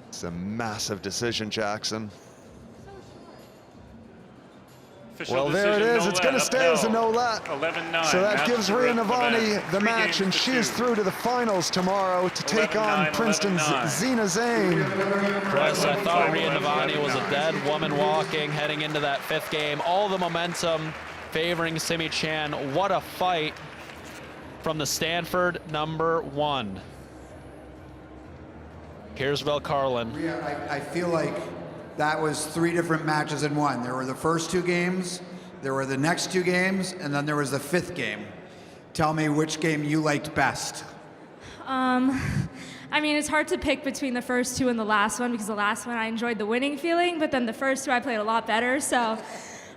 it's a massive decision, Jackson. Official Well, there it decision, is. no It's let, going to stay as a no upheld. let. 11-9. So that Match gives to Rhea Navani Navani the 3 match, games and to she is 2. through to the finals tomorrow to take on 11-9, Princeton's 11-9. Zina Zane. Chris, I thought Rhea Navani was a dead woman walking heading into that 5th game. All the momentum favoring Simi Chan. What a fight from the Stanford #1. Here's Vel Carlin. Yeah, I feel like that was 3 different matches in one. There were the first 2 games, there were the next 2 games, and then there was the 5th game. Tell me which game you liked best. I mean, it's hard to pick between the first 2 and the last one because the last one I enjoyed the winning feeling, but then the first 2 I played a lot better. So,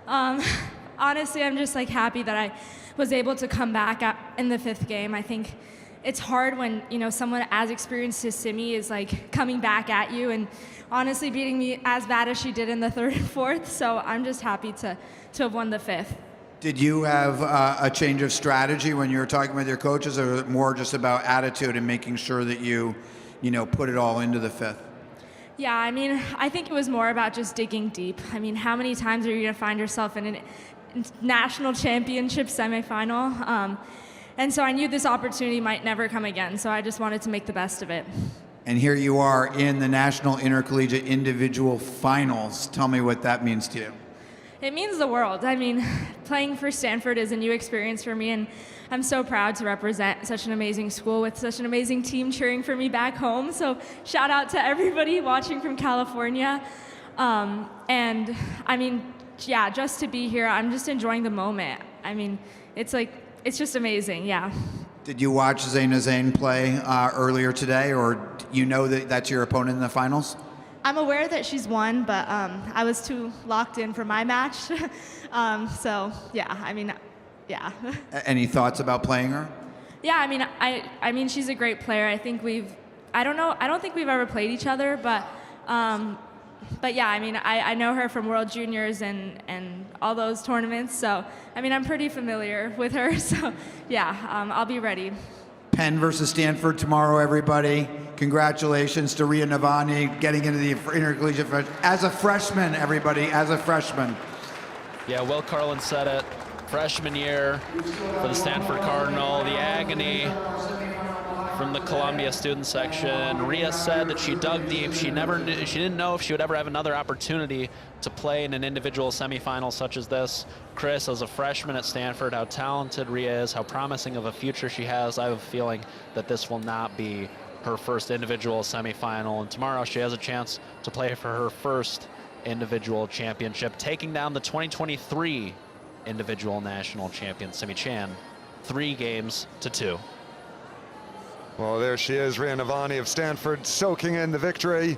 honestly, I'm just like happy that I was able to come back in the 5th game. I think it's hard when someone as experienced as Simi is like coming back at you and honestly beating me as bad as she did in the 3rd and 4th. So I'm just happy to have won the 5th. Did you have a change of strategy when you were talking with your coaches, or was it more just about attitude and making sure that you put it all into the 5th? Yeah, I mean, I think it was more about just digging deep. I mean, how many times are you going to find yourself in a national championship semifinal? And so I knew this opportunity might never come again, so I just wanted to make the best of it. And here you are in the National Intercollegiate Individual Finals. Tell me what that means to you. It means the world. I mean, playing for Stanford is a new experience for me, and I'm so proud to represent such an amazing school with such an amazing team cheering for me back home. So shout out to everybody watching from California. And I mean, yeah, just to be here, I'm just enjoying the moment. I mean, it's just amazing, yeah. Did you watch Zina Zane play earlier today, or you know that that's your opponent in the finals? I'm aware that she's won, but I was too locked in for my match. So yeah, I mean, yeah. Any thoughts about playing her? Yeah, I mean, she's a great player. I think I don't think we've ever played each other, but yeah, I mean, I know her from World Juniors and all those tournaments. So I mean, I'm pretty familiar with her. So yeah, I'll be ready. Penn versus Stanford tomorrow, everybody. Congratulations to Rhea Navani getting into the intercollegiate as a freshman, everybody, as a freshman. Yeah, Will Carlin said it. Freshman year for the Stanford Cardinal, the agony from the Columbia student section. Rhea said that she dug deep. She didn't know if she would ever have another opportunity to play in an individual semifinal such as this. Chris, as a freshman at Stanford, how talented Rhea is, how promising of a future she has. I have a feeling that this will not be her first individual semifinal, and tomorrow she has a chance to play for her first individual championship, taking down the 2023 individual national champion, Simi Chan, 3 games to 2. Well, there she is, Rhea Navani of Stanford, soaking in the victory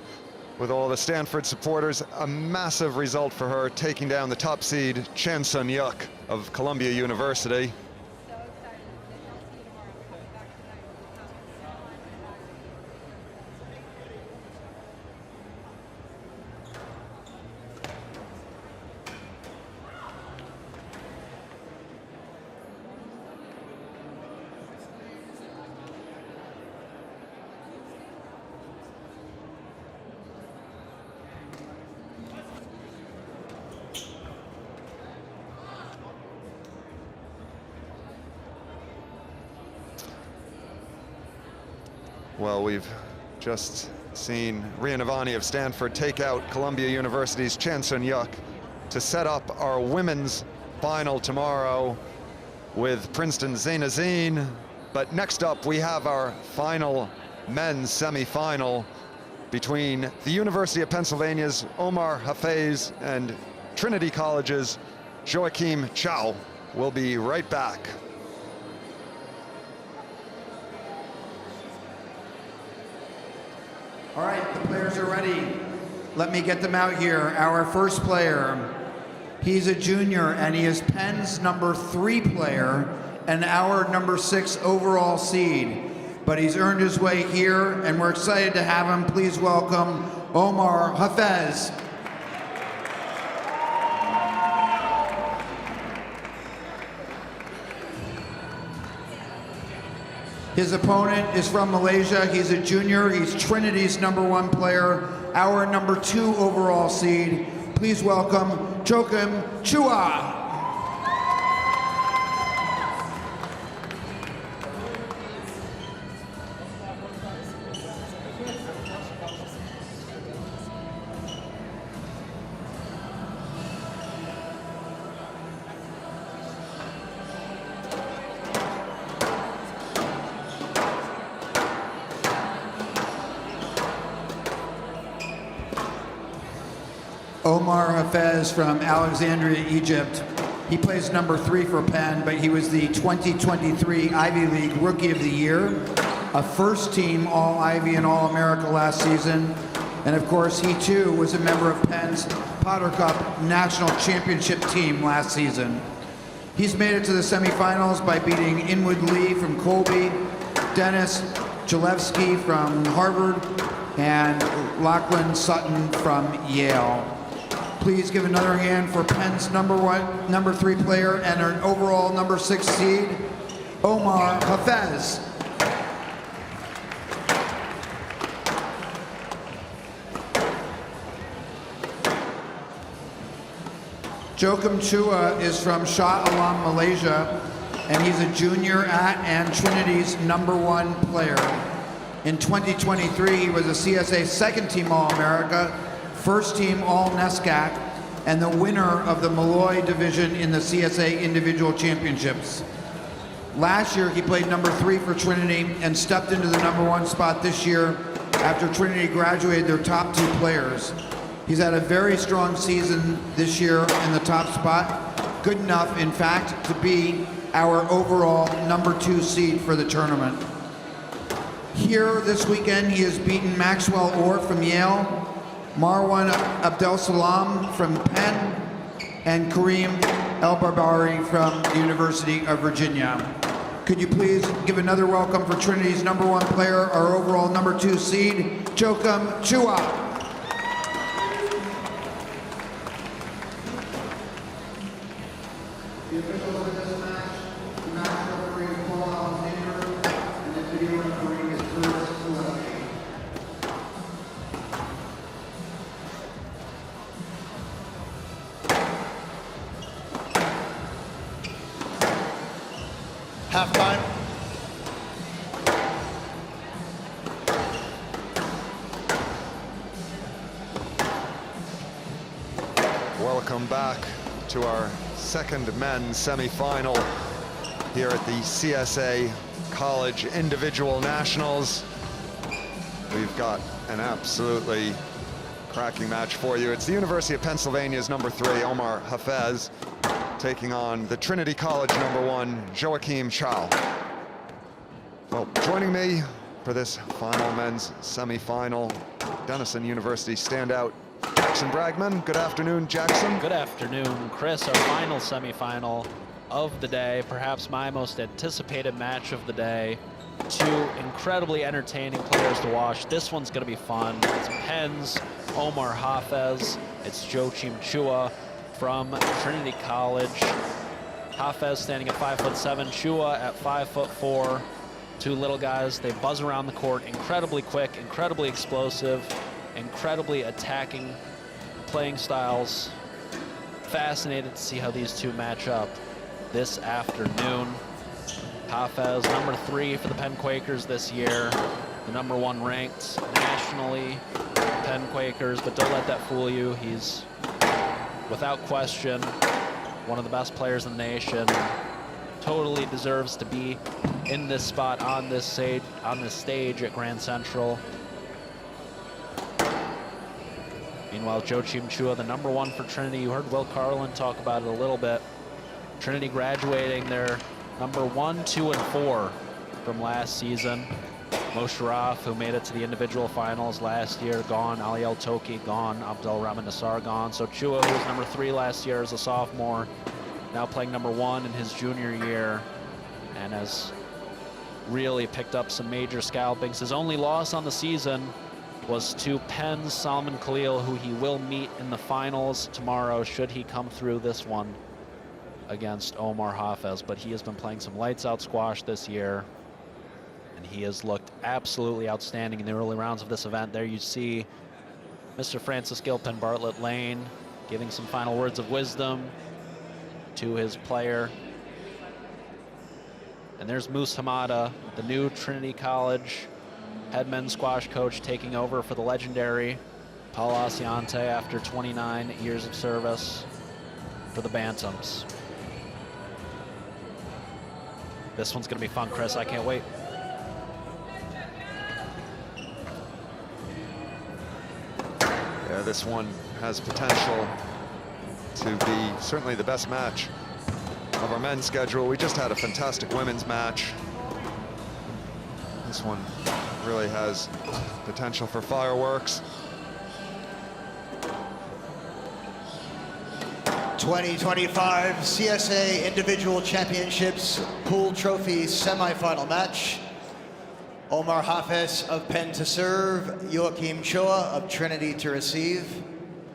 with all the Stanford supporters. A massive result for her, taking down the top seed, Chan Sun-yuk of Columbia University. Well, we've just seen Ria Navani of Stanford take out Columbia University's Chan Sun-yuk to set up our women's final tomorrow with Princeton's Zaina Zine. But next up, we have our final men's semifinal between the University of Pennsylvania's Omar Hafez and Trinity College's Joachim Chow. We'll be right back. All right, the players are ready. Let me get them out here. Our first player, he's a junior and he is Penn's #3 player and our #6 overall seed. But he's earned his way here and we're excited to have him. Please welcome Omar Hafez. His opponent is from Malaysia. He's a junior. He's Trinity's #1 player, our #2 overall seed. Please welcome Joachim Chua. Omar Hafez from Alexandria, Egypt. He plays #3 for Penn, but he was the 2023 Ivy League Rookie of the Year, a first-team All-Ivy and All-America last season, and of course he too was a member of Penn's Potter Cup National Championship team last season. He's made it to the semifinals by beating Inwood Lee from Colby, Dennis Jalewski from Harvard, and Lachlan Sutton from Yale. Please give another hand for Penn's #3 player and our overall #6 seed, Omar Hafez. Joachim Chua is from Shah Alam, Malaysia, and he's a junior at and Trinity's #1 player. In 2023, he was a CSA second-team All-America, first-team All-NESCAC, and the winner of the Malloy division in the CSA Individual Championships. Last year, he played #3 for Trinity and stepped into the #1 spot this year after Trinity graduated their top 2 players. He's had a very strong season this year in the top spot, good enough, in fact, to be our overall #2 seed for the tournament. Here this weekend, he has beaten Maxwell Orr from Yale, Marwan Abdel Salam from Penn, and Kareem El Barbari from the University of Virginia. Could you please give another welcome for Trinity's #1 player, our overall #2 seed, Joachim Chua. The officials of this match, the match referee is Paul Alexander, and the video referee is Curtis Gillespie. Halftime. Welcome back to our second men's semifinal here at the CSA College Individual Nationals. We've got an absolutely cracking match for you. It's the University of Pennsylvania's #3, Omar Hafez, taking on the Trinity College #1, Joachim Chow. Well, joining me for this final men's semifinal, Denison University standout Jackson Bragman. Good afternoon, Jackson. Good afternoon, Chris. Our final semifinal of the day, perhaps my most anticipated match of the day. Two incredibly entertaining players to watch. This one's going to be fun. It's Penn's Omar Hafez. It's Joachim Chua from Trinity College. Hafez standing at 5'7", Chua at 5'4". Two little guys. They buzz around the court, incredibly quick, incredibly explosive, incredibly attacking playing styles. Fascinated to see how these two match up this afternoon. Hafez, #3 for the Penn Quakers this year. the #1 ranked nationally Penn Quakers, but don't let that fool you. He's, without question, one of the best players in the nation. Totally deserves to be in this spot on this stage at Grand Central. Meanwhile, Joachim Chua, the #1 for Trinity. You heard Will Carlin talk about it a little bit. Trinity graduating their #1, 2, and 4 from last season. Mo Sharaf, who made it to the individual finals last year, gone. Ali El Toki, gone. Abdul Rahman Nassar, gone. So Chua, who was #3 last year as a sophomore, now playing #1 in his junior year, and has really picked up some major scalpings. His only loss on the season was to Penn's Salman Khalil, who he will meet in the finals tomorrow, should he come through this one against Omar Hafez. But he has been playing some lights out squash this year, and he has looked absolutely outstanding in the early rounds of this event. There you see Mr. Francis Gilpin Bartlett Lane giving some final words of wisdom to his player. And there's Moose Hamada, the new Trinity College head men's squash coach, taking over for the legendary Paul Asiante after 29 years of service for the Bantams. This one's gonna be fun, Chris. I can't wait. Yeah, this one has potential to be certainly the best match of our men's schedule. We just had a fantastic women's match. This one really has potential for fireworks. 2025 CSA Individual Championships Pool Trophy semifinal match. Omar Hafez of Penn to serve, Joachim Chua of Trinity to receive.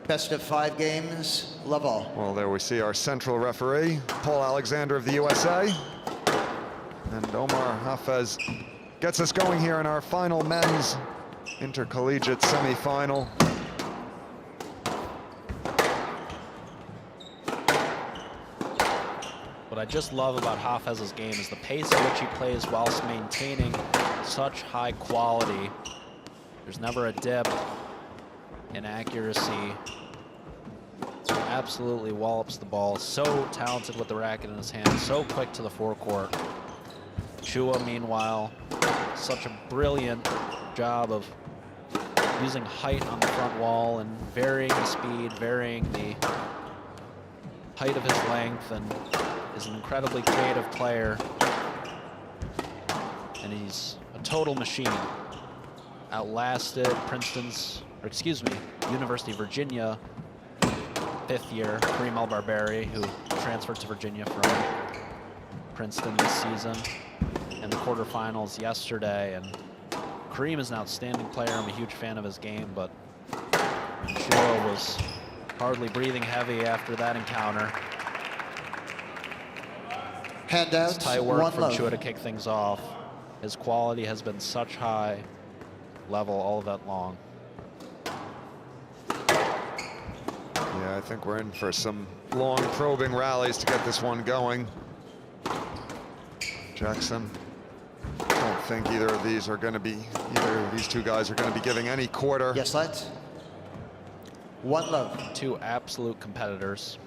Best of 5 games, love all. Well, there we see our central referee, Paul Alexander of the USA. And Omar Hafez gets us going here in our final men's intercollegiate semifinal. What I just love about Hafez's game is the pace at which he plays whilst maintaining such high quality. There's never a dip in accuracy. Absolutely wallops the ball. So talented with the racket in his hand, so quick to the forecourt. Chua, meanwhile, such a brilliant job of using height on the front wall and varying the speed, varying the height of his length, and is an incredibly creative player. And he's a total machine. Outlasted University of Virginia 5th year, Kareem El-Barberi, who transferred to Virginia from Princeton this season in the quarterfinals yesterday. And Kareem is an outstanding player. I'm a huge fan of his game, but Chua was hardly breathing heavy after that encounter. Handouts, It's tight work from love. Chua to kick things off. His quality has been such high level all event long. Yeah, I think we're in for some long probing rallies to get this one going. Jackson, I don't think either of these two guys are going to be giving any quarter. Yes, let's. One love. Two absolute competitors.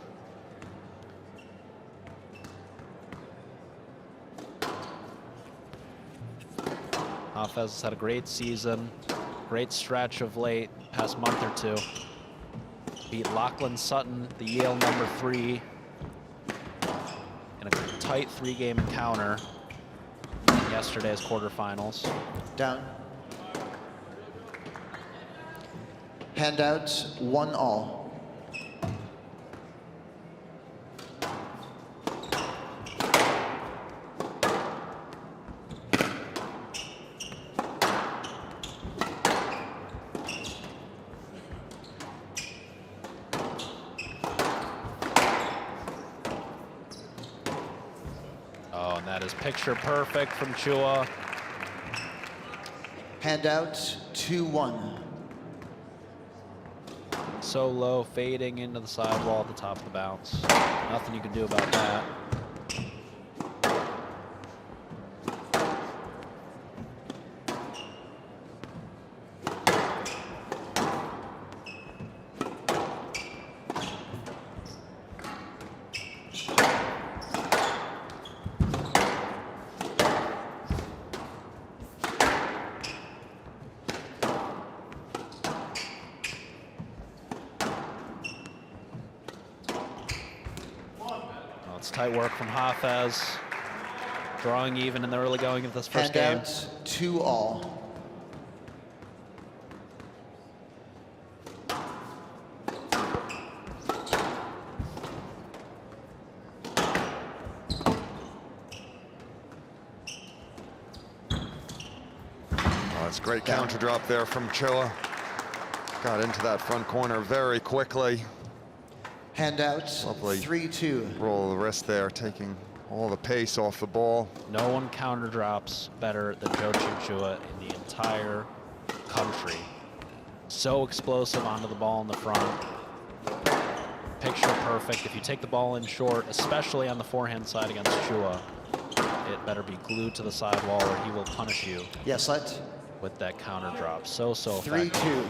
Hafez has had a great season, great stretch of late, past month or two. Beat Lachlan Sutton, the Yale #3, in a tight 3-game encounter in yesterday's quarterfinals. Down. Handouts, 1-all. Oh, and that is picture perfect from Chua. Handouts, 2-1. So low, fading into the sidewall at the top of the bounce. Nothing you can do about that. tight work from Hafez. Drawing even in the early going of this first game. Handouts, 2-all. That's a great counter drop there from Chua. Got into that front corner very quickly. Handouts, Lovely 3-2. Roll of the wrist there, taking all the pace off the ball. No one counter drops better than Joachim Chua in the entire country. So explosive onto the ball in the front. Picture perfect. If you take the ball in short, especially on the forehand side against Chua, it better be glued to the sidewall or he will punish you. Yes, let. With that counter drop. So effective. 3-2.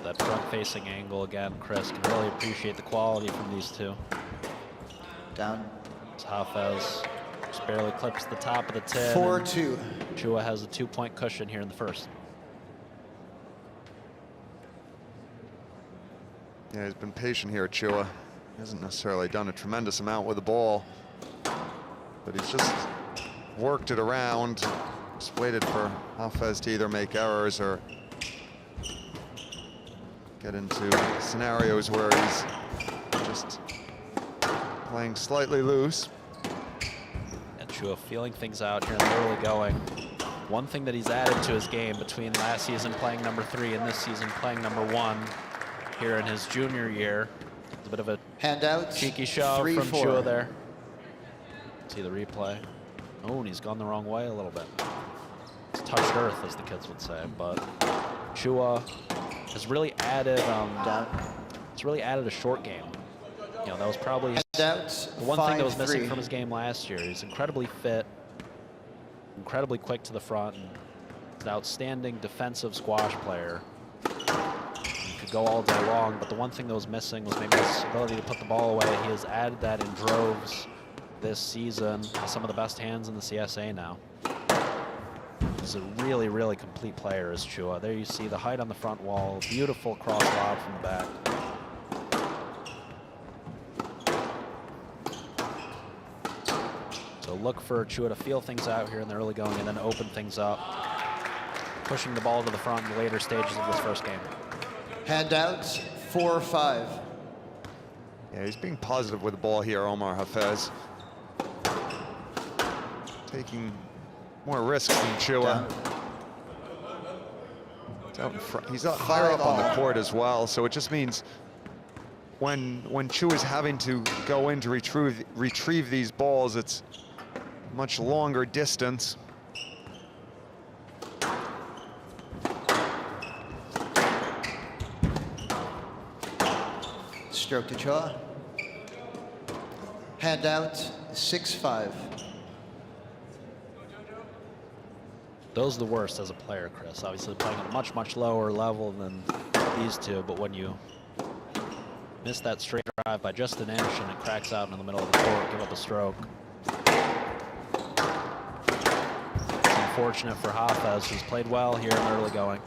That front-facing angle again, Chris can really appreciate the quality from these two. Down. Hafez just barely clips the top of the tin. 4-2. Chua has a 2-point cushion here in the first. Yeah, he's been patient here, Chua. Hasn't necessarily done a tremendous amount with the ball, but he's just worked it around. Just waited for Hafez to either make errors or get into scenarios where he's just playing slightly loose. And Chua feeling things out here in the early going. One thing that he's added to his game between last season playing number 3 and this season playing number 1 here in his junior year. It's a bit of a Handouts, cheeky shove 3-4. from Chua there. See the replay. Oh, and he's gone the wrong way a little bit. It's touched earth, as the kids would say, but Chua has really added it's really added a short game. You know, that was probably Handouts, the one thing that was 5-3. missing from his game last year. He's incredibly fit, incredibly quick to the front, and an outstanding defensive squash player. He could go all day long, but the one thing that was missing was maybe his ability to put the ball away. He has added that in droves this season. Some of the best hands in the CSA now. He's a really, really complete player as Chua. There you see the height on the front wall. Beautiful cross lob from the back. So look for Chua to feel things out here in the early going and then open things up. Pushing the ball to the front in the later stages of this first game. Handouts, 4-5. Yeah, he's being positive with the ball here, Omar Hafez. Taking more risks than Chua. He's out in front. He's up higher up on the court as well, so it just means when Chua's having to go in to retrieve these balls, it's much longer distance. Stroke to Chua. Handout, 6-5. Those are the worst as a player, Chris. Obviously playing at a much, much lower level than these two, but when you miss that straight drive by just an inch and it cracks out in the middle of the court, give up a stroke. It's unfortunate for Hafez, who's played well here in the early going.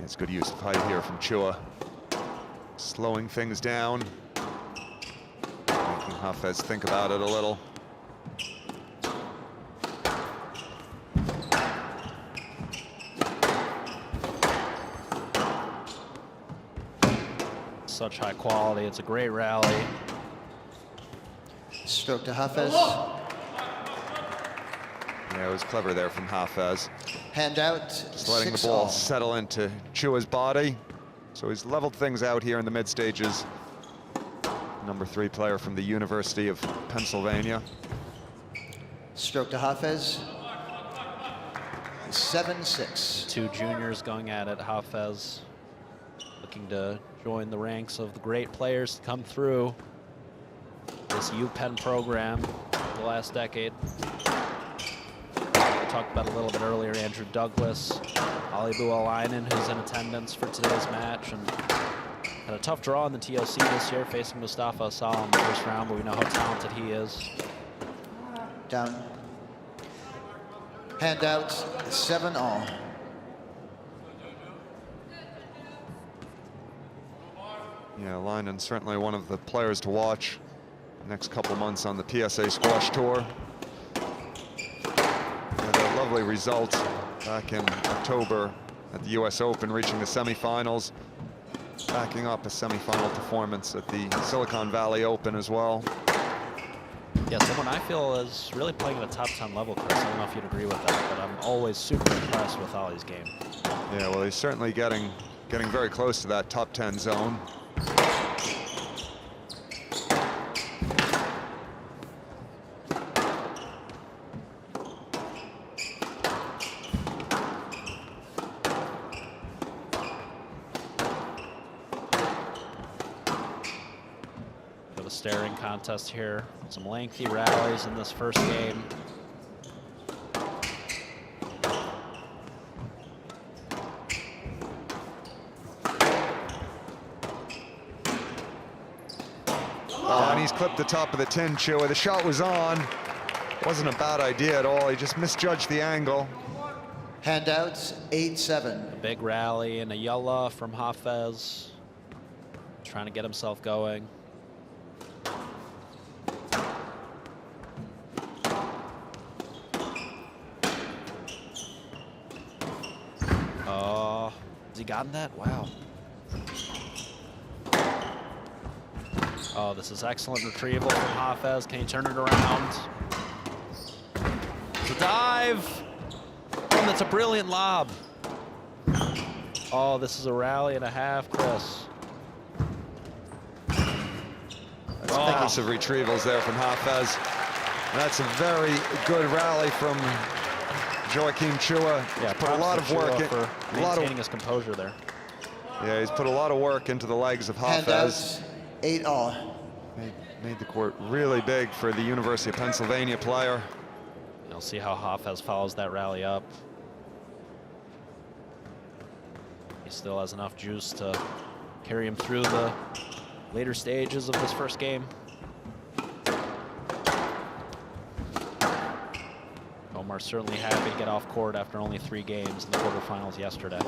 It's good use of height here from Chua. Slowing things down. Making Hafez think about it a little. Such high quality. It's a great rally. Stroke to Hafez. Yeah, it was clever there from Hafez. Handout, Just letting the 6-all. ball settle into Chua's body. So he's leveled things out here in the mid stages. Number 3 player from the University of Pennsylvania. Stroke to Hafez. 7-6. Two juniors going at it. Hafez looking to join the ranks of the great players to come through this UPenn program the last decade. We talked about a little bit earlier, Andrew Douglas, Ali Bualainen, who's in attendance for today's match, and had a tough draw in the TOC this year, facing Mustafa Asal in the first round, but we know how talented he is. Down. Handouts, 7-all. Yeah, Leinen certainly one of the players to watch the next couple months on the PSA Squash Tour. Had a lovely result back in October at the US Open, reaching the semifinals, backing up a semifinal performance at the Silicon Valley Open as well. Yeah, someone I feel is really playing at a top 10 level, Chris. I don't know if you'd agree with that, but I'm always super impressed with Ali's game. Yeah, well, he's certainly getting very close to that top 10 zone. Got a staring contest here. Some lengthy rallies in this first game. Oh, and he's clipped the top of the tin, Chua. The shot was on. Wasn't a bad idea at all. He just misjudged the angle. Handouts, 8-7. A big rally and a yalla from Hafez. Trying to get himself going. Oh, has he gotten that? Wow. Oh, this is excellent retrieval from Hafez. Can he turn it around? It's a dive. And that's a brilliant lob. Oh, this is a rally and a half, Chris. That's massive retrievals there from Hafez. That's a very good rally from Joachim Chua. Yeah, put a lot of work in, for maintaining his composure there. Yeah, he's put a lot of work into the legs of Hafez. Handouts, 8-all. Made the court really big for the University of Pennsylvania player. You'll see how Hafez follows that rally up. He still has enough juice to carry him through the later stages of this first game. Omar's certainly happy to get off court after only 3 games in the quarterfinals yesterday.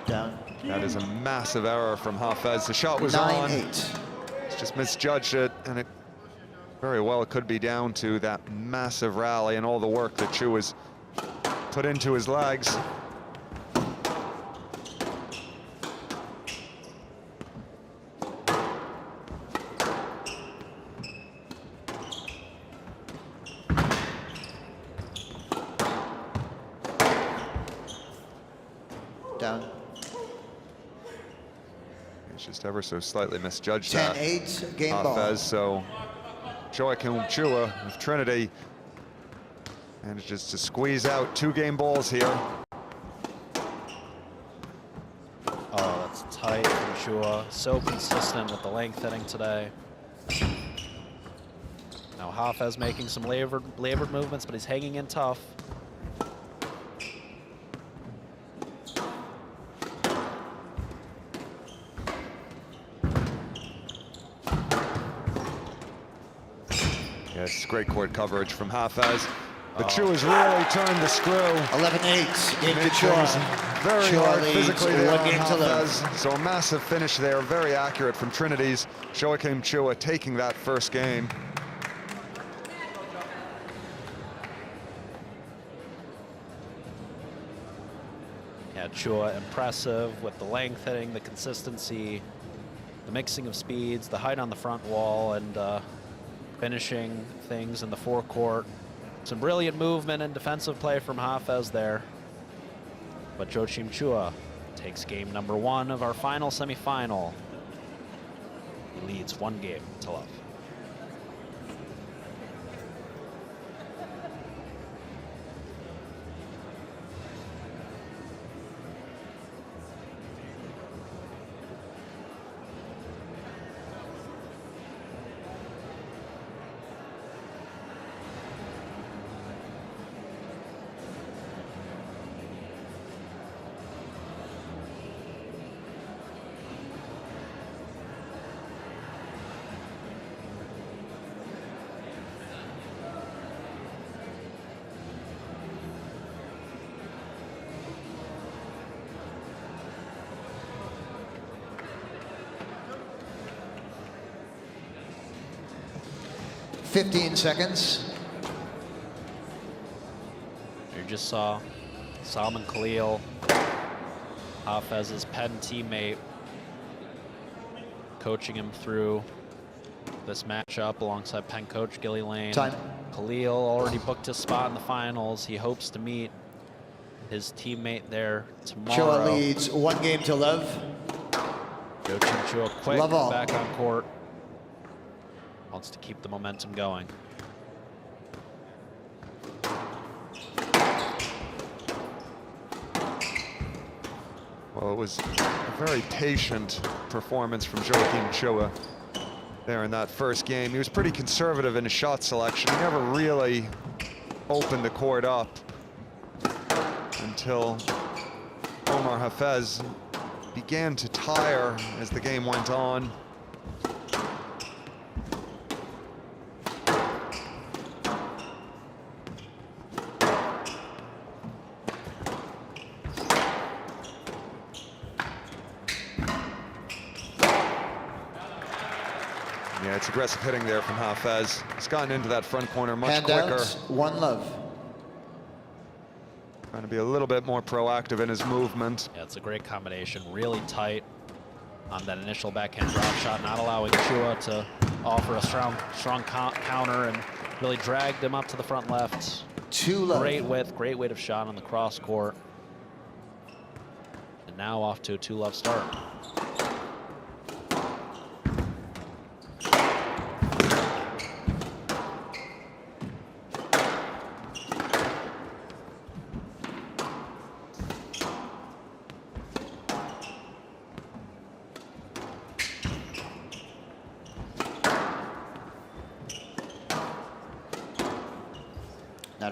Down. That is a massive error from Hafez. The shot was 9-8. on. He's just misjudged it, and it very well could be down to that massive rally and all the work that Chu has put into his legs. Down. He's just ever so slightly misjudged 10-8, game ball. Hafez, so Joachim Chua of Trinity manages to squeeze out 2 game balls here. Oh, that's tight from Chua. So consistent with the length hitting today. Now Hafez making some labored movements, but he's hanging in tough. Yes, great court coverage from Hafez. But Chu has really turned the screw. 11-8, game to Chua. Very Chua hard leads physically there on 1 game to Hafez. So a massive finish there, very accurate from Trinity's Joachim Chua taking that first game. Yeah, Chua impressive with the length hitting, the consistency, the mixing of speeds, the height on the front wall, and finishing things in the forecourt. Some brilliant movement and defensive play from Hafez there. But Joachim Chua takes game number 1 of our final semifinal. He leads 1 game to love. 15 seconds. You just saw Salman Khalil, Hafez's Penn teammate, coaching him through this matchup alongside Penn coach Gilly Lane. Time. Khalil already booked his spot in the finals. He hopes to meet his teammate there tomorrow. Chua leads 1 game to love. Joachim Chua quick Love all. back on court. Wants to keep the momentum going. Well, it was a very patient performance from Joachim Chua there in that first game. He was pretty conservative in his shot selection. He never really opened the court up until Omar Hafez began to tire as the game went on. Yeah, it's aggressive hitting there from Hafez. He's gotten into that front corner much quicker. Handouts, 1 love. Trying to be a little bit more proactive in his movement. Yeah, it's a great combination. Really tight on that initial backhand drop shot, not allowing Chua to offer a strong counter, and really dragged him up to the front left. 2 love. Great weight of shot on the cross court. And now off to a 2-love start.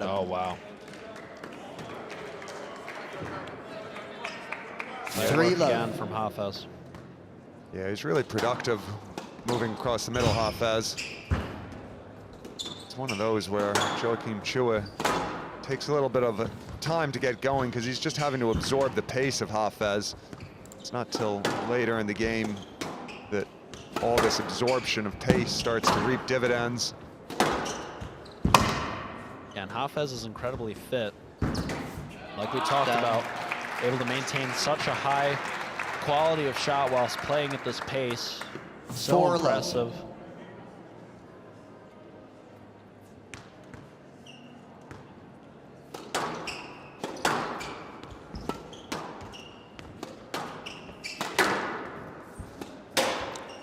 Oh, wow. 3 love. Again from Hafez. Yeah, he's really productive moving across the middle, Hafez. It's one of those where Joachim Chua takes a little bit of time to get going because he's just having to absorb the pace of Hafez. It's not till later in the game that all this absorption of pace starts to reap dividends. And Hafez is incredibly fit. Like we talked about, able to maintain such a high quality of shot whilst playing at this pace. So 4 love. impressive.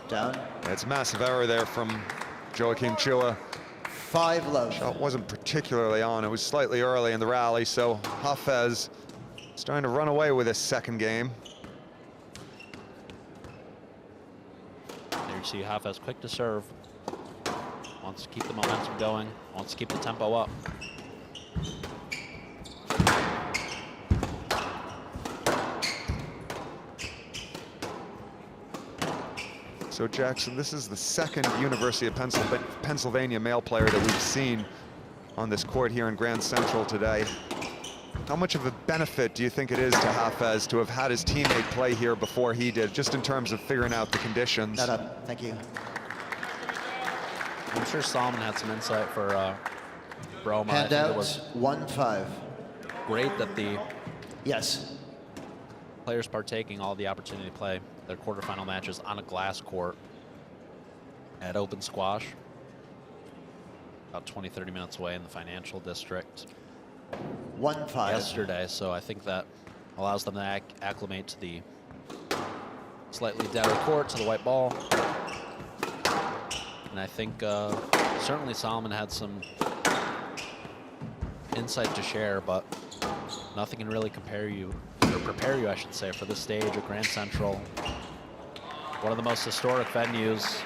Down. It's a massive error there from Joachim Chua. 5 love. Shot wasn't particularly on. It was slightly early in the rally, so Hafez is trying to run away with his second game. There you see Hafez quick to serve. Wants to keep the momentum going. Wants to keep the tempo up. So Jackson, this is the second University of Pennsylvania male player that we've seen on this court here in Grand Central today. How much of a benefit do you think it is to Hafez to have had his teammate play here before he did, just in terms of figuring out the conditions? Thank you. I'm sure Salman had some insight for Broma. I think it was Handouts, 1-5. great that the Yes. players partaking all the opportunity to play their quarterfinal matches on a glass court at Open Squash, about 20-30 minutes away in the financial district 1-5. yesterday. So I think that allows them to acclimate to the slightly deader court, to the white ball. And I think certainly Salman had some insight to share, but nothing can really prepare you, I should say, for this stage at Grand Central. One of the most historic venues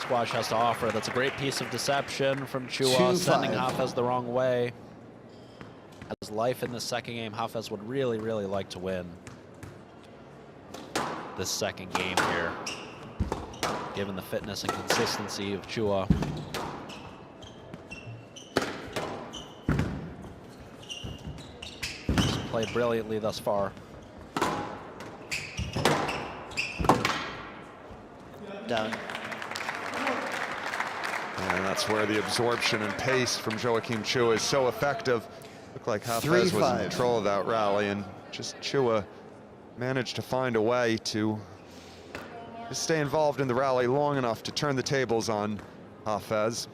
squash has to offer. That's a great piece of deception from Chua, 2-5. sending Hafez the wrong way. As life in the second game, Hafez would really, really like to win this second game here, given the fitness and consistency of Chua. He's played brilliantly thus far. Down. And that's where the absorption and pace from Joachim Chua is so effective. Looked like Hafez was in control of that rally, and just Chua managed to find a way to just stay involved in the rally long enough to turn the tables on Hafez.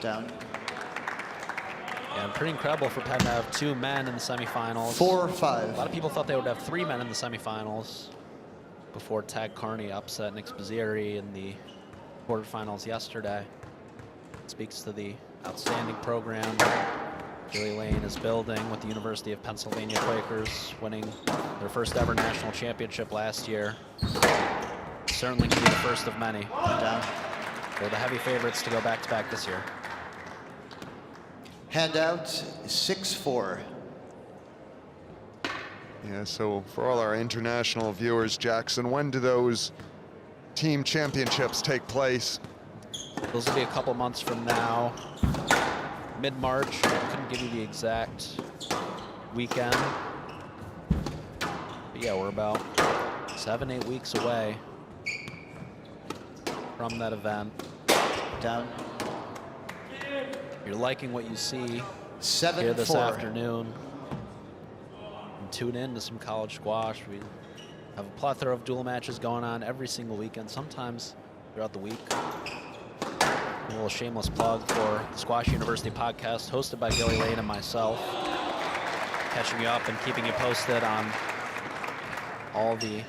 Down. Yeah, pretty incredible for Penn to have 2 men in the semifinals. 4-5. A lot of people thought they would have 3 men in the semifinals before Tag Carney upset Nick Spazzieri in the quarterfinals yesterday. It speaks to the outstanding program Gilly Lane is building with the University of Pennsylvania Quakers, winning their first ever national championship last year. Certainly can be the first of many. Down. They're the heavy favorites to go back-to-back this year. Handout 6-4. Yeah, so for all our international viewers, Jackson, when do those team championships take place? Those will be a couple months from now. Mid-March. I couldn't give you the exact weekend. But yeah, we're about 7-8 weeks away from that event. Down. You're liking what you see 7-4. here this afternoon. And tune in to some college squash. We have a plethora of dual matches going on every single weekend, sometimes throughout the week. A little shameless plug for the Squash University podcast hosted by Gilly Lane and myself, catching you up and keeping you posted on all the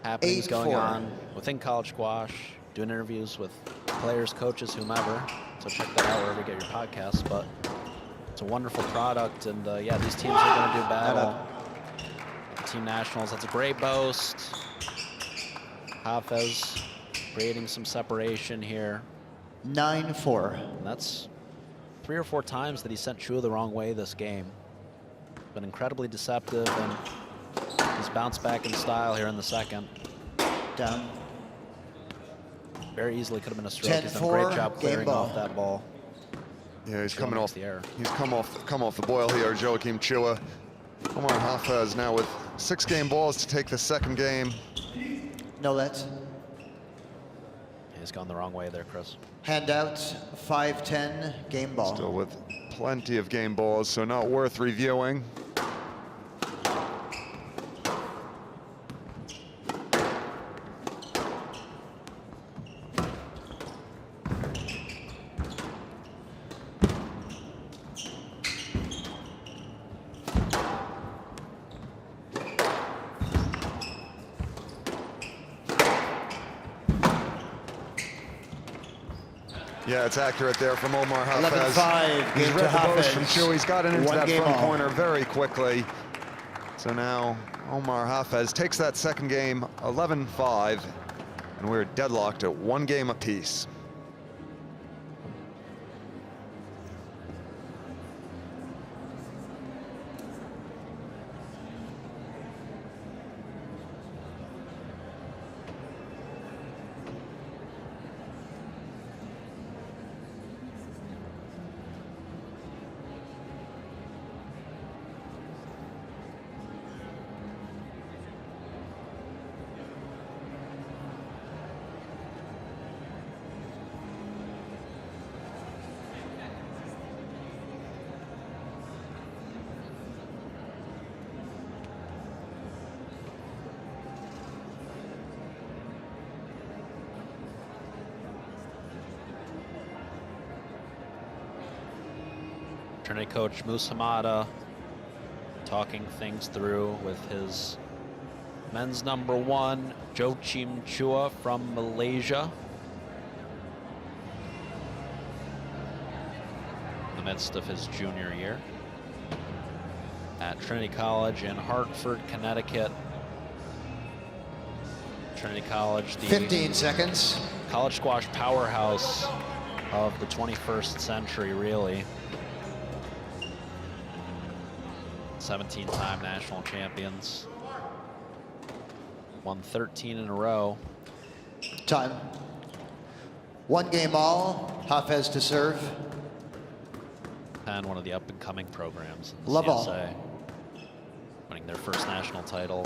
happenings going on within college squash, doing interviews with players, coaches, whomever. So check that out wherever you get your podcasts. But it's a wonderful product, and yeah, these teams are going to do battle. Team nationals, that's a great boast. Hafez creating some separation here. 9-4. And that's 3 or 4 times that he sent Chua the wrong way this game. Been incredibly deceptive, and he's bounced back in style here in the second. Down. Very easily could have been a stroke. He's done a great job clearing off that ball. Yeah, he's coming off the air. He's come off the boil here, Joachim Chua. Omar Hafez now with 6 game balls to take the second game. No lets. He's gone the wrong way there, Chris. Handout 5-10 game ball. Still with plenty of game balls, so not worth reviewing. Yeah, it's accurate there from Omar Hafez. 11-5. He's read the boast from Hafez. Chua. He's gotten into One that game front all. corner very quickly. So now Omar Hafez takes that second game 11-5, and we're deadlocked at 1 game apiece. Trinity coach Moose Hamada talking things through with his men's #1, Joachim Chua from Malaysia. In the midst of his junior year at Trinity College in Hartford, Connecticut. Trinity College, the 15 seconds. college squash powerhouse of the 21st century, really. 17-time national champions. Won 13 in a row. Time. 1 game all, Hafez to serve. And one of the up-and-coming programs in the Love all. CSA, winning their first national title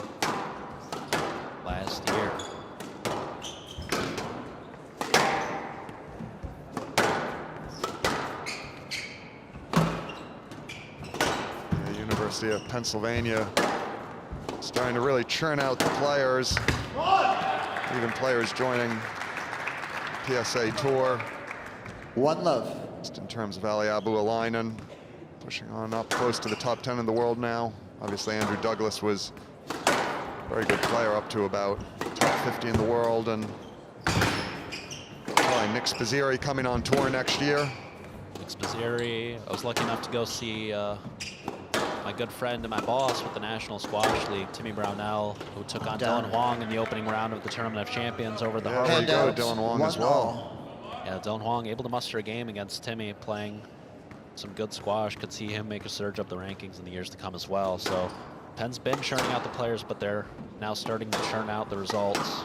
last year. The University of Pennsylvania starting to really churn out the players. Even players joining the PSA Tour. 1 love. Just in terms of Ali Abu-Alainen, pushing on up close to the top 10 in the world now. Obviously, Andrew Douglas was a very good player up to about top 50 in the world. And probably Nick Spizzirri coming on tour next year. Nick Spizzirri, I was lucky enough to go see my good friend and my boss with the National Squash League, Timmy Brownell, who took on Dylan Huang in the opening round of the Tournament of Champions over the Yeah, Harvard. there you go, Dylan Huang as well. Yeah, Dylan Huang able to muster a game against Timmy, playing some good squash. Could see him make a surge up the rankings in the years to come as well. So Penn's been churning out the players, but they're now starting to churn out the results.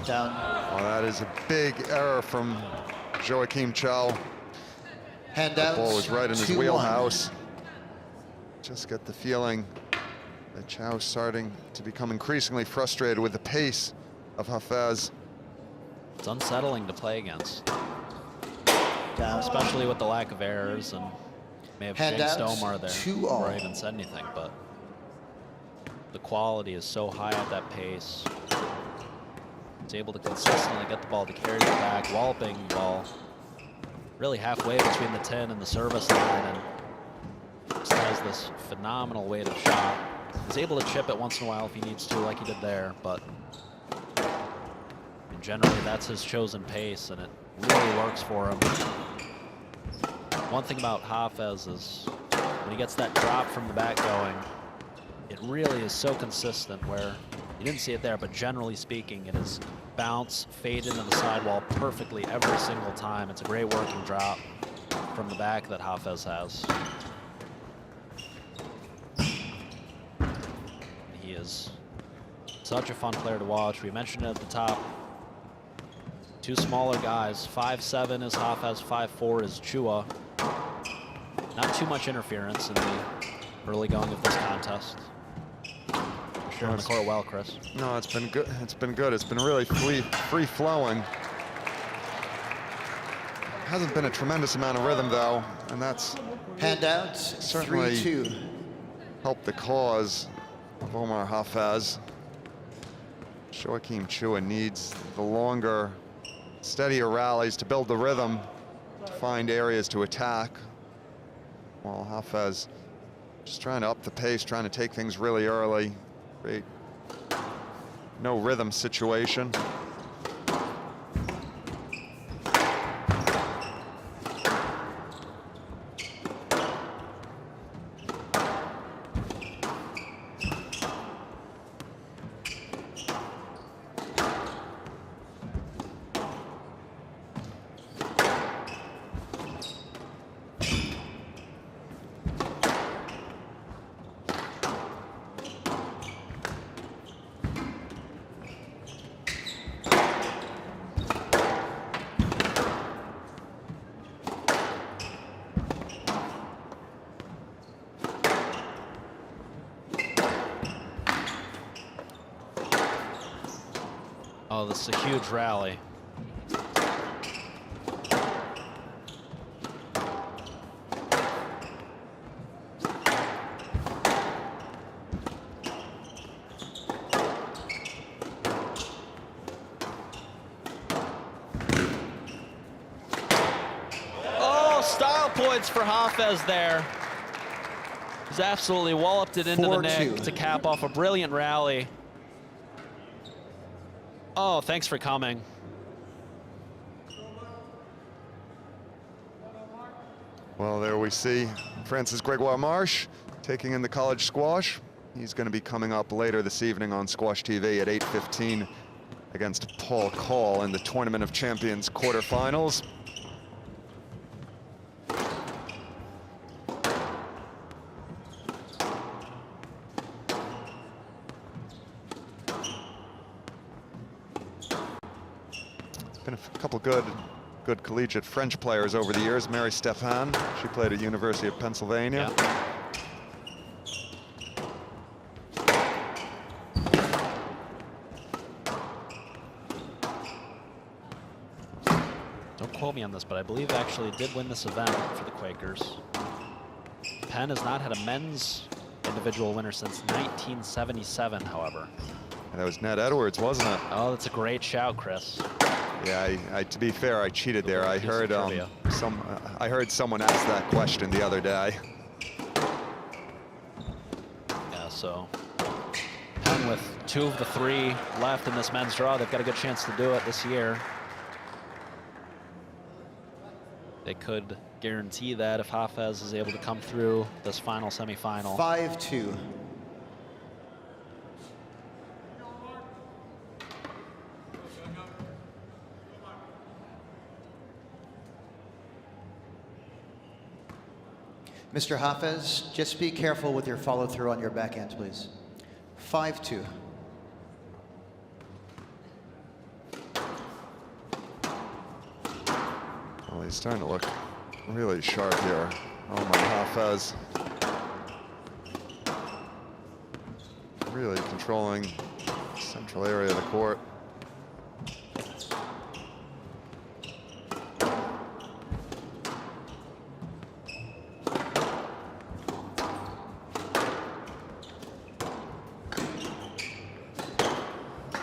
Down. Oh, that is a big error from Joachim Chow. Handouts. The ball was right in his 2-1. wheelhouse. Just get the feeling that Chow's starting to become increasingly frustrated with the pace of Hafez. It's unsettling to play against, Down. especially with the lack of errors, and may have jinxed Handouts, Omar there 2-all. before I even said anything, but the quality is so high at that pace. He's able to consistently get the ball to carry the back, walloping the ball really halfway between the 10 and the service line, and just has this phenomenal weight of shot. He's able to chip it once in a while if he needs to, like he did there, but generally that's his chosen pace, and it really works for him. One thing about Hafez is when he gets that drop from the back going, it really is so consistent, where you didn't see it there, but generally speaking, it is bounce, fade into the sidewall perfectly every single time. It's a great working drop from the back that Hafez has. He is such a fun player to watch. We mentioned it at the top. 2 smaller guys, 5'7" is Hafez, 5'4" is Chua. Not too much interference in the early going of this contest. Sure, on the court well, Chris. No, it's been good. It's been good. It's been really free flowing. Hasn't been a tremendous amount of rhythm though, and that's Handouts. certainly 3-2. helped the cause of Omar Hafez. Joachim Chua needs the longer, steadier rallies to build the rhythm, to find areas to attack, while Hafez just trying to up the pace, trying to take things really early. Great. No rhythm situation. Oh, this is a huge rally. Oh, style points for Hafez there. He's absolutely walloped it into the neck to cap off a brilliant rally. Oh, thanks for coming. Well, there we see Francis Gregoire Marsh taking in the college squash. He's going to be coming up later this evening on SquashTV at 8:15 against Paul Call in the Tournament of Champions quarterfinals. been a couple good collegiate French players over the years. Mary Stephan, she played at University of Pennsylvania. Yeah. Don't quote me on this, but I believe actually did win this event for the Quakers. Penn has not had a men's individual winner since 1977, however. And that was Ned Edwards, wasn't it? Oh, that's a great shout, Chris. Yeah, to be fair, I cheated there. I heard I heard someone ask that question the other day. Yeah, so Penn with 2 of the 3 left in this men's draw. They've got a good chance to do it this year. They could guarantee that if Hafez is able to come through this final semifinal. 5-2. Mr. Hafez, just be careful with your follow-through on your backhand, please. 5-2. Well, he's starting to look really sharp here. Oh my, Hafez. Really controlling the central area of the court.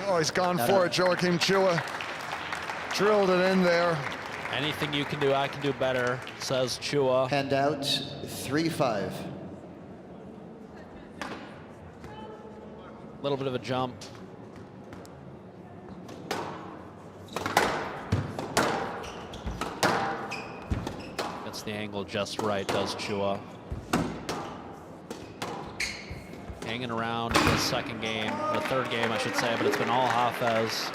Oh, he's gone for it, Joachim Chua. Drilled it in there. Anything you can do, I can do better, says Chua. Hand out, 3-5. A little bit of a jump. Gets the angle just right, does Chua. Hanging around in the second game, the third game, I should say, but it's been all Hafez.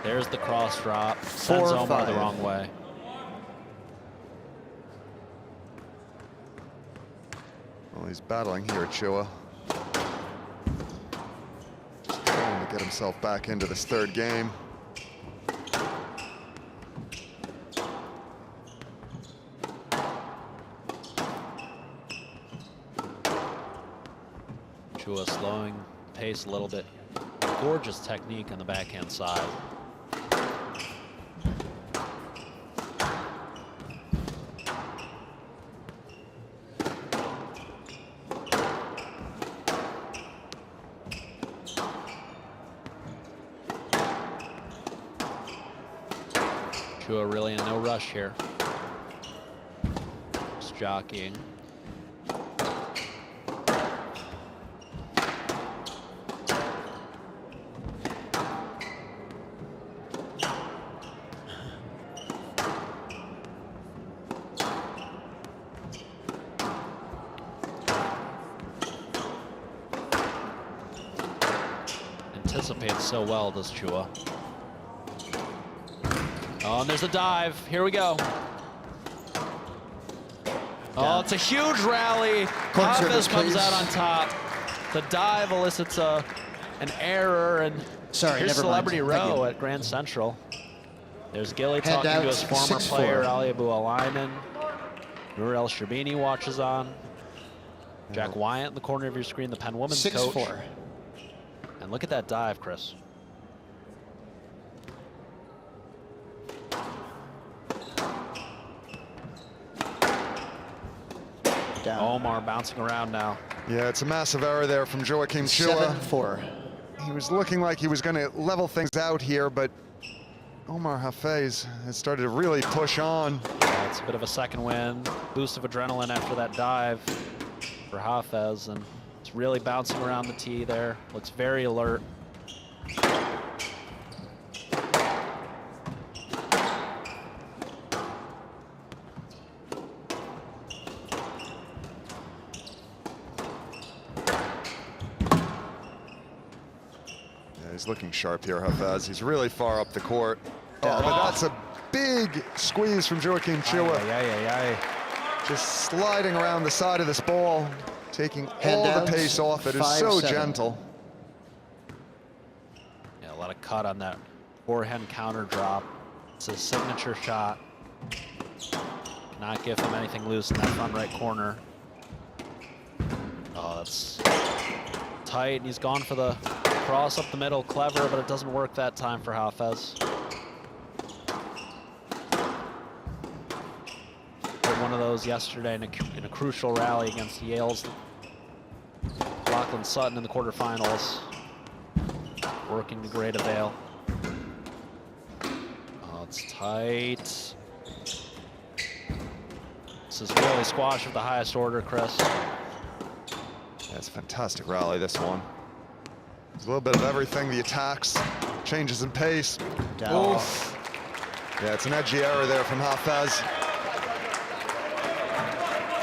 There's the cross drop. Sends Omar the wrong way. Well, he's battling here, Chua. Just trying to get himself back into this third game. Chua slowing pace a little bit. Gorgeous technique on the backhand side. Chua really in no rush here. Just jockeying. Anticipates so well, does Chua. Oh, and there's a dive. Here we go. Oh, it's a huge rally. Hafez comes out on top. The dive elicits an error, and here's Celebrity Row at Grand Central. There's Gilly talking to his former player, Ali Abu Alainen. Nur El Sherbini watches on. Jack Wyatt in the corner of your screen, the Penn women's coach. 6-4. And look at that dive, Chris. Down. Omar bouncing around now. Yeah, it's a massive error there from Joachim Chua. 7-4. He was looking like he was going to level things out here, but Omar Hafez has started to really push on. Yeah, it's a bit of a second win. Boost of adrenaline after that dive for Hafez, and it's really bouncing around the tee there. Looks very alert. He's looking sharp here, Hafez. He's really far up the court. Oh, but that's a big squeeze from Joachim Chua. Just sliding around the side of this ball, taking all the pace off it. It's so gentle. Yeah, a lot of cut on that forehand counter drop. It's his signature shot. Not give him anything loose in that front right corner. Oh, that's tight, and he's gone for the cross up the middle. Clever, but it doesn't work that time for Hafez. Did one of those yesterday in a crucial rally against Yale's Lachlan Sutton in the quarterfinals. Working to great avail. Oh, it's tight. This is really squash of the highest order, Chris. That's a fantastic rally, this one. There's a little bit of everything. The attacks, changes in pace. Down. Oof. Yeah, it's an edgy error there from Hafez.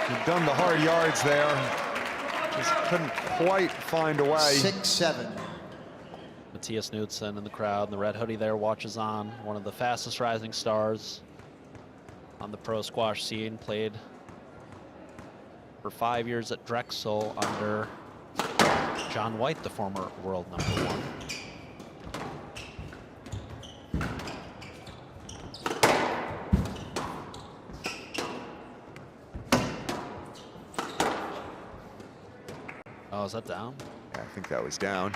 He'd done the hard yards there. Just couldn't quite find a way. 6-7. Matthias Knudsen in the crowd, and the red hoodie there watches on. One of the fastest rising stars on the pro squash scene. Played for 5 years at Drexel under John White, the former world #1. Oh, is that down? Yeah, I think that was down.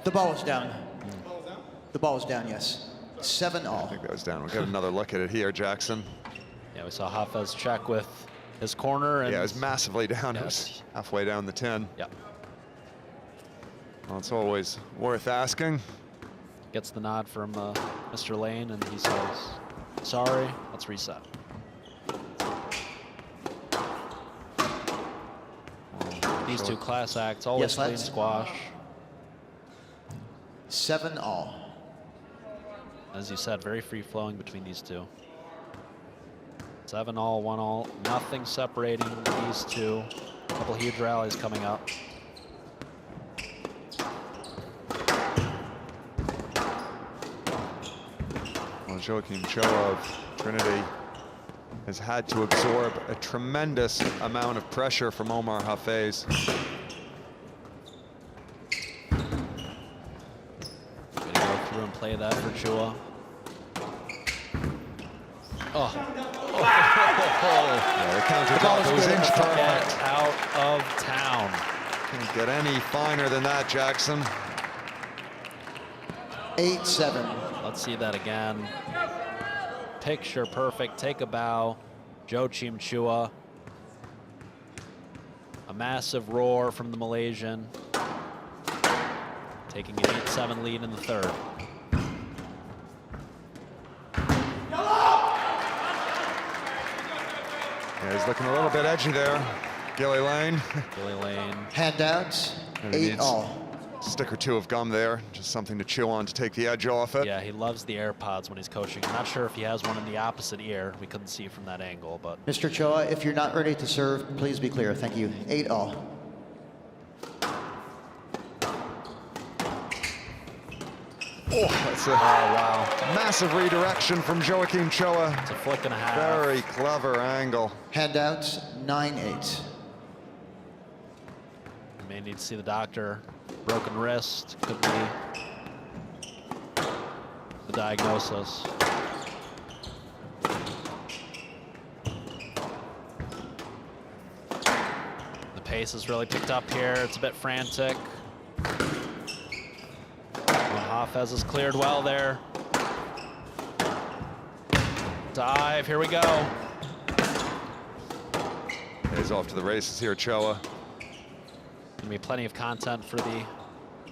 The ball is down. The ball is down, yes. 7-all. I think that was down. We'll get another look at it here, Jackson. Yeah, we saw Hafez check with his corner. And yeah, it was massively down. Yes. It was halfway down the 10. Yeah. Well, it's always worth asking. Gets the nod from Mr. Lane, and he says, sorry, let's reset. These two class acts, always Yes, clean lads. squash. 7-all. As you said, very free-flowing between these two. 7-all, 1-all, nothing separating these two. A couple huge rallies coming up. Well, Joachim Cho of Trinity has had to absorb a tremendous amount of pressure from Omar Hafez. Gonna go through and play that for Chua. Oh. Yeah, the counter top, it was inch Get perfect. out of town. Can't get any finer than that, Jackson. 8-7. Let's see that again. Picture perfect, take a bow. Joachim Chua. A massive roar from the Malaysian. Taking an 8-7 lead in the third. Yeah, he's looking a little bit edgy there. Gilly Lane. Billy Lane. Handouts. And he needs 8-all. a stick or two of gum there. Just something to chew on to take the edge off it. Yeah, he loves the AirPods when he's coaching. I'm not sure if he has one in the opposite ear. We couldn't see from that angle, but Mr. Choa, if you're not ready to serve, please be clear. Thank you. 8-all. Oh, that's a wow. massive redirection from Joachim Choa. It's a flick and a half. Very clever angle. Handouts. 9-8. We may need to see the doctor. Broken wrist could be the diagnosis. The pace has really picked up here. It's a bit frantic. Hafez is cleared well there. Dive, here we go. He's off to the races here, Choa. Gonna be plenty of content for the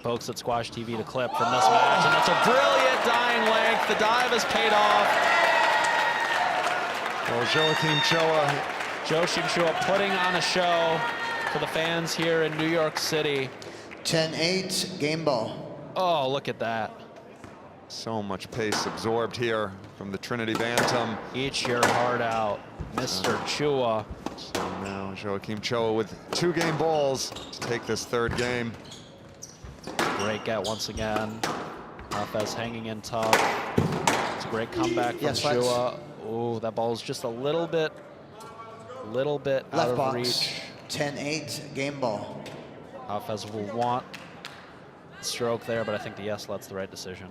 folks at SquashTV to clip from this match, and it's a brilliant dying length. The dive has paid off. Well, Joachim Choa. Joachim Chua putting on a show for the fans here in New York City. 10-8. Game ball. Oh, look at that. So much pace absorbed here from the Trinity Bantam. Eat your heart out, Mr. Chua. So now Joachim Choa with 2 game balls to take this third game. Great get once again. Hafez hanging in tough. It's a great comeback from Yes, let's- Chua. Oh, that ball is just a little bit out Left of box. reach. 10-8. Game ball. Hafez will want stroke there, but I think the yes let's the right decision.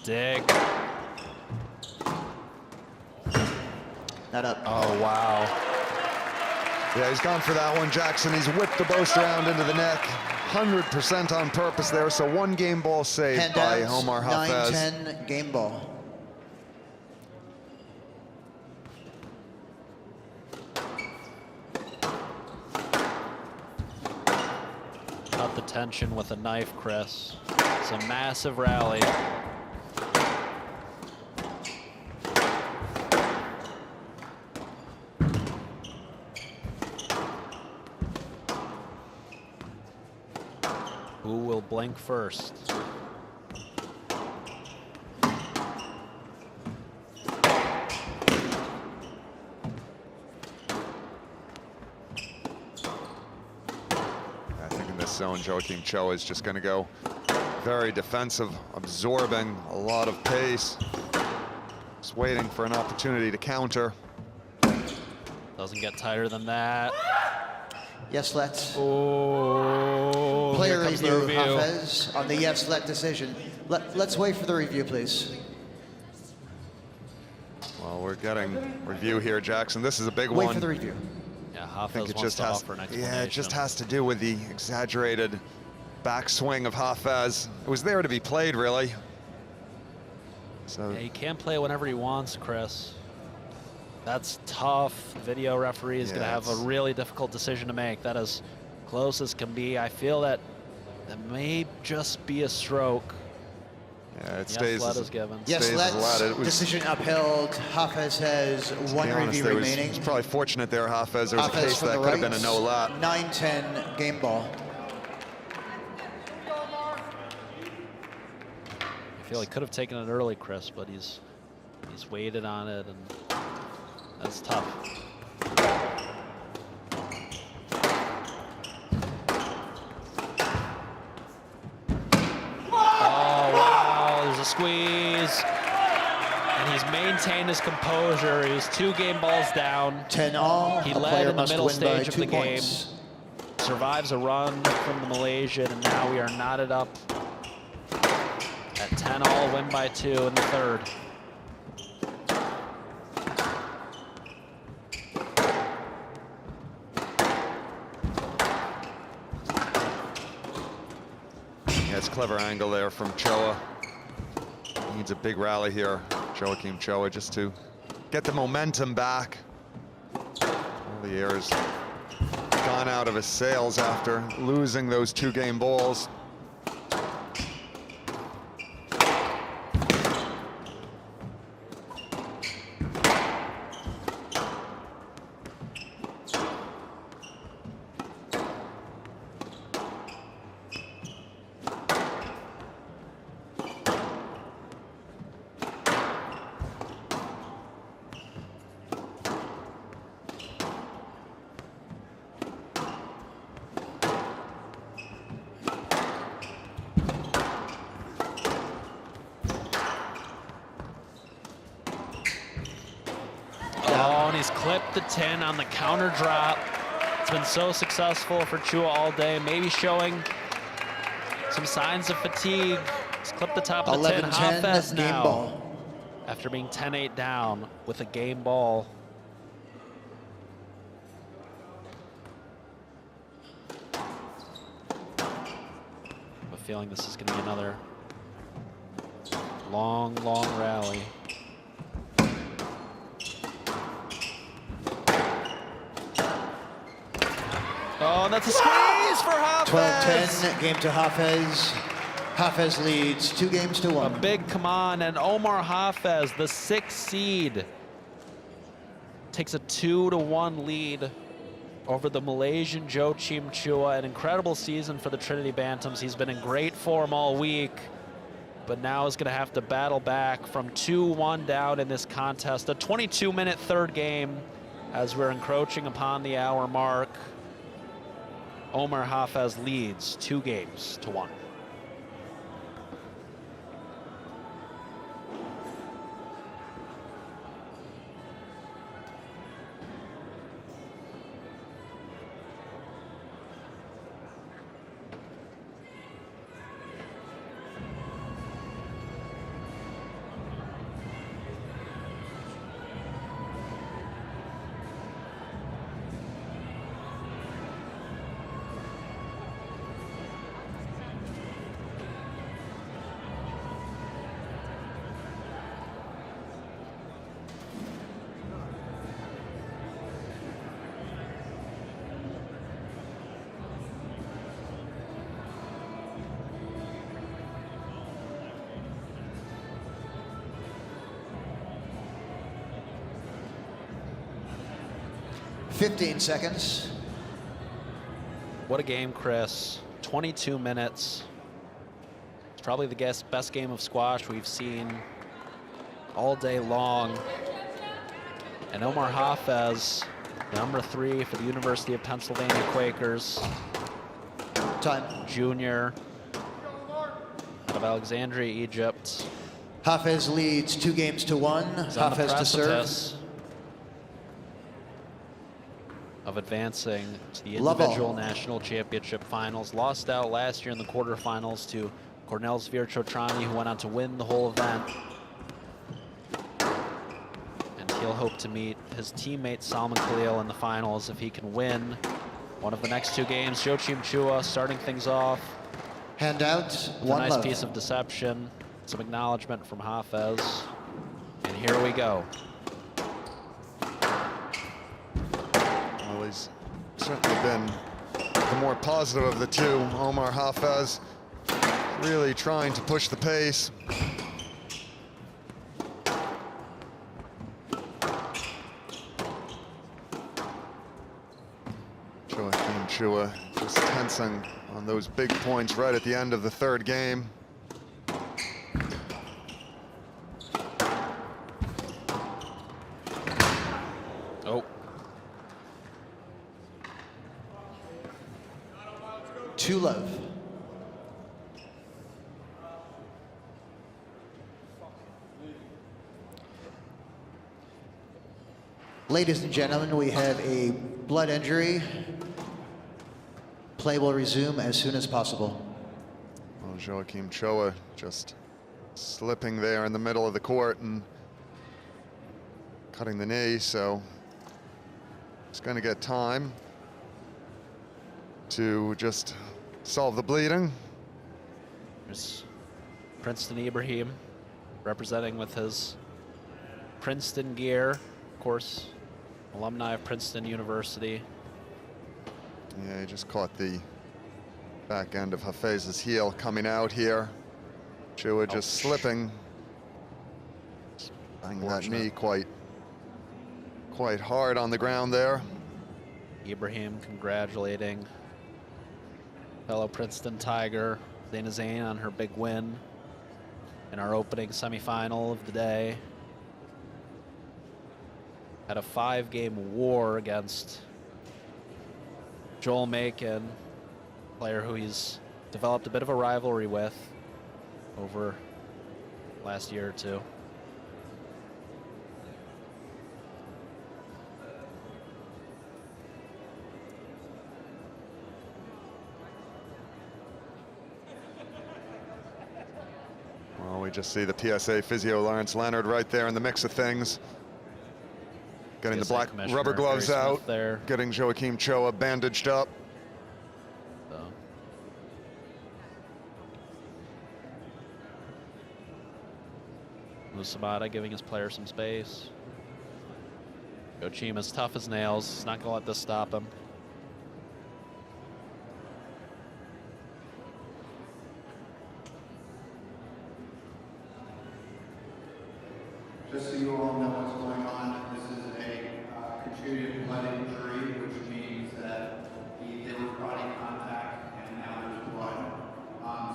dig. Not up. Oh, wow. Yeah, he's gone for that one, Jackson. He's whipped the boast around into the neck. 100% on purpose there, so one game ball saved by Handouts, Omar Hafez. 9-10 game ball. Cut the tension with a knife, Chris. It's a massive rally. Who will blink first? I think in this zone, Joachim Cho is just going to go very defensive, absorbing a lot of pace. Just waiting for an opportunity to counter. Doesn't get tighter than that. Yes, let's. Oh, Player here comes the review, review. Hafez, on the yes, let decision. Let's wait for the review, please. Well, we're getting review here, Jackson. This is a big Wait one. for the review. Yeah, I think Hafez it wants just to has, offer an explanation. yeah, it just has to do with the exaggerated backswing of Hafez. It was there to be played, really. So Yeah, he can play whenever he wants, Chris. That's tough. Video referee is Yeah, going to have a it's- really difficult decision to make. That is close as can be. I feel that may just be a stroke. yeah, it Yes, stays let as, is given. Yes, stays as let's. allowed. It was, Decision upheld. Hafez has to one be honest, review it was remaining. probably fortunate there, Hafez. There was a Hafez case from that the could have been a right. no lap. 9-10 game ball. I feel he could have taken it early, Chris, but he's waited on it, and that's tough. Oh, wow, there's a squeeze. And he's maintained his composure. He was 2 game balls down. 10 all. He A led player in the must middle win by stage of 2 the game. points. Survives a run from the Malaysian, and now we are knotted up at 10 all, win by 2 in the third. Yeah, it's a clever angle there from Choa. Needs a big rally here, Joachim Choa, just to get the momentum back. All the air has gone out of his sails after losing those 2 game balls. Oh, and he's clipped the 10 on the counter drop. It's been so successful for Chua all day, maybe showing some signs of fatigue. He's clipped the top of the 10. 11-10 Hafez game now, ball. after being 10-8 down with a game ball. I have a feeling this is going to be another long, long rally. Oh, and that's a squeeze for Hafez. 12-10 game to Hafez. Hafez leads 2 games to 1. A big come on, and Omar Hafez, the 6th seed, takes a 2-1 lead over the Malaysian Joachim Chua. An incredible season for the Trinity Bantams. He's been in great form all week, but now is going to have to battle back from 2-1 down in this contest. A 22-minute third game as we're encroaching upon the hour mark. Omar Hafez leads 2 games to 1. 15 seconds. What a game, Chris. 22 minutes. It's probably the best game of squash we've seen all day long. And Omar Hafez, number 3 for the University of Pennsylvania Quakers. Time. Junior out of Alexandria, Egypt. Hafez leads 2 games to 1. He's on the Hafez to serve. precipice of advancing to the Love all. individual national championship finals. Lost out last year in the quarterfinals to Cornell's Vierchotrani, who went on to win the whole event. And he'll hope to meet his teammate Salman Khalil in the finals if he can win one of the next 2 games. Joachim Chua starting things off. Handout, It's a 1 nice love. piece of deception, some acknowledgement from Hafez. And here we go. Well, he's certainly been the more positive of the two. Omar Hafez really trying to push the pace. Joachim Chua just tensing on those big points right at the end of the 3rd game. Oh. 2 love. Ladies and gentlemen, we have a blood injury. Play will resume as soon as possible. Well, Joachim Chua just slipping there in the middle of the court and cutting the knee, so he's going to get time to just solve the bleeding. There's Princeton Ibrahim representing with his Princeton gear, of course, alumni of Princeton University. Yeah, he just caught the back end of Hafez's heel coming out here. Chua just slipping. Banging that knee quite hard on the ground there. Ibrahim congratulating fellow Princeton Tiger, Zaina Zain, on her big win in our opening semifinal of the day. Had a 5-game war against Joel Macon, player who he's developed a bit of a rivalry with over last year or 2. Well, we just see the PSA physio Lawrence Leonard right there in the mix of things. Getting the PSA black Commissioner rubber gloves Gary Smith out, there. getting Joachim Chua bandaged up. So. Musabata giving his player some space. Joachim is tough as nails. He's not going to let this stop him. Just so you all know what's going on, this is a contributed blood injury, which means that there was body contact and now there's blood.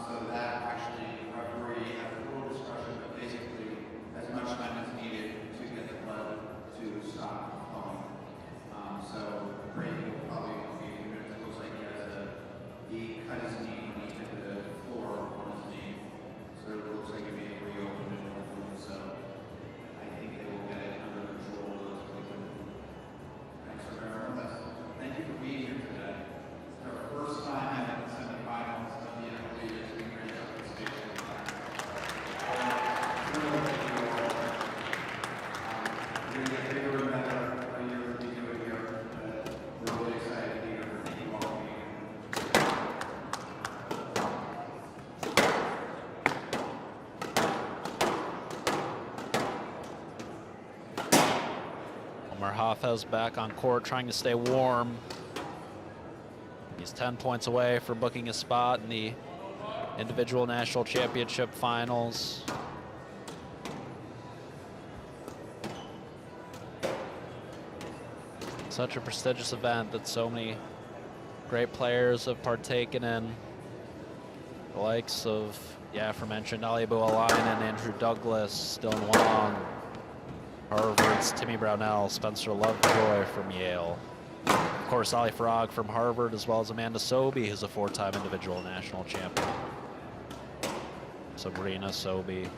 So that actually, referee has full discretion, but basically as much time as needed to get the blood to stop flowing. So breaking will probably be a few minutes. It looks like he cut his knee when he hit the floor on his knee. So it looks like he may reopen it. So I think they will get it under control relatively quickly. Thanks for bearing with us. Thank you for being here today. It's our first time having the semifinals of the NFL Leaders in Grand Rapids Station. We're going to get bigger and better every year we do it here. We're really excited to be here. Thank you all for being here. Omar Hafez back on court trying to stay warm. He's 10 points away for booking a spot in the individual national championship finals. Such a prestigious event that so many great players have partaken in. The likes of the aforementioned Ali Alain, Andrew Douglas, Dylan Wong, Harvard's Timmy Brownell, Spencer Lovejoy from Yale. Of course, Ali Farag from Harvard, as well as Amanda Sobey, who's a 4-time individual national champion. Sabrina Sobey.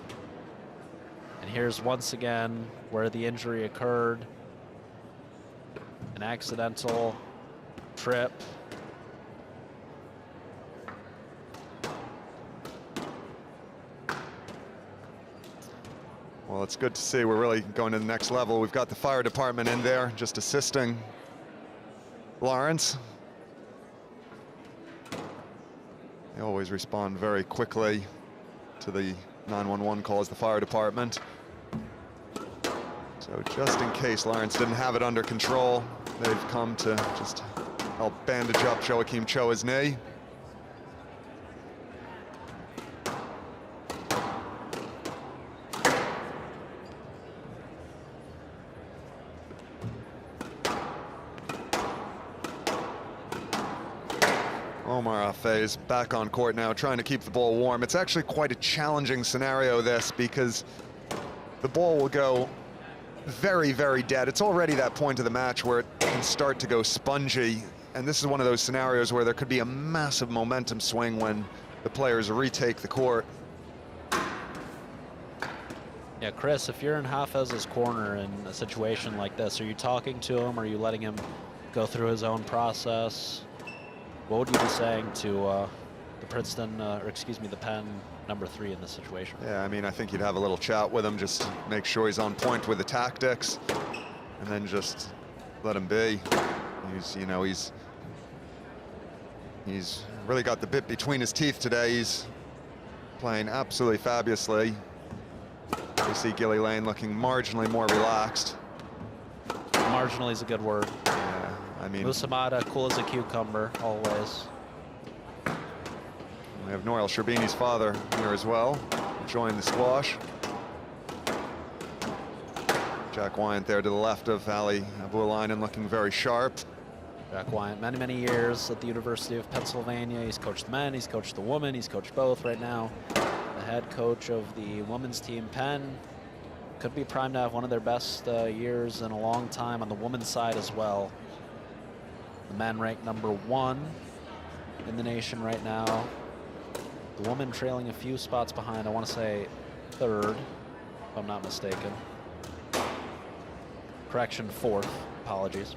And here's once again where the injury occurred. An accidental trip. Well, it's good to see we're really going to the next level. We've got the fire department in there just assisting Lawrence. They always respond very quickly to the 911 calls, the fire department. So just in case Lawrence didn't have it under control, they've come to just help bandage up Joachim Choa's knee. Omar Afe is back on court now, trying to keep the ball warm. It's actually quite a challenging scenario, this, because the ball will go very, very dead. It's already that point of the match where it can start to go spongy, and this is one of those scenarios where there could be a massive momentum swing when the players retake the court. Yeah, Chris, if you're in Hafez's corner in a situation like this, are you talking to him? Are you letting him go through his own process? What would you be saying to the Princeton, or excuse me, the Penn #3 in this situation? Yeah, I mean, I think you'd have a little chat with him, just make sure he's on point with the tactics, and then just let him be. He's, you know, he's really got the bit between his teeth today. He's playing absolutely fabulously. We see Gilly Lane looking marginally more relaxed. Marginally is a good word. Yeah, I mean, Musamada, cool as a cucumber, always. We have Noel Sherbini's father here as well, joined the squash. Jack Wyant there to the left of Ali Abu-Alainen, looking very sharp. Jack Wyant, many, many years at the University of Pennsylvania. He's coached the men, he's coached the women, he's coached both right now. The head coach of the women's team, Penn. Could be primed to have one of their best years in a long time on the women's side as well. The men ranked #1 in the nation right now. The woman trailing a few spots behind, I want to say 3rd, if I'm not mistaken. Correction, 4th, apologies.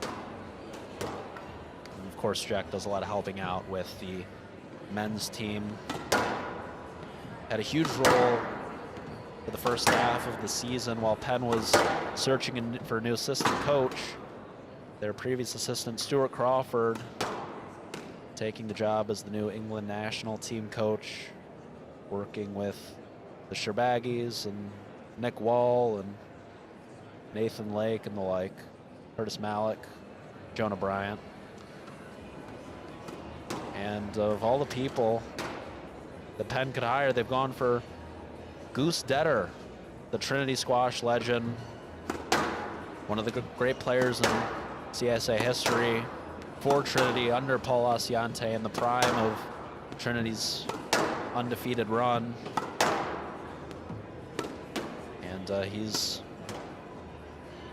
And of course, Jack does a lot of helping out with the men's team. Had a huge role for the first half of the season while Penn was searching for a new assistant coach. Their previous assistant, Stuart Crawford, taking the job as the new England national team coach, working with the Sherbagis and Nick Wall and Nathan Lake and the like, Curtis Malik, Jonah Bryant. And of all the people that Penn could hire, they've gone for Goose Detter, the Trinity squash legend, one of the great players in CSA history, for Trinity under Paul Asiante in the prime of Trinity's undefeated run. And he's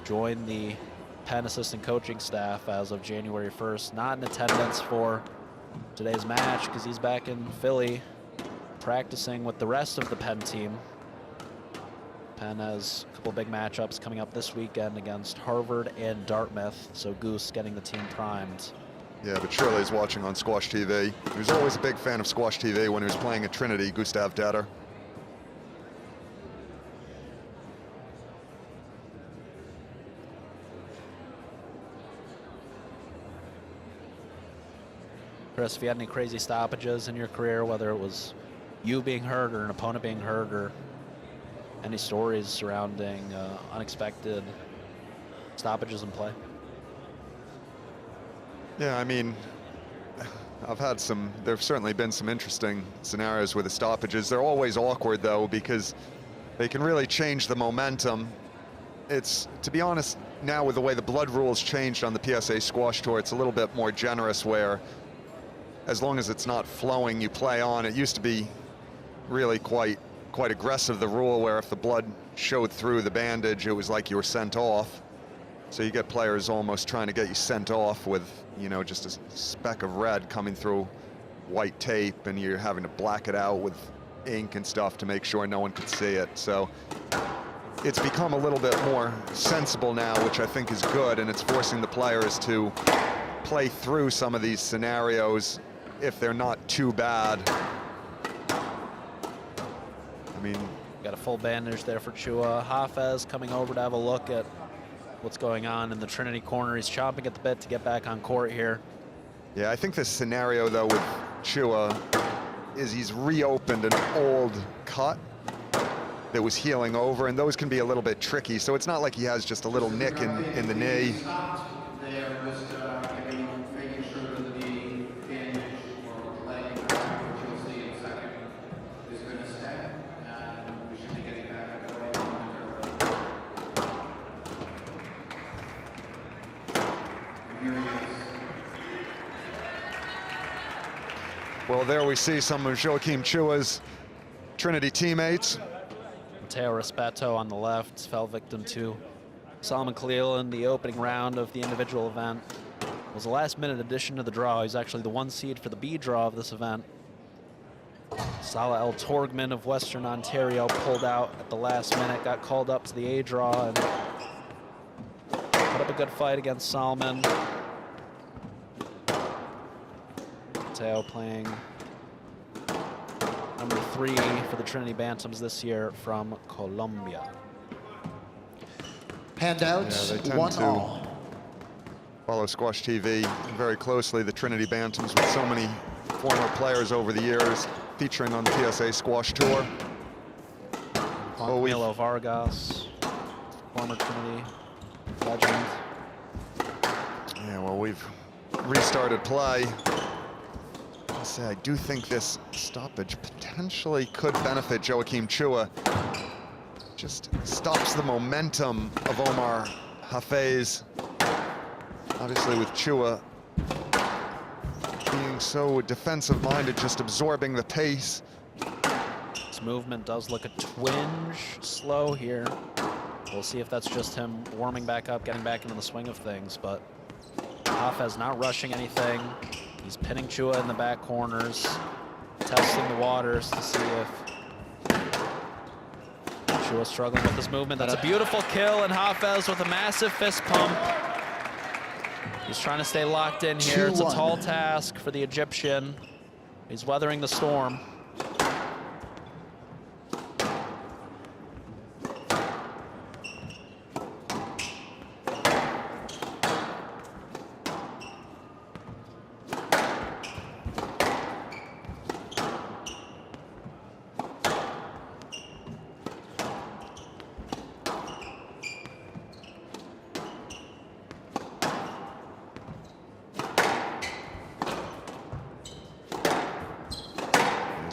joined the Penn assistant coaching staff as of January 1st. Not in attendance for today's match because he's back in Philly practicing with the rest of the Penn team. Penn has a couple big matchups coming up this weekend against Harvard and Dartmouth, so Goose getting the team primed. Yeah, but Shirley's watching on Squash TV. He was always a big fan of Squash TV when he was playing at Trinity, Gustav Detter. Chris, if you had any crazy stoppages in your career, whether it was you being hurt or an opponent being hurt, or any stories surrounding unexpected stoppages in play? Yeah, I mean, I've had some, there've certainly been some interesting scenarios with the stoppages. They're always awkward though, because they can really change the momentum. it's, to be honest, now with the way the blood rules changed on the PSA Squash Tour, it's a little bit more generous where as long as it's not flowing, you play on. It used to be really quite aggressive, the rule where if the blood showed through the bandage, it was like you were sent off. So you get players almost trying to get you sent off with, you know, just a speck of red coming through white tape, and you're having to black it out with ink and stuff to make sure no one could see it. So it's become a little bit more sensible now, which I think is good, and it's forcing the players to play through some of these scenarios if they're not too bad. I mean, got a full bandage there for Chua. Hafez coming over to have a look at what's going on in the Trinity corner. He's chomping at the bit to get back on court here. Yeah, I think this scenario, though, with Chua is he's reopened an old cut that was healing over, and those can be a little bit tricky. So it's not like he has just a little nick in the knee. There was making sure that the bandage or leg, which you'll see in a second, is going to stay, and we should be getting back away. Here he is. Well, there we see some of Joachim Chua's Trinity teammates. Matteo Rispetto on the left fell victim to Salman Khalil in the opening round of the individual event. It was a last-minute addition to the draw. He's actually the 1 seed for the B draw of this event. Salah El Torgman of Western Ontario pulled out at the last minute, got called up to the A draw, and put up a good fight against Salman. Matteo playing number 3 for the Trinity Bantams this year from Colombia. Handouts, Yeah, they tend 1-all. Follow Squash TV very closely, the Trinity Bantams, with so many former players over the years featuring on the PSA Squash Tour. Well, Milo Vargas, former Trinity legend. Yeah, well, we've restarted play. I do think this stoppage potentially could benefit Joachim Chua. Just stops the momentum of Omar Hafez. Obviously with Chua being so defensive-minded, just absorbing the pace. His movement does look a twinge slow here. We'll see if that's just him warming back up, getting back into the swing of things, but Hafez not rushing anything. He's pinning Chua in the back corners, testing the waters to see if Chua's struggling with his movement. That's a beautiful kill, and Hafez with a massive fist pump. He's trying to stay locked in here. It's a tall task for the Egyptian. He's weathering the storm.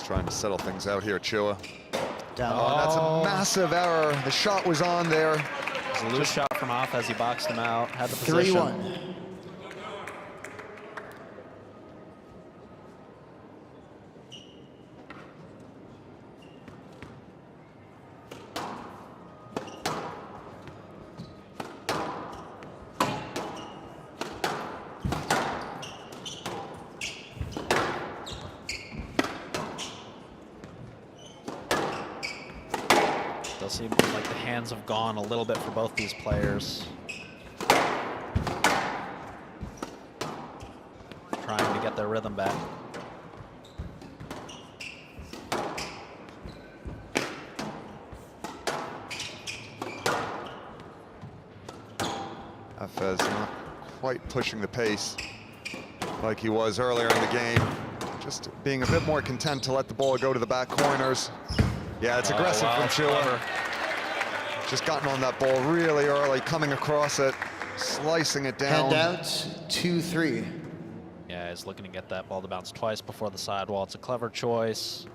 Trying to settle things out here, Chua. Down. Oh, that's a massive error. The shot was on there. It was a loose shot from off as he boxed him out, had the position. 3-1. Does seem like the hands have gone a little bit for both these players. Trying to get their rhythm back. Hafez not quite pushing the pace like he was earlier in the game. Just being a bit more content to let the ball go to the back corners. Yeah, it's aggressive from Chua. Just gotten on that ball really early, coming across it, slicing it down. Handouts, 2-3. Yeah, he's looking to get that ball to bounce twice before the sidewall. It's a clever choice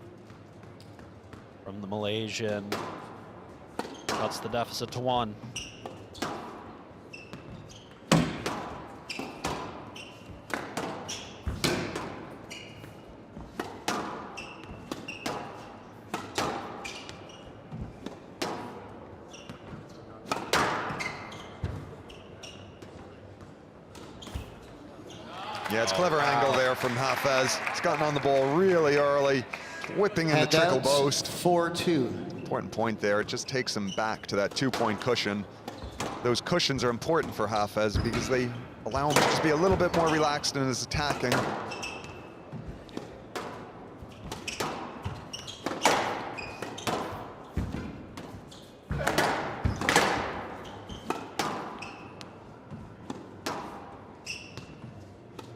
from the Malaysian. Cuts the deficit to 1. Yeah, it's clever angle there from Hafez. He's gotten on the ball really early, whipping in the trickle boast. 4-2. Important point there. It just takes him back to that 2-point cushion. Those cushions are important for Hafez because they allow him to just be a little bit more relaxed in his attacking.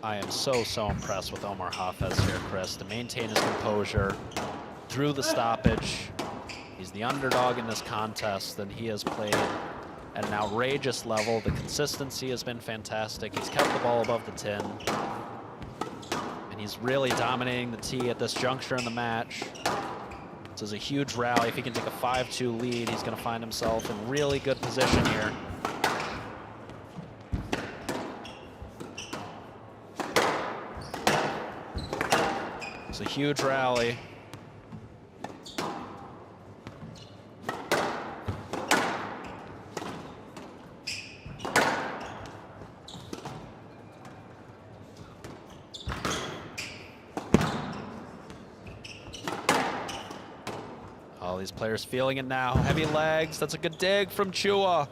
I am so impressed with Omar Hafez here, Chris, to maintain his composure through the stoppage. He's the underdog in this contest, and he has played at an outrageous level. The consistency has been fantastic. He's kept the ball above the tin, and he's really dominating the tee at this juncture in the match. This is a huge rally. If he can take a 5-2 lead, he's going to find himself in really good position here. It's a huge rally. All these players feeling it now. Heavy legs. That's a good dig from Chua.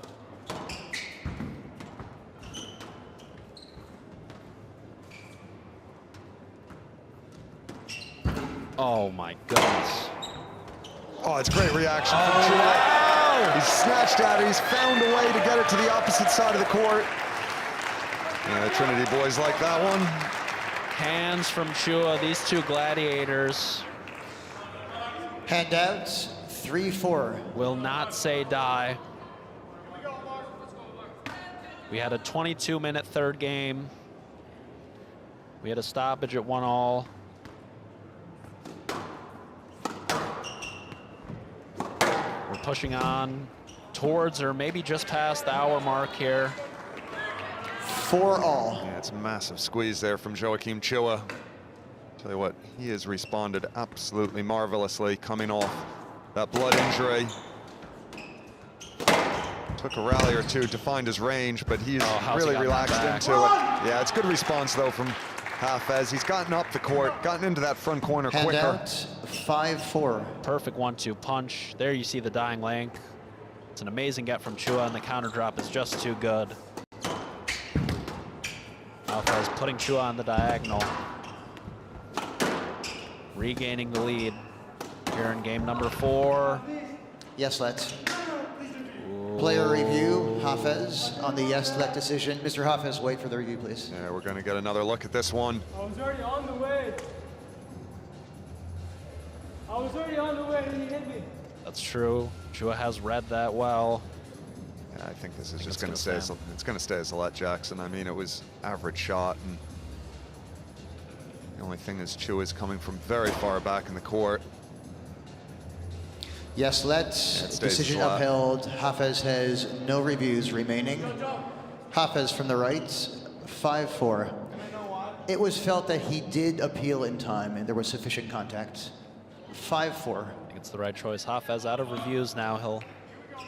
Oh my goodness. Oh, it's great reaction from Chua. He's snatched at it. He's found a way to get it to the opposite side of the court. Yeah, the Trinity boys like that one. Hands from Chua, these two gladiators. Handouts, 3-4. Will not say die. We had a 22-minute third game. We had a stoppage at 1-all. We're pushing on towards or maybe just past the hour mark here. 4-all. Yeah, it's a massive squeeze there from Joachim Chua. Tell you what, he has responded absolutely marvelously coming off that blood injury. Took a rally or two to find his range, but he's really relaxed into it. Yeah, it's good response though from Hafez. He's gotten up the court, gotten into that front corner quicker. Handout, 5-4. Perfect 1-2 punch. There you see the dying length. It's an amazing get from Chua, and the counter drop is just too good. Hafez putting Chua on the diagonal. Regaining the lead here in game number 4. Yes, let's. Player review, Hafez on the yes let decision. Mr. Hafez, wait for the review, please. Yeah, we're going to get another look at this one. I was already on the way. When he hit me. That's true. Chua has read that well. Yeah, I think this is just going to stay. It's going to stay as a let, Jackson. I mean, it was average shot, and the only thing is Chua is coming from very far back in the court. Yes, let. Decision upheld. Hafez has no reviews remaining. Hafez from the right, 5-4. It was felt that he did appeal in time and there was sufficient contact. 5-4. I think it's the right choice. Hafez out of reviews now. He'll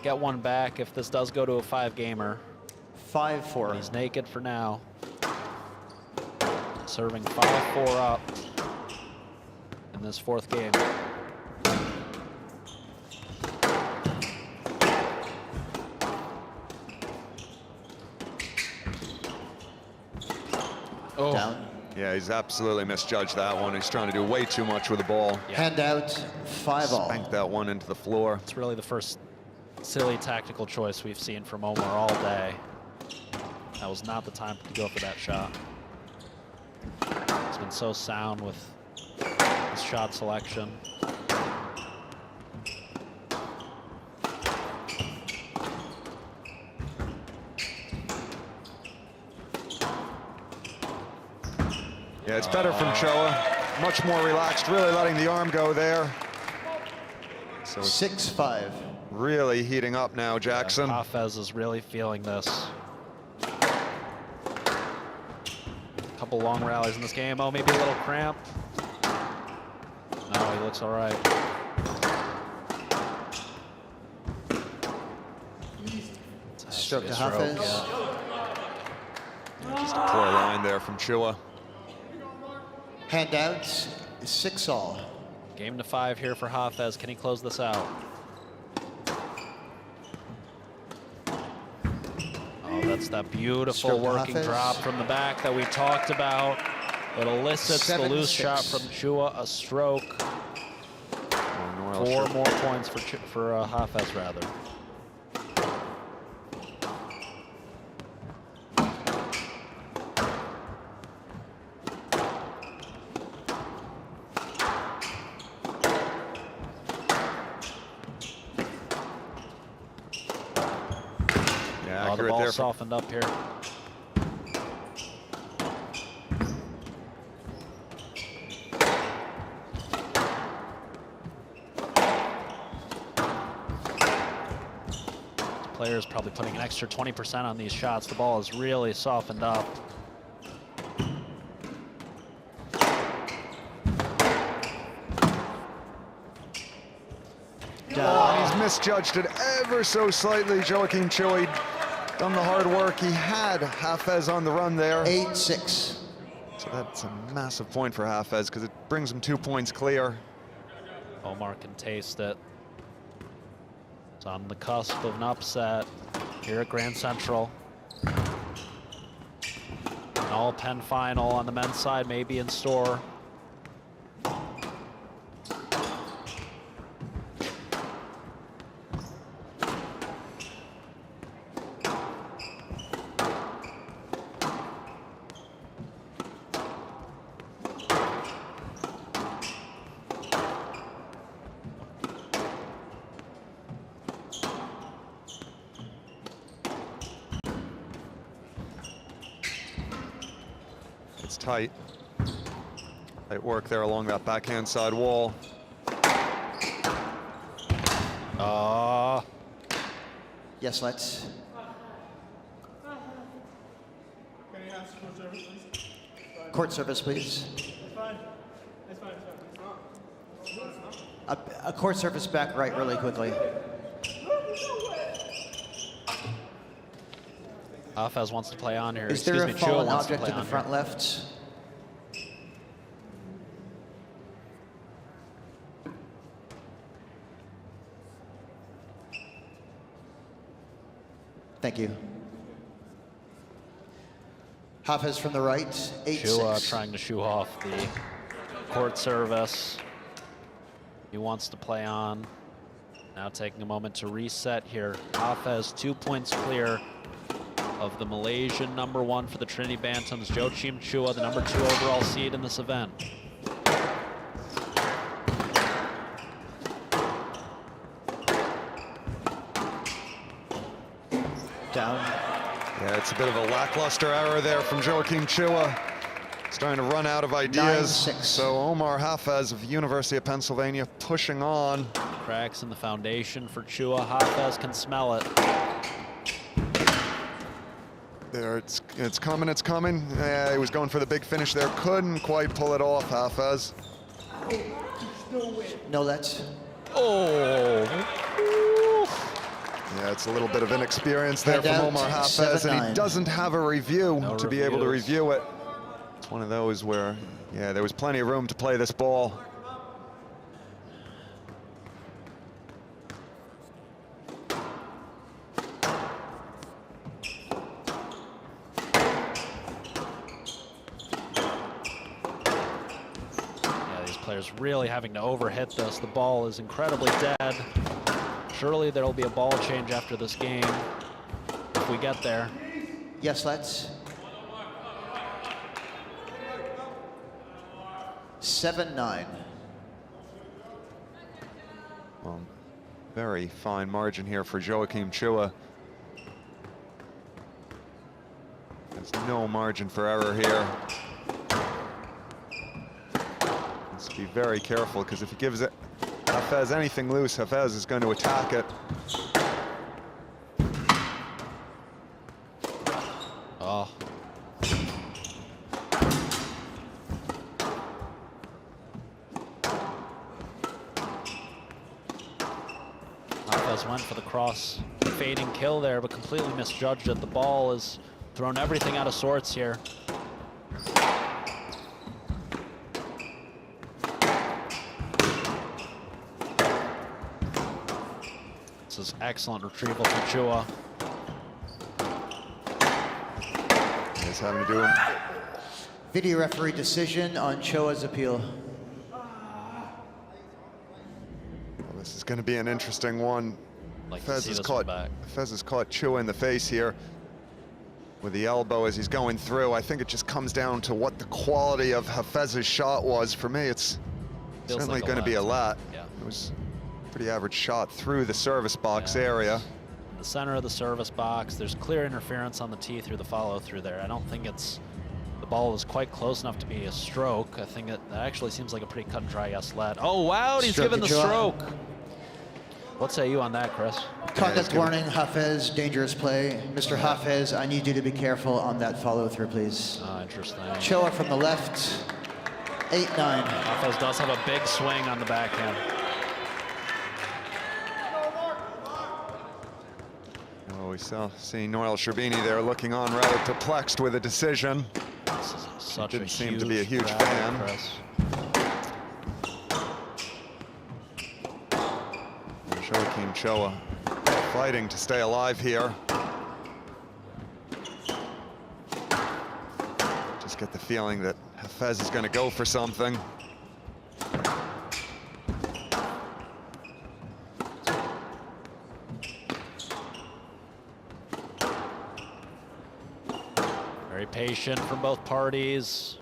get one back if this does go to a 5-gamer. 5-4. He's naked for now. Serving 5-4 up in this 4th game. Oh. Down. Yeah, he's absolutely misjudged that one. He's trying to do way too much with the ball. Yeah. Handout, 5-all. Spanked that one into the floor. It's really the first silly tactical choice we've seen from Omar all day. That was not the time to go for that shot. He's been so sound with his shot selection. Yeah, it's better from Chua. Much more relaxed, really letting the arm go there. So 6-5. Really heating up now, Jackson. Yeah, Hafez is really feeling this. Couple long rallies in this game. Oh, maybe a little cramp. No, he looks all right. Stroke to Hafez. Yeah, just a poor line there from Chua. Handouts, 6-all. Game to 5 here for Hafez. Can he close this out? Oh, that's that beautiful Stroke to working Hafez. drop from the back that we talked about. It elicits the loose 7-6. shot from Chua, a stroke. 4 more points for Hafez, rather. Yeah, Oh, the accurate ball there. softened up here. Players probably putting an extra 20% on these shots. The ball is really softened up. Oh, he's misjudged it ever so slightly. Joakim Chua done the hard work. He had Hafez on the run there. 8-6. So that's a massive point for Hafez because it brings him 2 points clear. Omar can taste it. It's on the cusp of an upset here at Grand Central. An all-pen final on the men's side may be in store. It's tight. Tight work there along that backhand side wall. Yes, let's. Can you have court service, please? Court service, please. It's fine. It's fine. It's fine. A court service back right really quickly. Hafez wants to play on here. Is there Excuse a me, Chua fallen wants to object play in the on front here. left? Thank you. Hafez from the right, 8-6. Chua trying to shoo off the court service. He wants to play on. Now taking a moment to reset here. Hafez 2 points clear of the Malaysian #1 for the Trinity Bantams, Joachim Chua, the #2 overall seed in this event. Down. Yeah, it's a bit of a lackluster error there from Joakim Chua. Starting to run out of ideas. 9-6. So Omar Hafez of the University of Pennsylvania pushing on. Cracks in the foundation for Chua. Hafez can smell it. There, it's coming, it's coming. Yeah, he was going for the big finish there. Couldn't quite pull it off, Hafez. No, let's. Oh! Yeah, it's a little bit of inexperience there from Handout, Omar Hafez, and he 7-9. doesn't have a review No to be able to reviews. review it. It's one of those where, yeah, there was plenty of room to play this ball. Yeah, these players really having to overhit this. The ball is incredibly dead. Surely there'll be a ball change after this game if we get there. Yes, let's. 7-9. Well, very fine margin here for Joakim Chua. There's no margin for error here. Let's be very careful, because if he gives it Hafez anything loose, Hafez is going to attack it. Oh. Hafez went for the cross fading kill there, but completely misjudged it. The ball has thrown everything out of sorts here. Excellent retrieval from Chua. He's having to do him. Video referee decision on Choa's appeal. Well, this is going to be an interesting one. Like Fez to see has this caught one back. Fez has caught Chua in the face here with the elbow as he's going through. I think it just comes down to what the quality of Hafez's shot was. For me, it's Feels certainly like a going to be a lat. lat. Yeah. It was a pretty average shot through the service box area. In the center of the service box, there's clear interference on the tee through the follow through there. I don't think the ball was quite close enough to be a stroke. I think that actually seems like a pretty cut and dry yes lat. Oh wow, he's Stroke given the to Chua. stroke. What say you on that, Chris? Contact warning, Hafez, dangerous play. Mr. Hafez, I need you to be careful on that follow through, please. Oh, interesting. Choa from the left, 8-9. Hafez does have a big swing on the backhand. Oh, we see Noel Sherbini there looking on rather perplexed with a decision. This is such Didn't seem to be a huge grab, fan. Chris. Joaquim Choa fighting to stay alive here. Just get the feeling that Hafez is going to go for something. Very patient from both parties.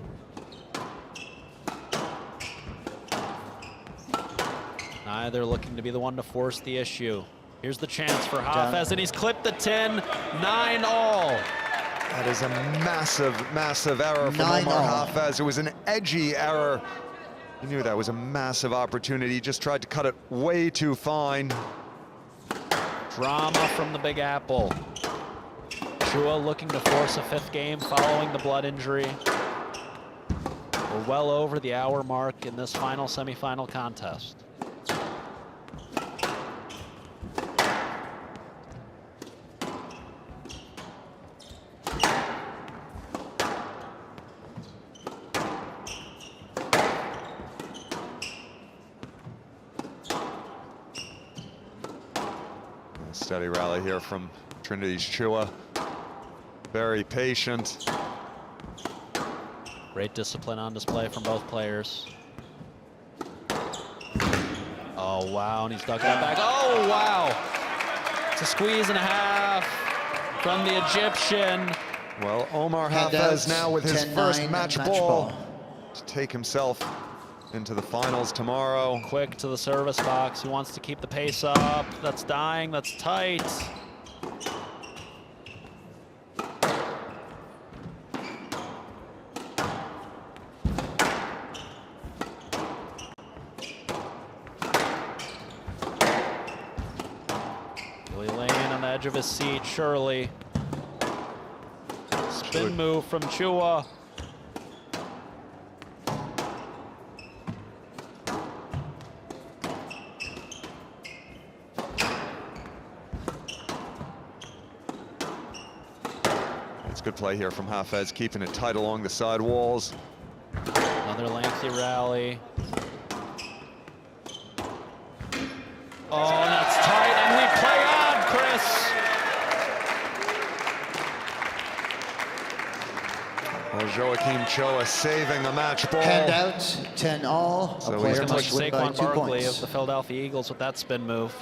Neither looking to be the one to force the issue. Here's the chance for Hafez, and he's clipped the 10, 9-all. That is a massive, massive error from 9-all. Omar Hafez. It was an edgy error. He knew that was a massive opportunity. He just tried to cut it way too fine. Drama from the Big Apple. Chua looking to force a 5th game following the blood injury. We're well over the hour mark in this final semifinal contest. Steady rally here from Trinity's Chua. Very patient. Great discipline on display from both players. Oh, wow, and he's dug that back. Oh, wow. It's a squeeze and a half from the Egyptian. Well, Omar Hafez Handouts, now with his 10-9 first match ball to take himself into the finals tomorrow. Quick to the service box. He wants to keep the pace up. That's dying. That's tight. Billy Lane on the edge of his seat. Shirley. Spin move from Chua. It's good play here from Hafez, keeping it tight along the side walls. Another lengthy rally. Oh, and that's tight, and we play on, Chris. Well, Joaquim Choa saving a match ball. Handout, 10-all. So A he's player gonna must win by Saquon 2 Barkley of points. the Philadelphia Eagles with that spin move.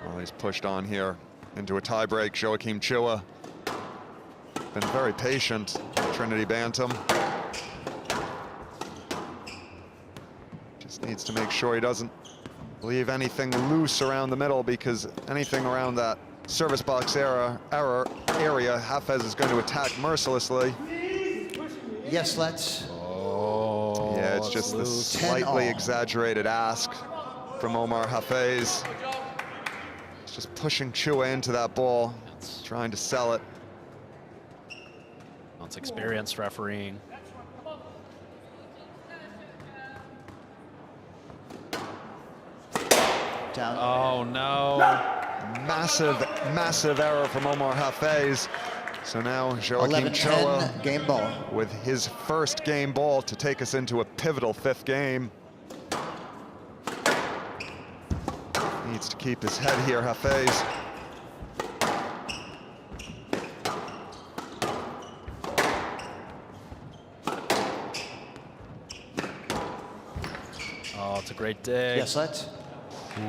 Well, he's pushed on here into a tiebreak. Joaquim Choa been very patient. Trinity Bantam just needs to make sure he doesn't leave anything loose around the middle, because anything around that service box area, Hafez is going to attack mercilessly. Yes, let's. Oh, Yeah, it's just the loose. slightly 10-all. exaggerated ask from Omar Hafez. He's just pushing Chua into that ball, trying to sell it. That's experienced refereeing. Down. Oh, no. Massive, massive error from Omar Hafez. So now Joaquim 11-10 Choa game ball. with his first game ball to take us into a pivotal 5th game. Needs to keep his head here, Hafez. Oh, it's a great day. Yes, let's.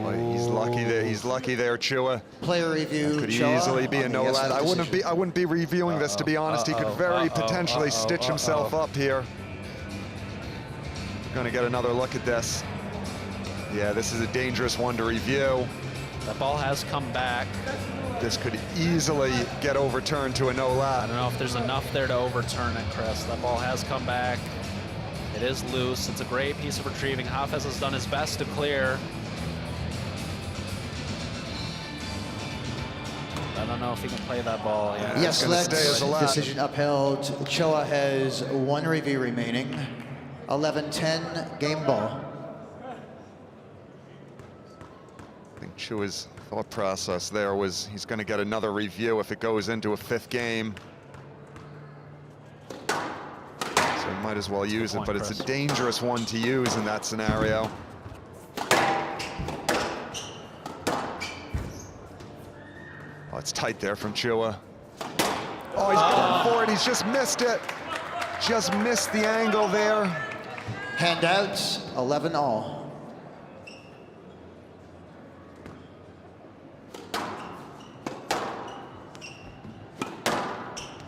Boy, he's lucky there. He's lucky there, Chua. Player review. Could Choa easily be a on the no yes lad. let I wouldn't be reviewing this, to be honest. He could very potentially stitch himself up here. Gonna get another look at this. Yeah, this is a dangerous one to review. That ball has come back. This could easily get overturned to a no I lad. don't know if there's enough there to overturn it, Chris. That ball has come back. It is loose. It's a great piece of retrieving. Hafez has done his best to clear. I don't know if he can play that ball. Yeah. Yes, gonna stay as a lad. decision upheld. Choa has one review remaining. 11-10 game ball. I think Chua's thought process there was he's going to get another review if it goes into a 5th game. So he might as well use it, but it's a dangerous one to use in that scenario. Oh, it's tight there from Chua. Oh, he's going for it. He's just missed it. Just missed the angle there. Handouts, 11 all.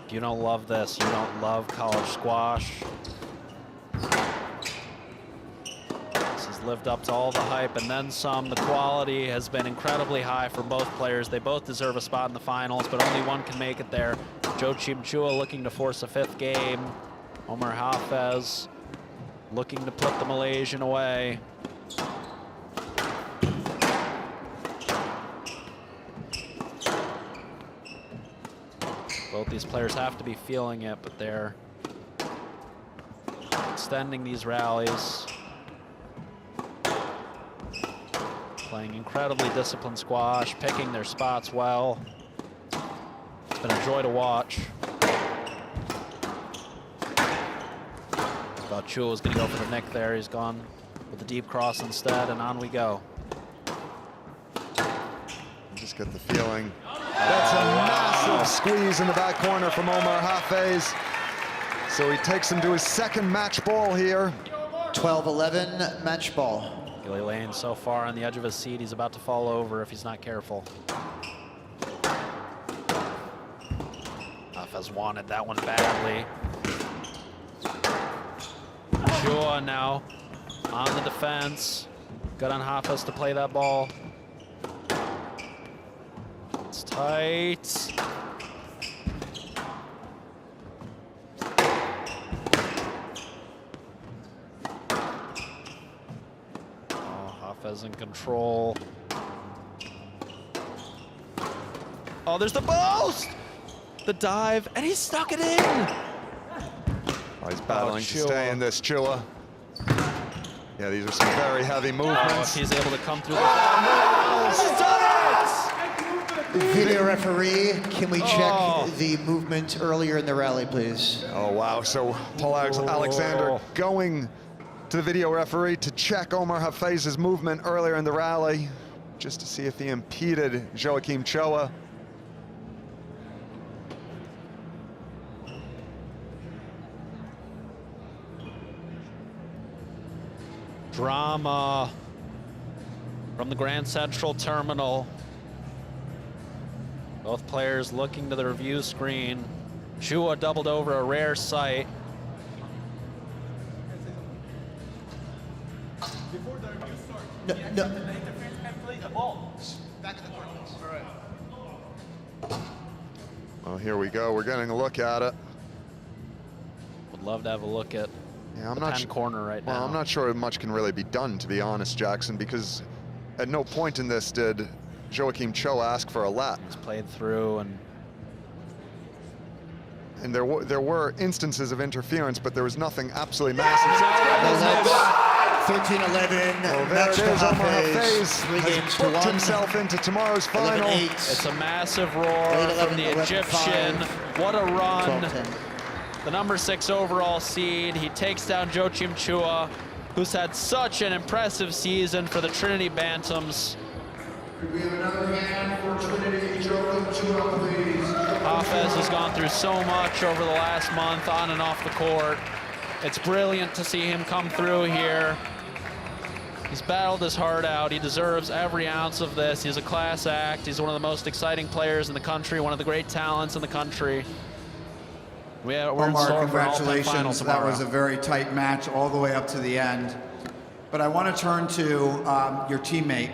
You don't love this. You don't love college squash. This has lived up to all the hype and then some. The quality has been incredibly high for both players. They both deserve a spot in the finals, but only one can make it there. Joachim Chua looking to force a 5th game. Omar Hafez looking to put the Malaysian away. Both these players have to be feeling it, but they're extending these rallies. Playing incredibly disciplined squash, picking their spots well. It's been a joy to watch. Thought Chua was going to go for the nick there. He's gone with the deep cross instead, and on we go. Just get the feeling. That's a massive squeeze in the back corner from Omar Hafez. So he takes him to his 2nd match ball here. 12-11 match ball. Gilly Lane so far on the edge of his seat. He's about to fall over if he's not careful. Hafez wanted that one badly. Chua now on the defense. Good on Hafez to play that ball. It's tight. Oh, Hafez in control. Oh, there's the post! The dive, and he stuck it in! Oh, he's battling to stay in this, Chua. Yeah, these are some very heavy movements. Oh, if he's able to come through the... He's done it! Video referee, can we check the movement earlier in the rally, please? Oh, wow. So Paul Alexander going to the video referee to check Omar Hafez's movement earlier in the rally, just to see if he impeded Joachim Chua. Drama from the Grand Central Terminal. Both players looking to the review screen. Chua doubled over a rare sight. No. Well, here we go. We're getting a look at it. Would love to have a look at Yeah, I'm the not pen corner right now. Well, I'm not sure much can really be done, to be honest, Jackson, because at no point in this did Joachim Chua ask for a lap. He's played through, and there were instances of interference, but there was nothing absolutely massive. 13-11. Well, there it is. Omar Hafez 3 games has to booked 1. himself into tomorrow's final. 11-8. It's a massive roar from the Egyptian. What a run. 12-10. The number 6 overall seed. He takes down Joachim Chua, who's had such an impressive season for the Trinity Bantams. Could we have another hand for Trinity Joachim Chua, please? Hafez has gone through so much over the last month on and off the court. It's brilliant to see him come through here. He's battled his heart out. He deserves every ounce of this. He's a class act. He's one of the most exciting players in the country, one of the great talents in the country. We're in Omar, store for an all-time final congratulations. That tomorrow. was a very tight match all the way up to the end. But I want to turn to your teammate,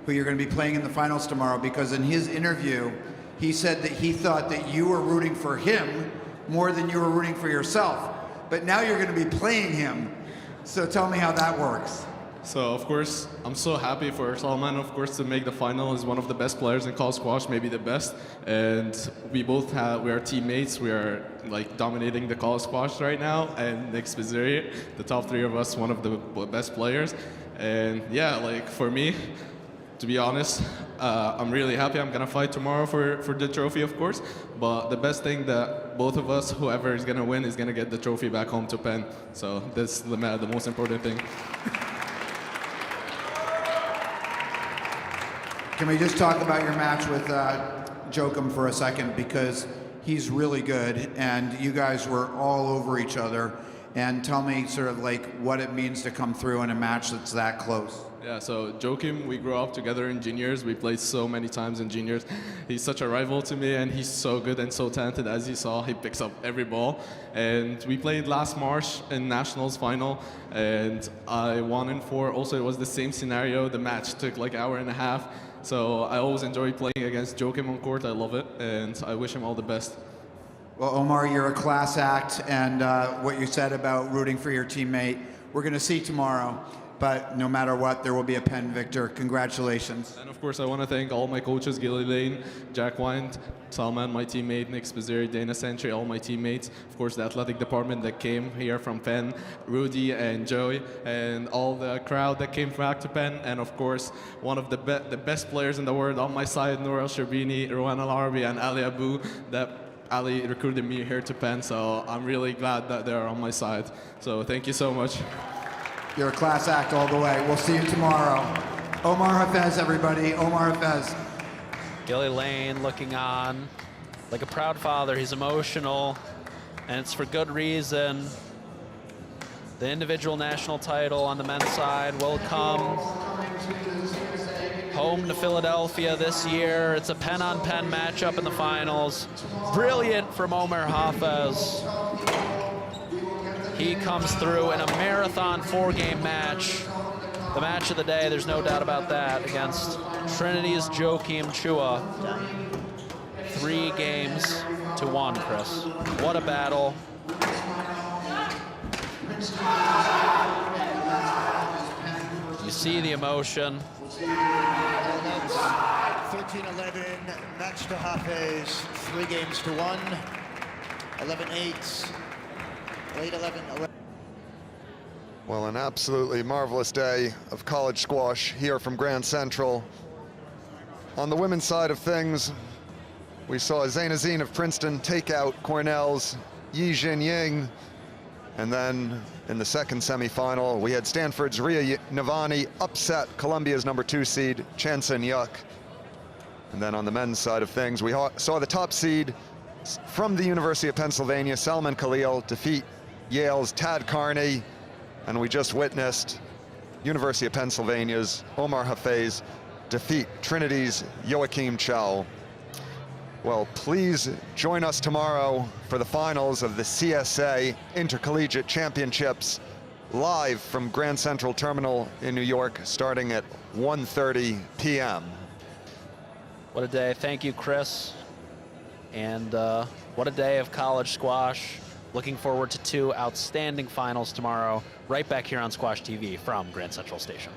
who you're going to be playing in the finals tomorrow, because in his interview, he said that he thought that you were rooting for him more than you were rooting for yourself. But now you're going to be playing him. So tell me how that works. So, of course, I'm so happy for Salman, of course, to make the final. He's one of the best players in college squash, maybe the best. And we are teammates. We are like dominating the college squash right now. And Nick Spizzeri, the top three of us, one of the best players. And yeah, like for me, to be honest, I'm really happy. I'm gonna fight tomorrow for the trophy, of course. But the best thing that both of us, whoever is gonna win, is gonna get the trophy back home to Penn. So that's the most important thing. Can we just talk about your match with Joachim for a second, because he's really good and you guys were all over each other, and tell me sort of like what it means to come through in a match that's that close. Yeah, so Joachim, we grew up together in juniors. We played so many times in juniors. He's such a rival to me, and he's so good and so talented. As you saw, he picks up every ball. And we played last March in Nationals final, and I won in 4. Also, it was the same scenario. The match took like an hour and a half. So I always enjoy playing against Joachim on court. I love it, and I wish him all the best. Well, Omar, you're a class act, and what you said about rooting for your teammate, we're going to see tomorrow. But no matter what, there will be a Penn victor. Congratulations. And of course, I want to thank all my coaches, Gilly Lane, Jack Wynd, Salman, my teammate, Nick Spizzeri, Dana Sentry, all my teammates. Of course, the athletic department that came here from Penn, Rudy and Joey, and all the crowd that came back to Penn. And of course, one of the best players in the world on my side, Noor El-Sherbini, Rowan Al-Arabi, and Ali Abu, that Ali recruited me here to Penn. So I'm really glad that they're on my side. So thank you so much. You're a class act all the way. We'll see you tomorrow. Omar Hafez, everybody. Omar Hafez. Gilly Lane looking on like a proud father. He's emotional, and it's for good reason. The individual national title on the men's side will come home to Philadelphia this year. It's a Penn-on-Penn matchup in the finals. Brilliant from Omar Hafez. He comes through in a marathon 4-game match. The match of the day, there's no doubt about that, against Trinity's Joachim Chua. 3 games to 1, Chris. What a battle. You see the emotion. 13-11, match to Hafez, 3 games to 1. 11-8. Late 11. Well, an absolutely marvelous day of college squash here from Grand Central. On the women's side of things, we saw Zainazine of Princeton take out Cornell's Yi Jinying. And then in the second semifinal, we had Stanford's Ria Navani upset Columbia's #2 seed, Chen Sen-yuk. And then on the men's side of things, we saw the top seed from the University of Pennsylvania, Salman Khalil, defeat Yale's Tad Carney, and we just witnessed University of Pennsylvania's Omar Hafez defeat Trinity's Joachim Chow. Well, please join us tomorrow for the finals of the CSA Intercollegiate Championships, live from Grand Central Terminal in New York, starting at 1:30 p.m. What a day. Thank you, Chris. And what a day of college squash. Looking forward to 2 outstanding finals tomorrow, right back here on Squash TV from Grand Central Station.